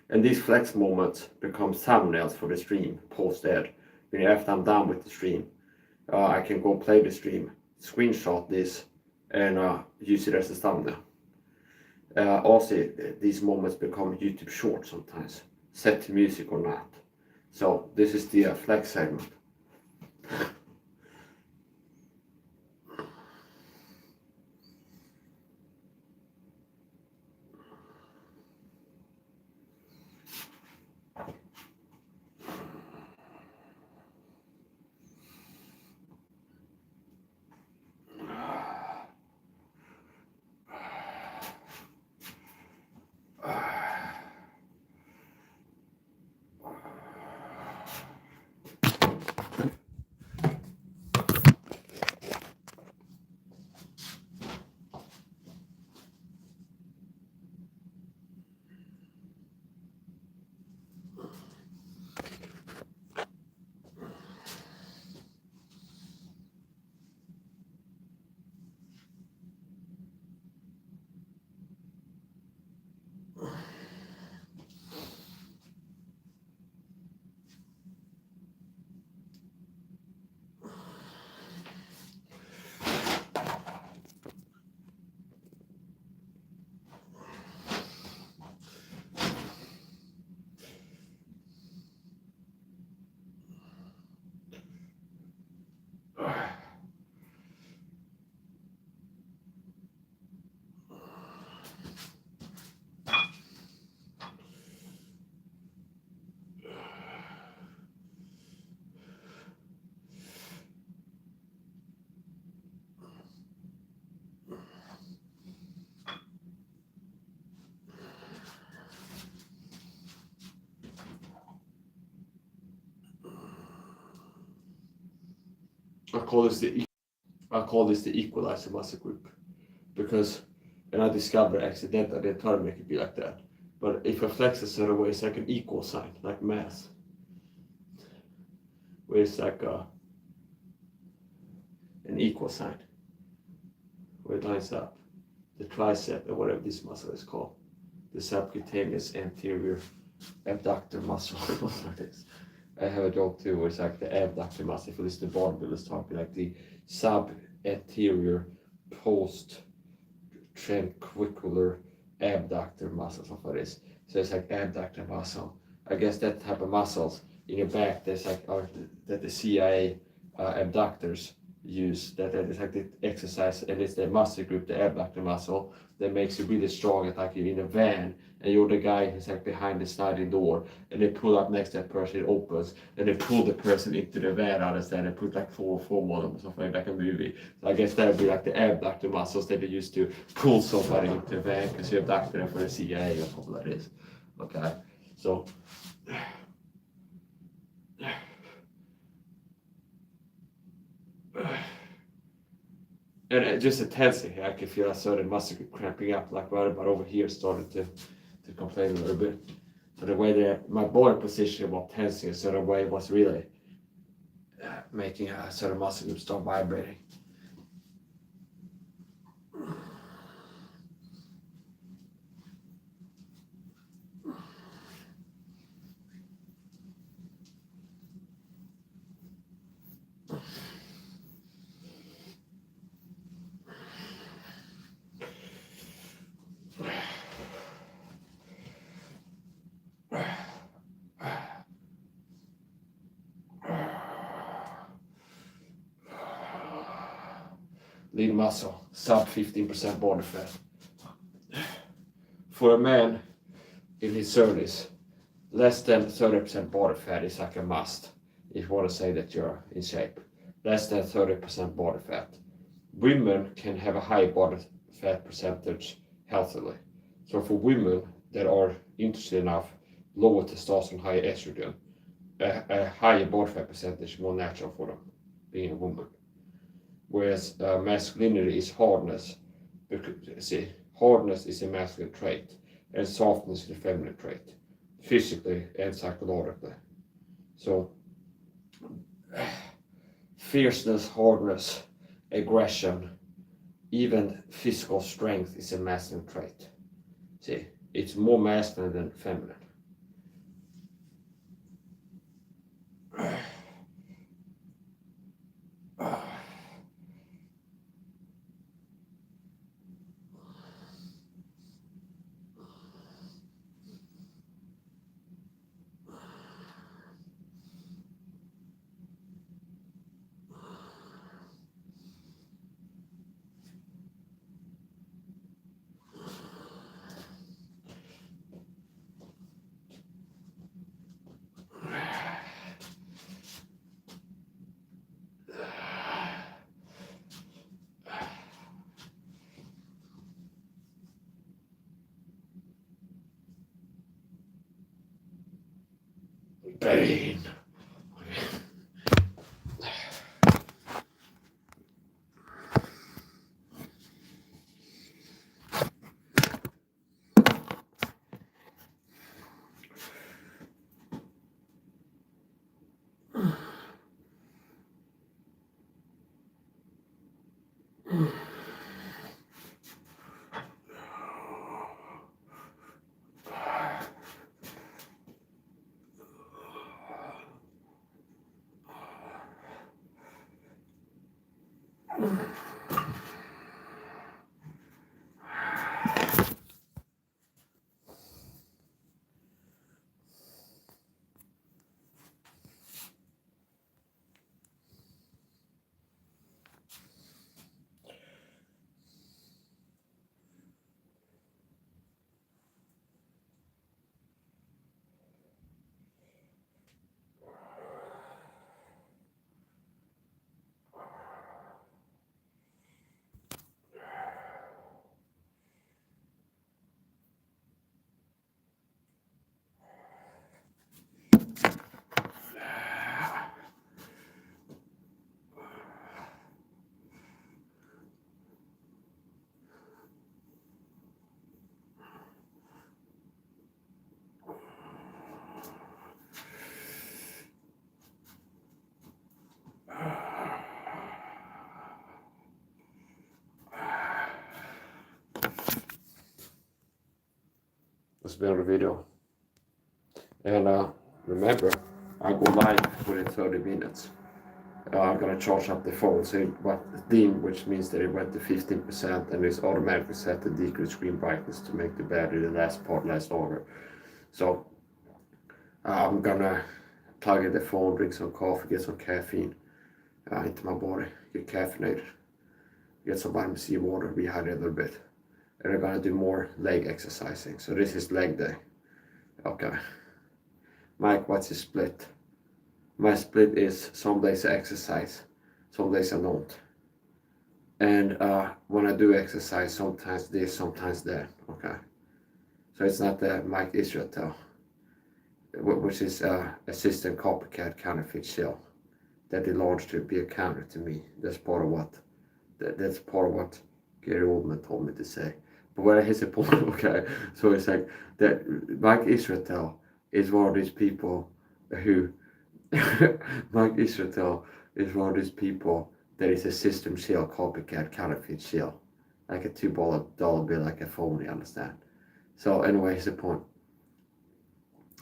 And these flex moments become thumbnails for the stream post-ed. After I'm done with the stream, I can go play the stream, screenshot this, and use it as a thumbnail. Also, these moments become YouTube shorts sometimes, set to music or not. So this is the flex segment. I call this the equalizer muscle group, because, and I discovered accidentally, I didn't try to make it be like that, but if I flex a certain way, it's like an equal sign, like math, where it's like an equal sign, where it lines up the tricep or whatever this muscle is called, the subcutaneous anterior abductor muscle. Like this. I have a joke too, where it's like the abductor muscle. If you listen to bodybuilders talking, like the sub-anterior post tranquicular abductor muscle, something like this. So it's like abductor muscle. I guess that type of muscles in your back, there's like that the CIA abductors use. That is like the exercise, and it's the muscle group, the abductor muscle, that makes you really strong. It's like you're in a van and you're the guy who's like behind the sliding door, and they pull up next to that person, it opens, and they pull the person into the van out instead and put like foam on them or something like a movie. So I guess that would be like the abductor muscles that they used to pull somebody into the van because you abducted them for the CIA or something like this. Okay, so and just a tensing here, I can feel a certain muscle cramping up, like right about over here, started to complain a little bit. So the way that my body position while tensing a certain way was really making a certain muscle group start vibrating. Lean muscle, sub 15% body fat. For a man in his 30s, less than 30% body fat is like a must if you want to say that you're in shape. Less than 30% body fat. Women can have a high body fat percentage healthily. So for women that are interested enough, lower testosterone, higher estrogen, a higher body fat percentage is more natural for them, being a woman. Whereas masculinity is hardness. Because, see, hardness is a masculine trait, and softness is a feminine trait, physically and psychologically. So, fierceness, hardness, aggression, even physical strength is a masculine trait. See, it's more masculine than feminine. Pain. possibly another video. And remember, I go live within 30 minutes. I'm gonna charge up the phone, so what dim, which means that it went to 15%, and it's automatically set to decrease screen brightness to make the battery last longer. So I'm gonna plug in the phone, drink some coffee, get some caffeine into my body, get caffeinated, get some vitamin C water, rehydrate a little bit, and I'm gonna do more leg exercising. So this is leg day. Okay. Mike, what's your split? My split is some days I exercise, some days I don't. And when I do exercise, sometimes this, sometimes that. Okay. So it's not the Mike Israel, which is a system copycat counterfeit shell that they launched to be a counter to me. That's part of what Gary Oldman told me to say. But where here's the point, okay? So it's like that Mike Israel is one of these people who Mike Israel is one of these people that is a system shell copycat counterfeit shell. Like a $2 bill, like a phone, you understand? So anyway, here's the point.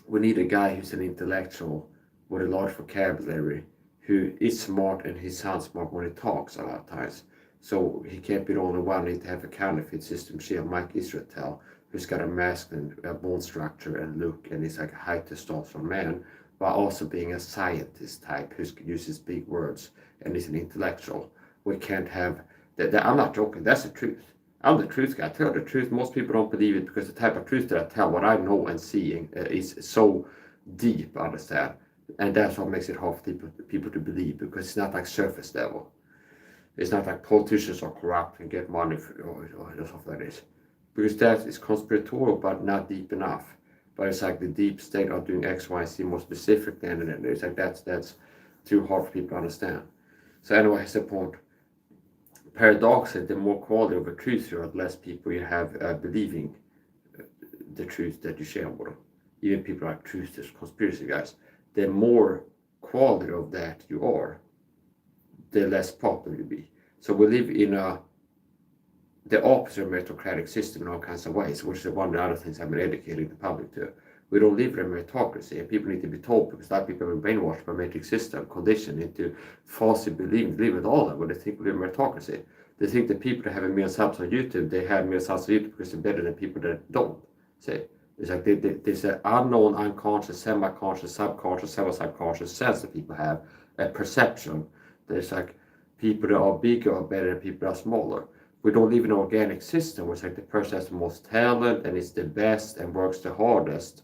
We need a guy who's an intellectual with a large vocabulary, who is smart and he sounds smart when he talks a lot of times. So he can't be the only one. We need to have a counterfeit system shell, Mike Israel, who's got a masculine bone structure and look, and he's like a high testosterone man, while also being a scientist type who uses big words and is an intellectual. We can't have that. I'm not joking. That's the truth. I'm the truth guy. I tell the truth. Most people don't believe it because the type of truth that I tell, what I know and seeing, is so deep, understand? And that's what makes it hard for people to believe, because it's not like surface level. It's not like politicians are corrupt and get money or stuff like this. Because that is conspiratorial but not deep enough. But it's like the deep state are doing X, Y, Z more specific than it. It's like that's too hard for people to understand. So anyway, here's the point. Paradoxically, the more quality of a truth you are, the less people you have believing the truth that you share with them. Even people like truthers, conspiracy guys. The more quality of that you are, the less popular you be. So we live in the opposite of meritocratic system in all kinds of ways, which is one of the other things I've been educating the public to. We don't live in a meritocracy, and people need to be told, because a lot of people have been brainwashed by matrix system, conditioned into falsely believing with all that, when they think we live in a meritocracy. They think the people that have a million subs on YouTube, they have million subs on YouTube because they're better than people that don't. See? It's like there's an unknown, unconscious, semi-conscious, subconscious, semi-subconscious sense that people have, a perception. There's like people that are bigger are better than people that are smaller. We don't live in an organic system where it's like the person has the most talent and is the best and works the hardest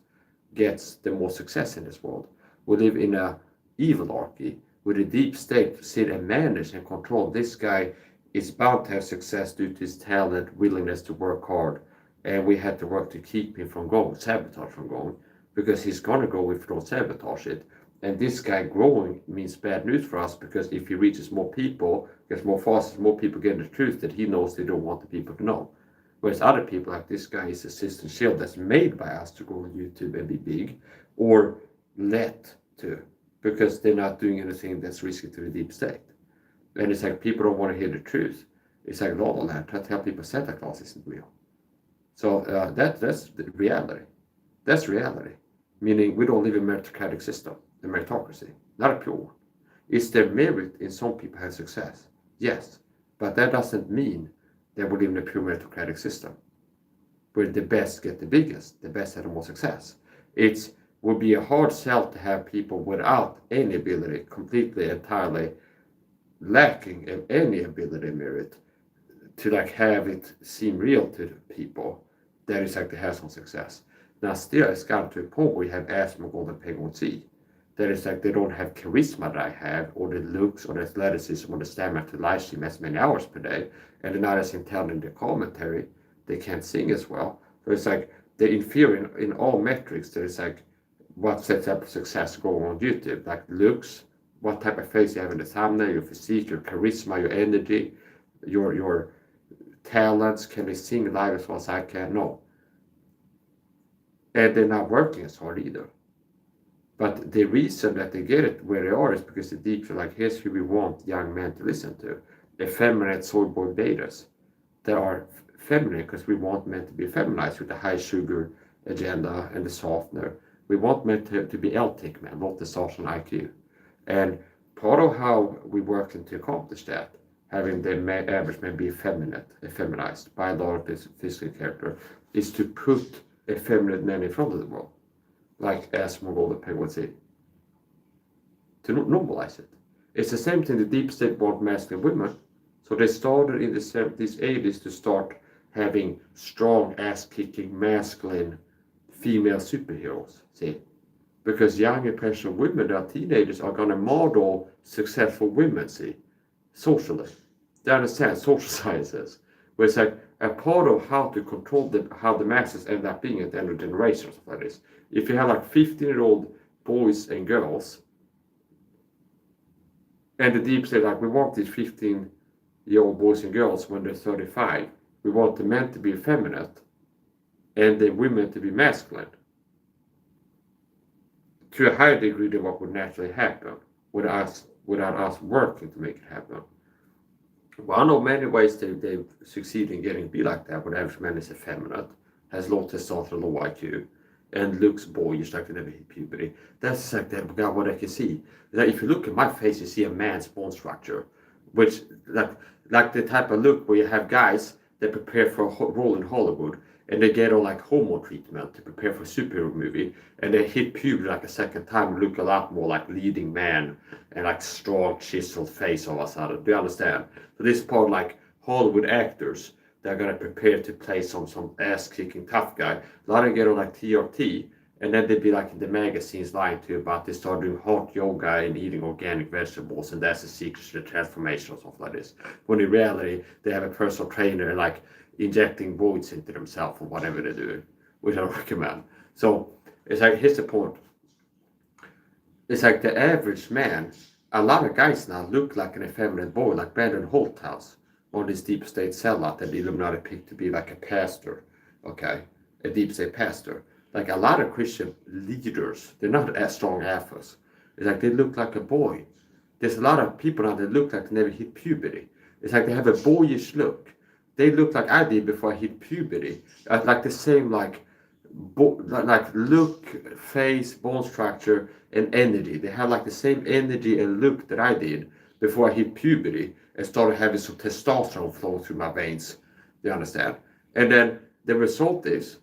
gets the most success in this world. We live in a evilarchy with a deep state to sit and manage and control. This guy is bound to have success due to his talent, willingness to work hard, and we had to work to keep him from growing, sabotage from growing, because he's gonna grow if we don't sabotage it. And this guy growing means bad news for us, because if he reaches more people, gets more followers, more people get the truth that he knows they don't want the people to know. Whereas other people, like this guy, is a system shield that's made by us to go on YouTube and be big, or let to, because they're not doing anything that's risky to the deep state. And it's like people don't want to hear the truth. It's like La La Land, try to tell people Santa Claus isn't real. So that's the reality. That's reality. Meaning we don't live in a meritocratic system, a meritocracy, not a pure one. Is there merit in some people have success? Yes. But that doesn't mean that we live in a pure meritocratic system, where the best get the biggest, the best have the most success. It would be a hard sell to have people without any ability, completely, entirely lacking in any ability merit, to like have it seem real to the people that is like they have some success. Now still it's gotten to a point where you have asthma, golden penguin C. That is like they don't have charisma that I have, or the looks, or the athleticism, or the stamina to live stream as many hours per day, and they're not as intelligent in their commentary, they can't sing as well. So it's like they're inferior in all metrics. There's like what sets up success going on YouTube, like looks, what type of face you have in the thumbnail, your physique, your charisma, your energy, your talents. Can they sing live as well as I can? No. And they're not working as hard either. But the reason that they get it where they are is because the deep are like, here's who we want young men to listen to. Effeminate soy boy betas that are feminine, because we want men to be feminized with the high sugar agenda and the softener. We want men to be L-tick men, not the social IQ. And part of how we work to accomplish that, having the average man be effeminized, biological physical character, is to put effeminate men in front of the world, like as Mongolian penguins say, to normalize it. It's the same thing the deep state want masculine women. So they started in the 70s, 80s to start having strong ass-kicking masculine female superheroes. See? Because young impressionable women that are teenagers are going to model successful women, see, socially. They understand social sciences. Where it's like a part of how to control how the masses end up being at the end of generations like this. If you have like 15-year-old boys and girls, and the deep state, like we want these 15-year-old boys and girls when they're 35, we want the men to be effeminate and the women to be masculine, to a higher degree than what would naturally happen without us working to make it happen. One of many ways they've succeeded in getting to be like that, where the average man is effeminate, has low testosterone, low IQ, and looks boyish like they never hit puberty. That's like that, what I can see. That if you look at my face, you see a man's bone structure, which like the type of look where you have guys that prepare for a role in Hollywood, and they get on like hormone treatment to prepare for a superhero movie, and they hit puberty like a second time and look a lot more like leading man and like strong chiseled face all of a sudden. Do you understand? So this part like Hollywood actors, they're gonna prepare to play some ass-kicking tough guy. A lot of them get on like TRT, and then they'd be like in the magazines lying to you about they start doing hot yoga and eating organic vegetables, and that's the secret to the transformation or something like this. When in reality, they have a personal trainer and like injecting voids into themselves or whatever they do, which I don't recommend. So it's like, here's the point. It's like the average man, a lot of guys now look like an effeminate boy, like Brandon Holthouse on this deep state sellout that the Illuminati picked to be like a pastor, okay? A deep state pastor. Like a lot of Christian leaders, they're not as strong alphas. It's like they look like a boy. There's a lot of people now that look like they never hit puberty. It's like they have a boyish look. They look like I did before I hit puberty. Like the same like look, face, bone structure, and energy. They have like the same energy and look that I did before I hit puberty and started having some testosterone flow through my veins. You understand? And then the result is,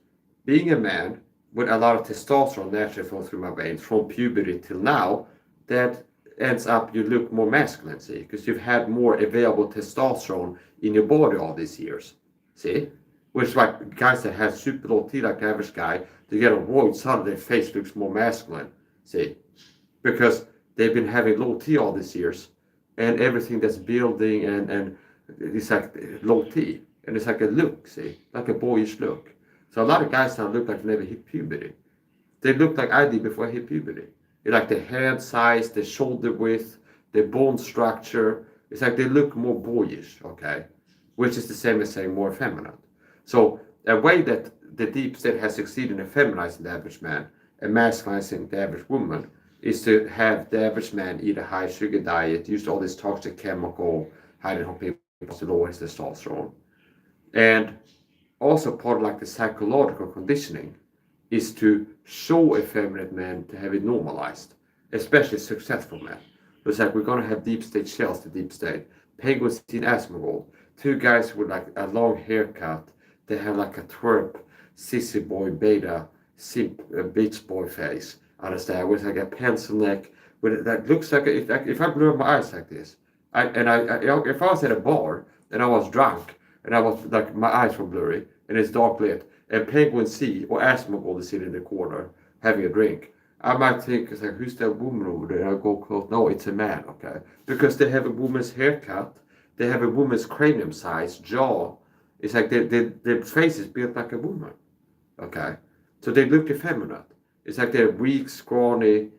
being a man with a lot of testosterone naturally flow through my veins from puberty till now, that ends up you look more masculine, see, because you've had more available testosterone in your body all these years, see? Which like guys that have super low T, like the average guy, they get a void, suddenly their face looks more masculine, see? Because they've been having low T all these years, and everything that's building and it's like low T, and it's like a look, see? Like a boyish look. So a lot of guys now look like they never hit puberty. They look like I did before I hit puberty. It's like the head size, the shoulder width, the bone structure. It's like they look more boyish, okay? Which is the same as saying more feminine. So a way that the deep state has succeeded in feminizing the average man and masculinizing the average woman is to have the average man eat a high sugar diet, use all this toxic chemical, hiding people to lower his testosterone. And also part of like the psychological conditioning is to show effeminate men to have it normalized, especially successful men. It's like we're gonna have deep state shells to deep state. Penguins in Asmongold, two guys with like a long haircut, they have like a twerp, sissy boy, beta, simp, bitch boy face. Understand? With like a pencil neck, with that looks like if I blur my eyes like this, if I was at a bar and I was drunk and I was like my eyes were blurry and it's dark lit, and Penguin C or Asmongold is sitting in the corner having a drink, I might think, it's like, who's that woman over there? I go close. No, it's a man, okay? Because they have a woman's haircut, they have a woman's cranium size, jaw. It's like their face is built like a woman, okay? So they look effeminate. It's like they're weak, scrawny,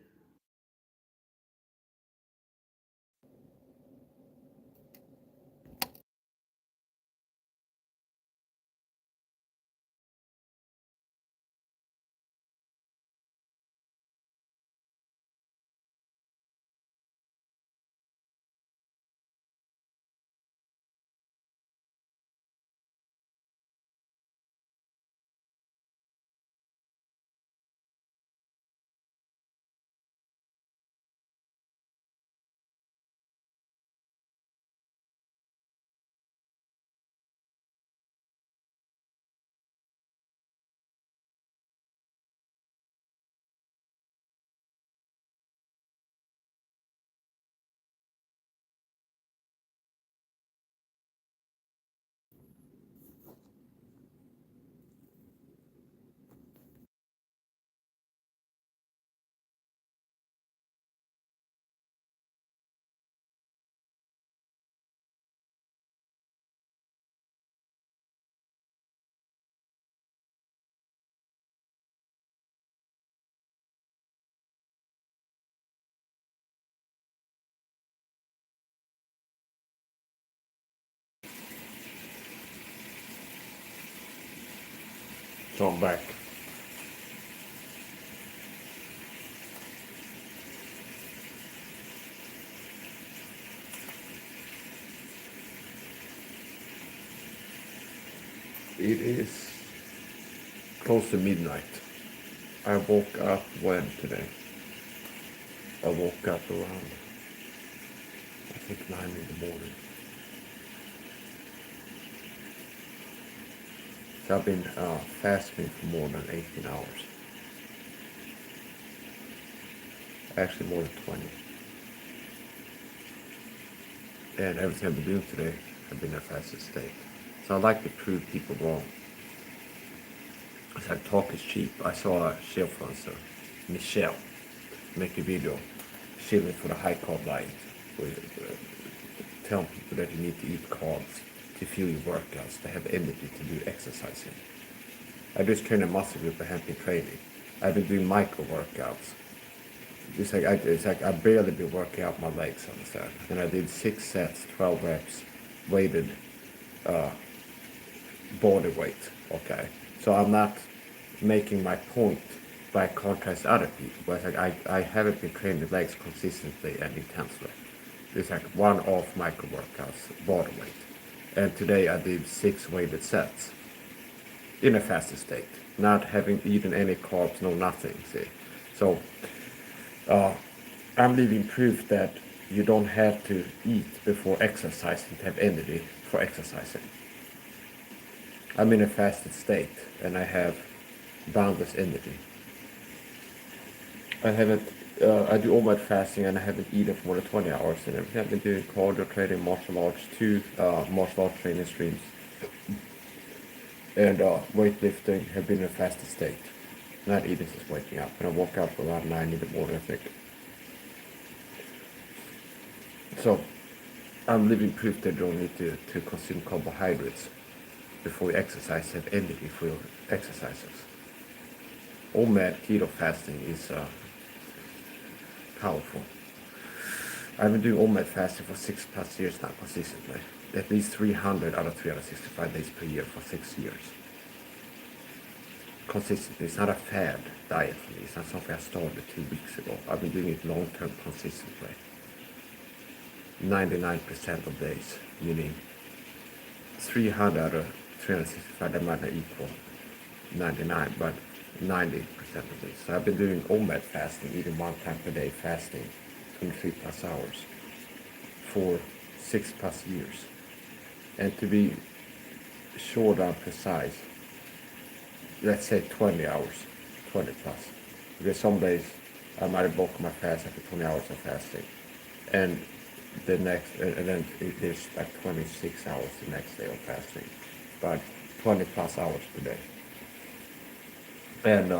So I'm back. It is close to midnight. I woke up when today? I woke up around, I think 9 in the morning. So I've been fasting for more than 18 hours. Actually more than 20. And everything I've been doing today, I've been in a fasted state. So I like to prove people wrong. It's like talk is cheap. I saw a influencer, Michelle, make a video shilling for the high carb diet. Telling people that you need to eat carbs to fuel your workouts, to have energy to do exercising. I just trained a muscle group I have been training. I've been doing micro workouts. It's like I barely been working out my legs on the set. And I did 6 sets, 12 reps, weighted body weight, okay? So I'm not making my point by contrast to other people, but it's like I haven't been training the legs consistently and intensely. It's like one-off micro workouts, body weight. And today I did 6 weighted sets in a fasted state, not having eaten any carbs, no nothing, see? So I'm living proof that you don't have to eat before exercising to have energy for exercising. I'm in a fasted state and I have boundless energy. I do all my fasting and I haven't eaten for more than 20 hours and everything. I've been doing cardio training, martial arts, 2 martial arts training streams, and weightlifting. Have been in a fasted state. Not eating since waking up. And I woke up around 9 in the morning, I think. So I'm living proof that you don't need to consume carbohydrates before you exercise, have energy for your exercises. OMAD keto fasting is powerful. I've been doing OMAD fasting for 6+ years now consistently. At least 300 out of 365 days per year for 6 years. Consistently. It's not a fad diet for me. It's not something I started 2 weeks ago. I've been doing it long term consistently. 99% of days, meaning 300 out of 365, that might not equal 99, but 90% of days. So I've been doing OMAD fasting, eating 1 time per day, fasting 23+ hours for 6+ years. And to be short and precise, let's say 20 hours, 20+. Because some days I might have broken my fast after 20 hours of fasting. And then there's like 26 hours the next day of fasting. But 20+ hours per day. And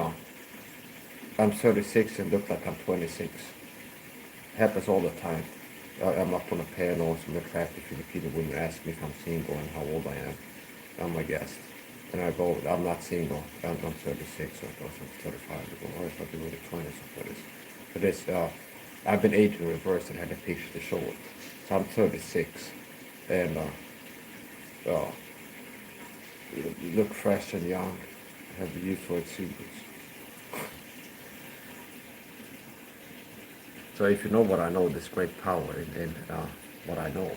I'm 36 and look like I'm 26. Happens all the time. I'm up on a panel, some attractive Filipino women ask me if I'm single and how old I am. I'm a guest. And I go, I'm not single. I'm 36 or I'm 35. I go, oh, I thought you were the 20 or something like this. But it's, I've been aging reverse and had a picture to show it. So I'm 36 and look fresh and young. Have the youthful exuberance. So if you know what I know, there's great power in what I know.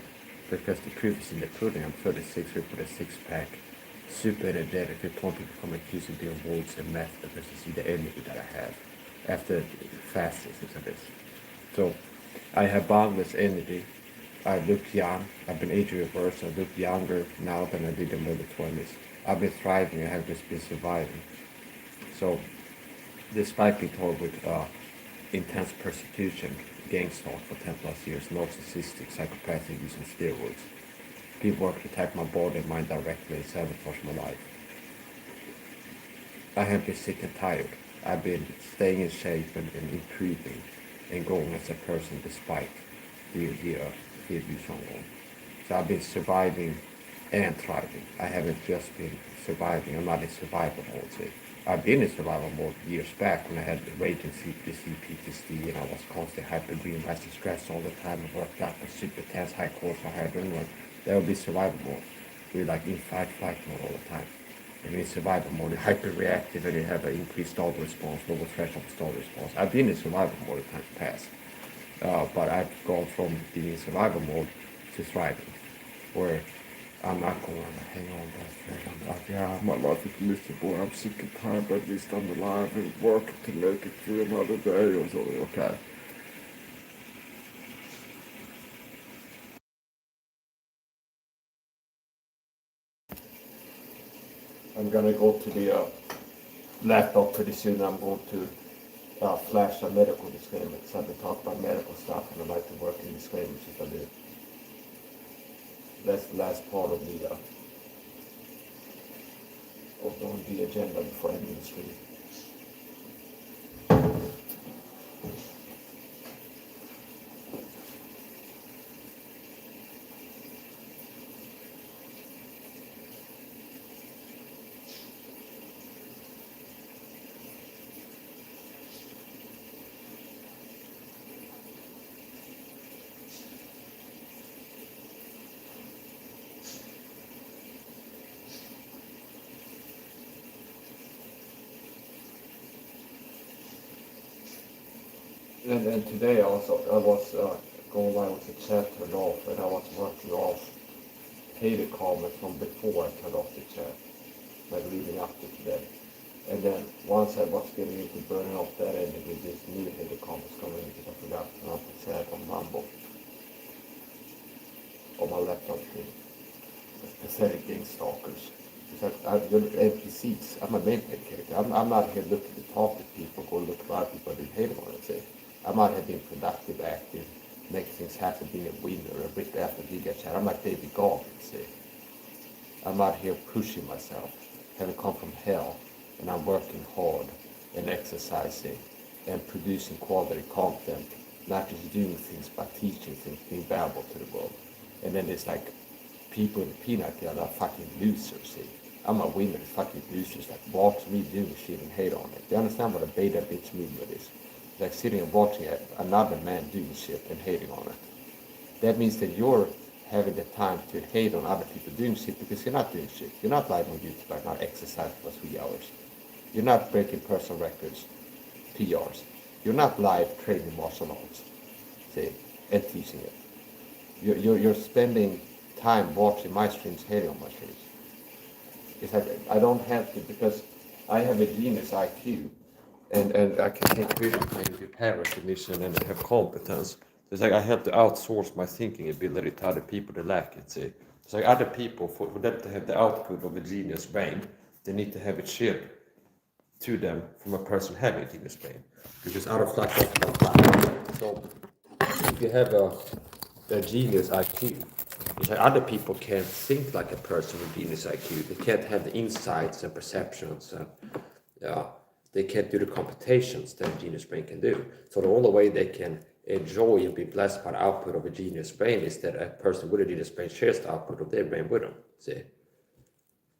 Because the proof is in the pudding. I'm 36, we put a 6-pack. Super energetic. If people come accuse of doing words and meth because you see the energy that I have after fasting since this. So I have boundless energy. I look young. I've been age reversed. I look younger now than I did in my early 20s. I've been thriving. I have just been surviving. So despite being told with intense persecution, gang stalk for 10+ years, narcissistic, psychopathic, using steroids. People work to attack my body and mind directly and sabotage my life. I have been sick and tired. I've been staying in shape and improving and growing as a person despite the abuse ongoing. So I've been surviving and thriving. I haven't just been surviving. I'm not in survival mode. See. I've been in survival mode years back when I had raging CPC, PTSD, and I was constantly hyperventilating, stressed all the time. I worked out for super tense, high cortisol, high adrenaline. That would be survival mode. We're like in fight, flight mode all the time. And in survival mode, you're hyperreactive and you have an increased stall response, lower threshold stall response. I've been in survival mode in times past, but I've gone from being in survival mode to thriving, where I'm not going to hang on, yeah, my life is miserable, I'm sick and tired, but at least I'm alive and working to make it through another day or something, okay. I'm gonna go to the laptop pretty soon. I'm going to flash a medical disclaimer because I've been talking about medical stuff and I like to work in disclaimers if I do. That's the last part of the agenda before ending the stream. And then today also, I was going by with the chat turned off and I was working off hated comments from before I turned off the chat, like leading up to today. And then once I was getting into burning off that ending with this new hated comments coming in because I forgot to turn off the chat on Mambo on my laptop screen. Pathetic gang stalkers. It's like, you're NPCs. I'm a main character. I'm not here looking to talk to people, go look at other people and hate on it. Say. I'm out here being productive, active, making things happen, being a winner, a bit after giga chat. I'm like David Goggins. See. I'm out here pushing myself, having come from hell, and I'm working hard and exercising and producing quality content, not just doing things, but teaching things, being valuable to the world. And then there's like people in the peanut gallery are fucking losers, see. I'm a winner, fucking losers, like watch me doing shit and hate on it. Do you understand what a beta bitch movement is? It's like sitting and watching another man doing shit and hating on it. That means that you're having the time to hate on other people doing shit because you're not doing shit. You're not live on YouTube right now exercising for 3 hours. You're not breaking personal records, PRs. You're not live training martial arts, see, and teaching it. You're spending time watching my streams, hating on my streams. It's like I don't have to because I have a genius IQ and I can take vision into pattern recognition and have competence. It's like I have to outsource my thinking ability to other people that lack it. See, it's like other people for them to have the output of a genius brain, they need to have it shared to them from a person having a genius brain because out of like so if you have a genius IQ. It's like other people can't think like a person with genius IQ. They can't have the insights and perceptions and they can't do the computations that a genius brain can do. So the only way they can enjoy and be blessed by the output of a genius brain is that a person with a genius brain shares the output of their brain with them. See?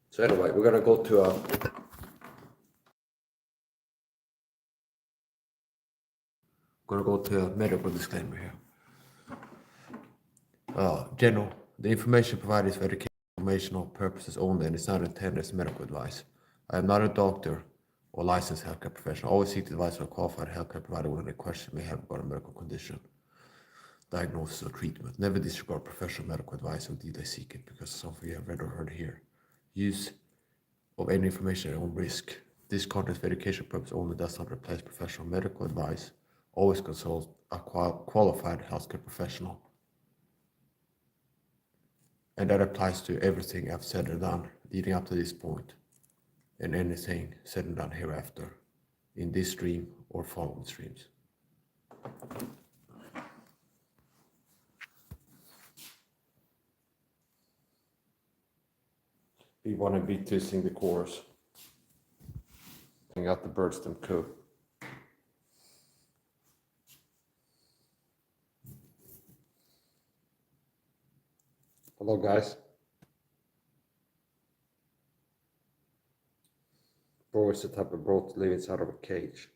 So anyway, we're gonna go to a medical disclaimer here. General, the information provided is for educational purposes only and is not intended as medical advice. I am not a doctor or licensed healthcare professional. Always seek the advice of a qualified healthcare provider when a question may have about a medical condition, diagnosis, or treatment. Never disregard professional medical advice or delay seek it because of something you have read or heard here. Use of any information at your own risk. This content for education purposes only does not replace professional medical advice. Always consult a qualified healthcare professional. And that applies to everything I've said and done leading up to this point, and anything said and done hereafter, in this stream or following streams. B1 and B2 sing the chorus. Hang out the birds them coo. Hello guys. Bro is the type of bro to live inside of a cage.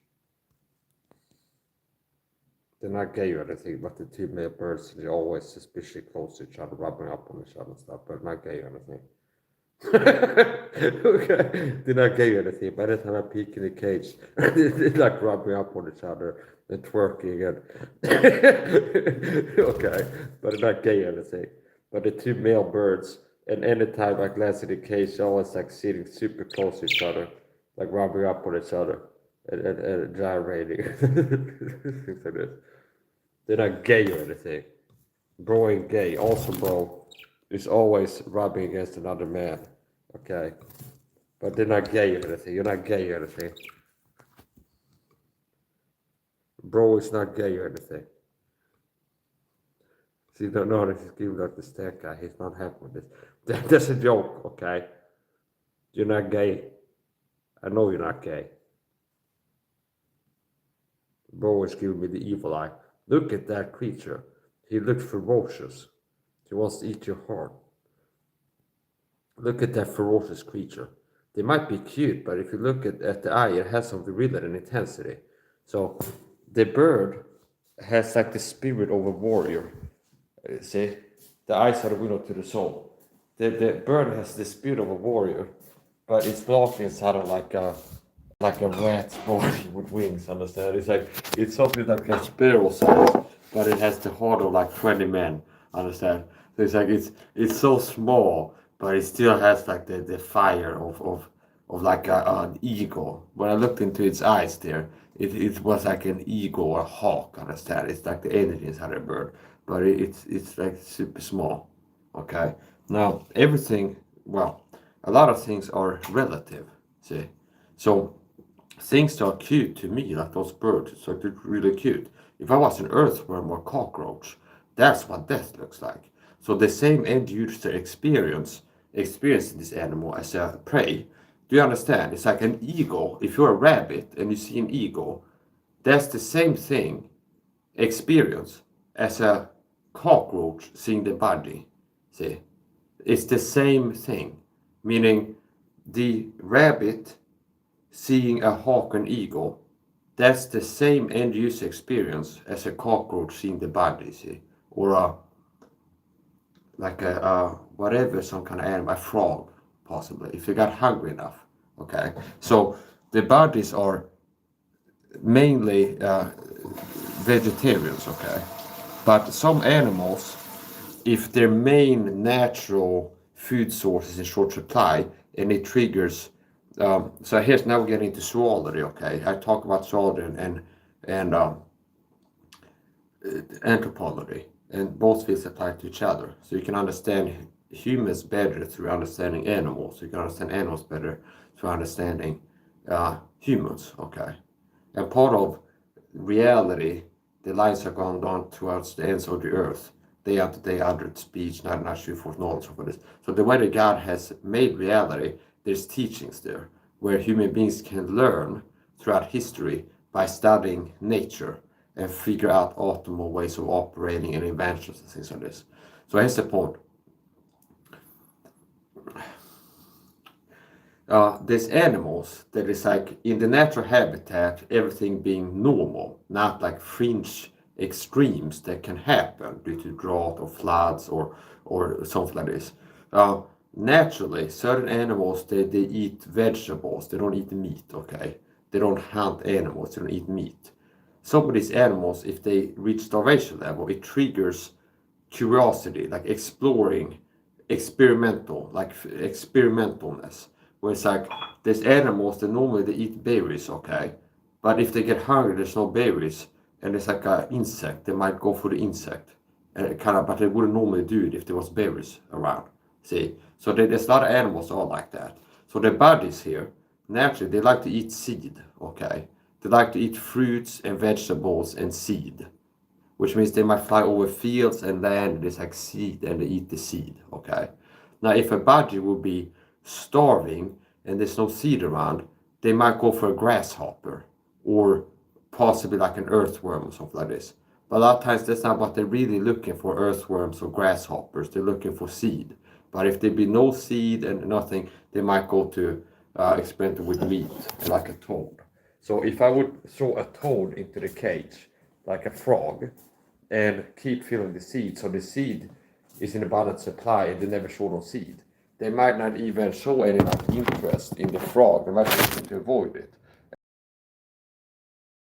They're not gay or anything, but the two male birds, they're always suspiciously close to each other, rubbing up on each other and stuff, but not gay or anything. Okay, they're not gay or anything. By the time I peek in the cage, they're like rubbing up on each other and twerking and okay, but they're not gay or anything. But the two male birds, and anytime I glance in the cage, they're always like sitting super close to each other, like rubbing up on each other and gyrating. Things like this. They're not gay or anything. Bro ain't gay. Also, bro is always rubbing against another man. Okay. But they're not gay or anything. You're not gay or anything. Bro is not gay or anything. See, don't know this is giving like the stare guy. He's not happy with this. That's a joke, okay? You're not gay. I know you're not gay. Bro is giving me the evil eye. Look at that creature. He looks ferocious. He wants to eat your heart. Look at that ferocious creature. They might be cute, but if you look at the eye, it has some virility and intensity. So the bird has like the spirit of a warrior. See, the eyes are the window to the soul. The bird has the spirit of a warrior, but it's blocking inside of like a rat's body with wings. Understand? It's something like a sparrow size, but it has the heart of like 20 men. Understand? So it's so small, but it still has like the fire of like an eagle. When I looked into its eyes there, it was like an eagle or a hawk. Understand? It's like the energy inside a bird, but it's like super small. Okay. Now everything, well, a lot of things are relative. See, so things that are cute to me, like those birds, it's like they're really cute. If I was an earthworm or cockroach, that's what death looks like. So the same end user experiencing this animal as a prey. Do you understand? It's like an eagle. If you're a rabbit and you see an eagle, that's the same thing experience as a cockroach seeing the body. See, it's the same thing, meaning the rabbit seeing a hawk and eagle, that's the same end user experience as a cockroach seeing the body, see, or a whatever, some kind of animal, a frog, possibly, if you got hungry enough. Okay, so the bodies are mainly vegetarians. Okay, but some animals, if their main natural food source is in short supply and it triggers, so here's now we're getting into zoology. Okay, I talk about zoology and anthropology, and both fields apply to each other. So you can understand humans better through understanding animals. You can understand animals better through understanding humans. Okay, and part of reality, the lines are going down towards the ends of the earth, day after day, under speech, not true for knowledge of this. So the way that God has made reality, there's teachings there where human beings can learn throughout history by studying nature and figure out optimal ways of operating and inventions and things like this. So here's the point. There's animals that is like in the natural habitat, everything being normal, not like fringe extremes that can happen due to drought or floods or something like this. Naturally, certain animals, they eat vegetables, they don't eat meat, okay? They don't hunt animals, they don't eat meat. Some of these animals, if they reach starvation level, it triggers curiosity, like exploring, experimentalness. Where it's like, there's animals that normally they eat berries, okay? But if they get hungry, there's no berries, and there's like an insect, they might go for the insect. But they wouldn't normally do it if there was berries around, see? So there's a lot of animals that are like that. So their bodies here, naturally, they like to eat seed, okay? They like to eat fruits and vegetables and seed, which means they might fly over fields and land, and there's like seed, and they eat the seed, okay? Now, if a body would be starving and there's no seed around, they might go for a grasshopper or possibly like an earthworm or something like this. But a lot of times that's not what they're really looking for, earthworms or grasshoppers. They're looking for seed. But if there be no seed and nothing, they might go to experiment with meat, like a toad. So if I would throw a toad into the cage, like a frog, and keep filling the seed, so the seed is in abundant supply and they never show no seed, they might not even show any interest in the frog. They might be looking to avoid it.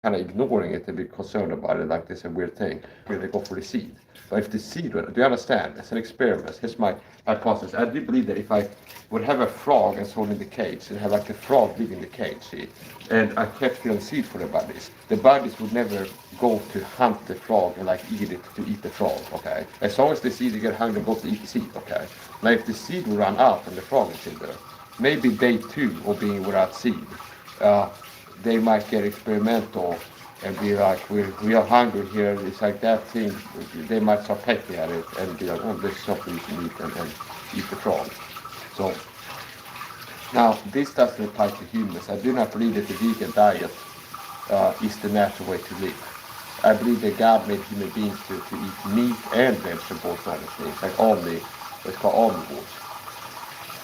Kind of ignoring it and be concerned about it like this is a weird thing. Where they go for the seed. But if the seed, do you understand? It's an experiment. Here's my hypothesis. I do believe that if I would have a frog and so in the cage, and have like the frog live in the cage, see, and I kept feeding seed for the buddies would never go to hunt the frog and like eat it to eat the frog, okay? As long as the seed get hungry, go to eat the seed, okay? Now if the seed will run out and the frog is in there, maybe day 2 of being without seed, they might get experimental and be like, we are hungry here, it's like that thing, they might start pecking at it and be like, oh, this is something you can eat and eat the frog. So, now this doesn't apply to humans. I do not believe that the vegan diet is the natural way to live. I believe that God made human beings to eat meat and vegetables and other things, like what's called omnivores.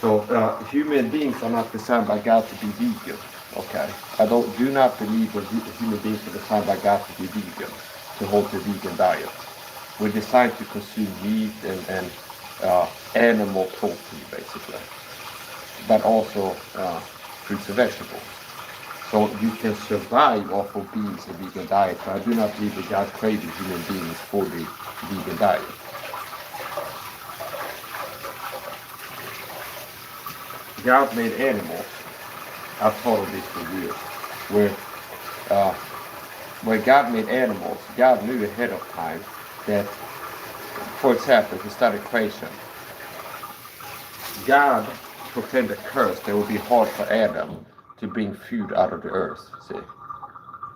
So human beings are not designed by God to be vegan. Okay, I do not believe that human beings are designed by God to be vegan, to hold the vegan diet. We're designed to consume meat and animal protein, basically, but also fruits and vegetables. So you can survive off of beans and vegan diet, but I do not believe that God created human beings for the vegan diet. God made animals. I've thought of this for years, where God made animals, God knew ahead of time that, for example, if we start creation, God proclaimed a curse that would be hard for Adam to bring food out of the earth, see.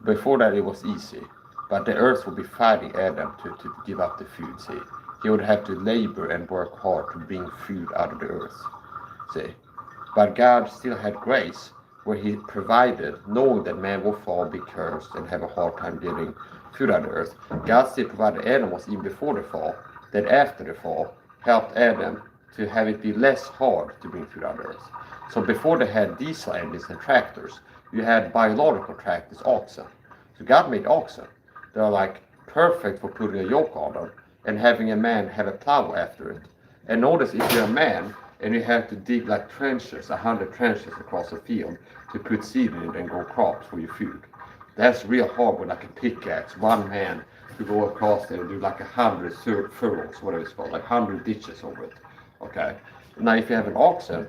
Before that it was easy, but the earth would be fighting Adam to give up the food, see. He would have to labor and work hard to bring food out of the earth, see. But God still had grace, where he provided, knowing that man will fall, be cursed, and have a hard time getting food out of the earth. God still provided animals even before the fall, that after the fall, helped Adam to have it be less hard to bring food out of the earth. So before they had diesel engines and tractors, you had biological tractors, oxen. So God made oxen. They're like perfect for putting a yoke on them, and having a man have a plow after it. And notice if you're a man, and you have to dig like trenches, 100 trenches across a field to put seed in it and grow crops for your food. That's real hard with like a pickaxe, one man to go across there and do like 100 furrows, whatever it's called, like 100 ditches over it, okay? Now if you have an oxen,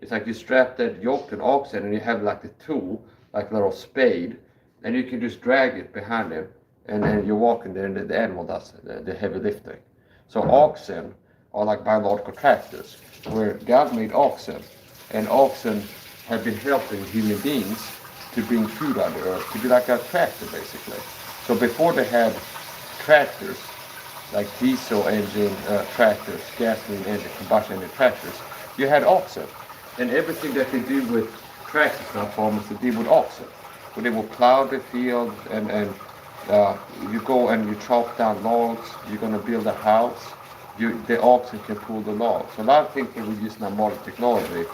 it's like you strap that yoke to an oxen and you have like the tool, like a little spade, and you can just drag it behind him, and then you're walking there and the animal does the heavy lifting. So oxen are like biological tractors, where God made oxen, and oxen have been helping human beings to bring food out of the earth, to be like a tractor basically. So before they had tractors, like diesel engine tractors, gasoline engine, combustion engine tractors, you had oxen. And everything that they do with tractors now, farmers, they do with oxen. So they will plow the field, and you go and you chop down logs, you're going to build a house, the oxen can pull the logs. So a lot of things that we use now, modern technology,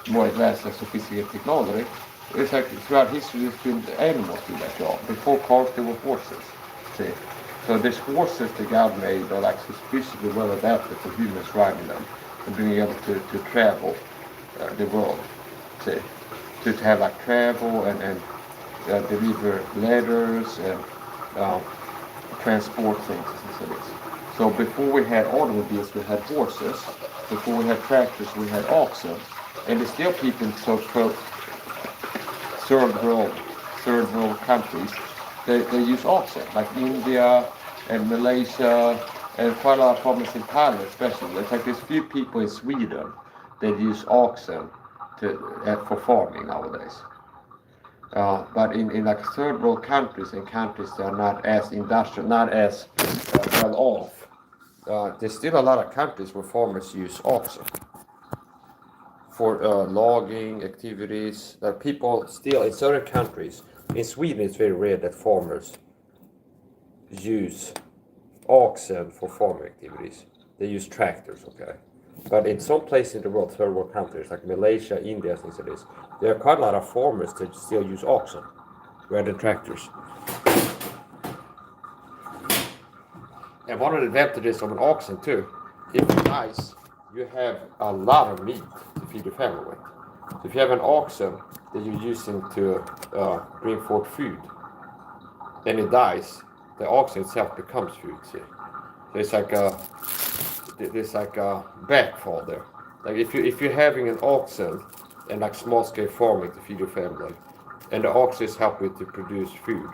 more advanced and sophisticated technology, it's like throughout history it's been the animals do that job. Before cars there were horses. See? So these horses that God made are like suspiciously well adapted for humans riding them and being able to travel the world. See? To have like travel and deliver letters and transport things as it is. So before we had automobiles, we had horses. Before we had tractors, we had oxen. And there's still people in third world countries, they use oxen, like India and Malaysia and quite a lot of problems in Thailand especially. It's like there's few people in Sweden that use oxen for farming nowadays. But in like third world countries and countries that are not as industrial, not as well off, there's still a lot of countries where farmers use oxen for logging activities. People still in certain countries, in Sweden it's very rare that farmers use oxen for farming activities. They use tractors, okay? But in some places in the world, third world countries like Malaysia, India, things like this, there are quite a lot of farmers that still use oxen rather than tractors. And one of the advantages of an oxen too, if it dies, you have a lot of meat to feed your family with. So if you have an oxen that you're using to bring forth food, and it dies, the oxen itself becomes food. See, so there's like a backfall there. Like if you're having an oxen and like small scale farming to feed your family, and the oxen is helping to produce food.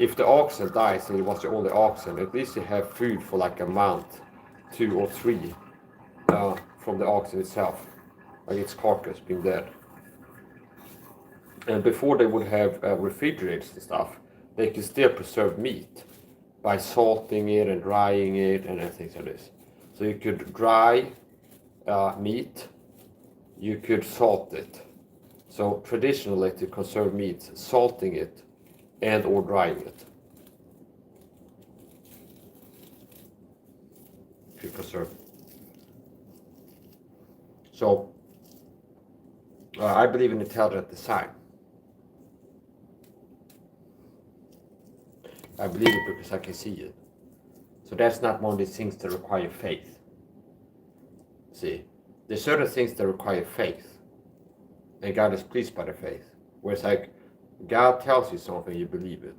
If the oxen dies and it was the only oxen, at least you have food for like a month, 2 or 3, from the oxen itself, like its carcass being dead. And before they would have refrigerators and stuff, they could still preserve meat by salting it and drying it and things like this. So you could dry meat, you could salt it. So traditionally to conserve meat, salting it and or drying it to preserve. So I believe in intelligent design. I believe it because I can see it. So that's not one of these things that require faith. See, there's certain things that require faith, and God is pleased by the faith. Where it's like, God tells you something, you believe it.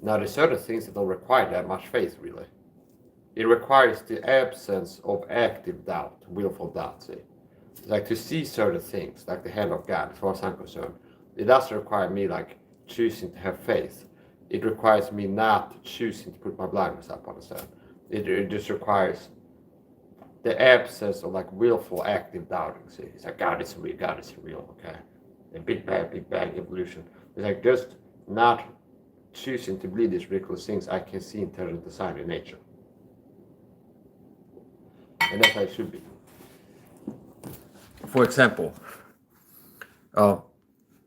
Now there's certain things that don't require that much faith, really. It requires the absence of active doubt, willful doubt, see. It's like to see certain things, like the hand of God, as far as I'm concerned. It doesn't require me like choosing to have faith. It requires me not choosing to put my blinders up, understand? It just requires the absence of like willful active doubting. See, it's like God is real, okay? The Big Bang evolution. It's like just not choosing to believe these ridiculous things. I can see intelligent design in nature. And that's how it should be. For example,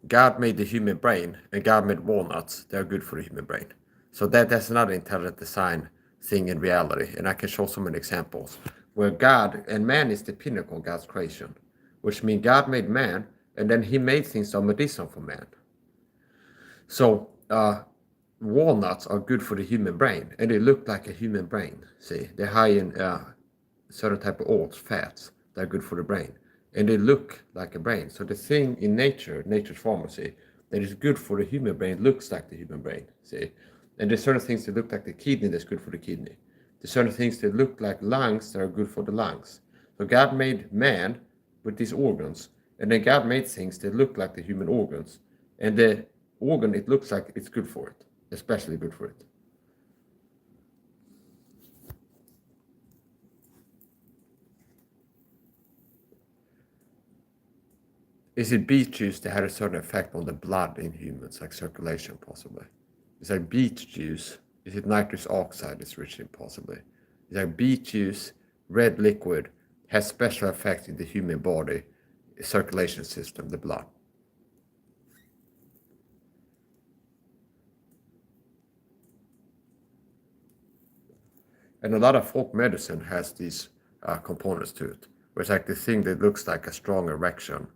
God made the human brain and God made walnuts. They're good for the human brain. So that's another intelligent design thing in reality. And I can show so many examples where God and man is the pinnacle of God's creation, which means God made man and then he made things that are medicinal for man. So walnuts are good for the human brain and they look like a human brain. See, they're high in certain type of oils, fats that are good for the brain. And they look like a brain. So the thing in nature's pharmacy, that is good for the human brain looks like the human brain, see? And there's certain things that look like the kidney that's good for the kidney. There's certain things that look like lungs that are good for the lungs. So God made man with these organs, and then God made things that look like the human organs. And the organ, it looks like it's good for it, especially good for it. Is it beet juice that had a certain effect on the blood in humans, like circulation possibly? It's like beet juice. Is it nitrous oxide that's rich in possibly? It's like beet juice, red liquid, has special effects in the human body, circulation system, the blood. And a lot of folk medicine has these components to it. Where it's like the thing that looks like a strong erection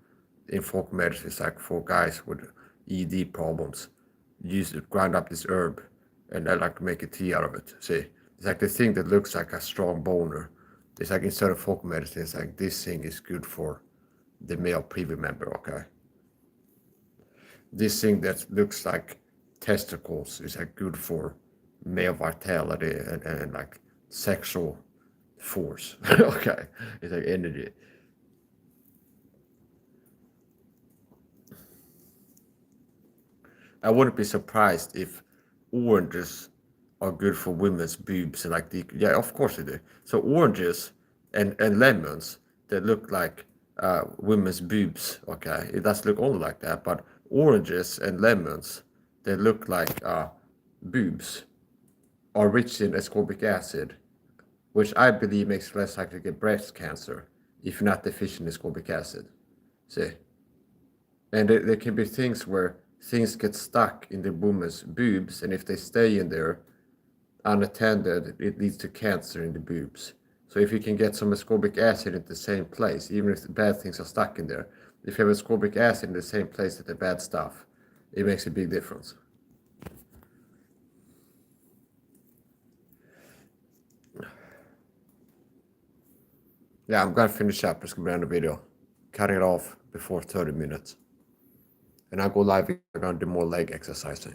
in folk medicine is like for guys with ED problems. Grind up this herb and I like to make a tea out of it. See, it's like the thing that looks like a strong boner. It's like instead of folk medicine, it's like this thing is good for the male privy member, okay? This thing that looks like testicles is like good for male vitality and like sexual force. Okay, it's like energy. I wouldn't be surprised if oranges are good for women's boobs and like yeah, of course they do. So oranges and lemons that look like women's boobs. Okay, it does look only like that, but oranges and lemons that look like boobs are rich in ascorbic acid, which I believe makes it less likely to get breast cancer if you're not deficient in ascorbic acid. See, and there can be things where things get stuck in the woman's boobs, and if they stay in there unattended, it leads to cancer in the boobs. So if you can get some ascorbic acid in the same place, even if the bad things are stuck in there, if you have ascorbic acid in the same place as the bad stuff, it makes a big difference. Yeah, I'm gonna finish up. It's gonna be on the video. Cutting it off before 30 minutes. And I'll go live. I'm gonna do more leg exercising.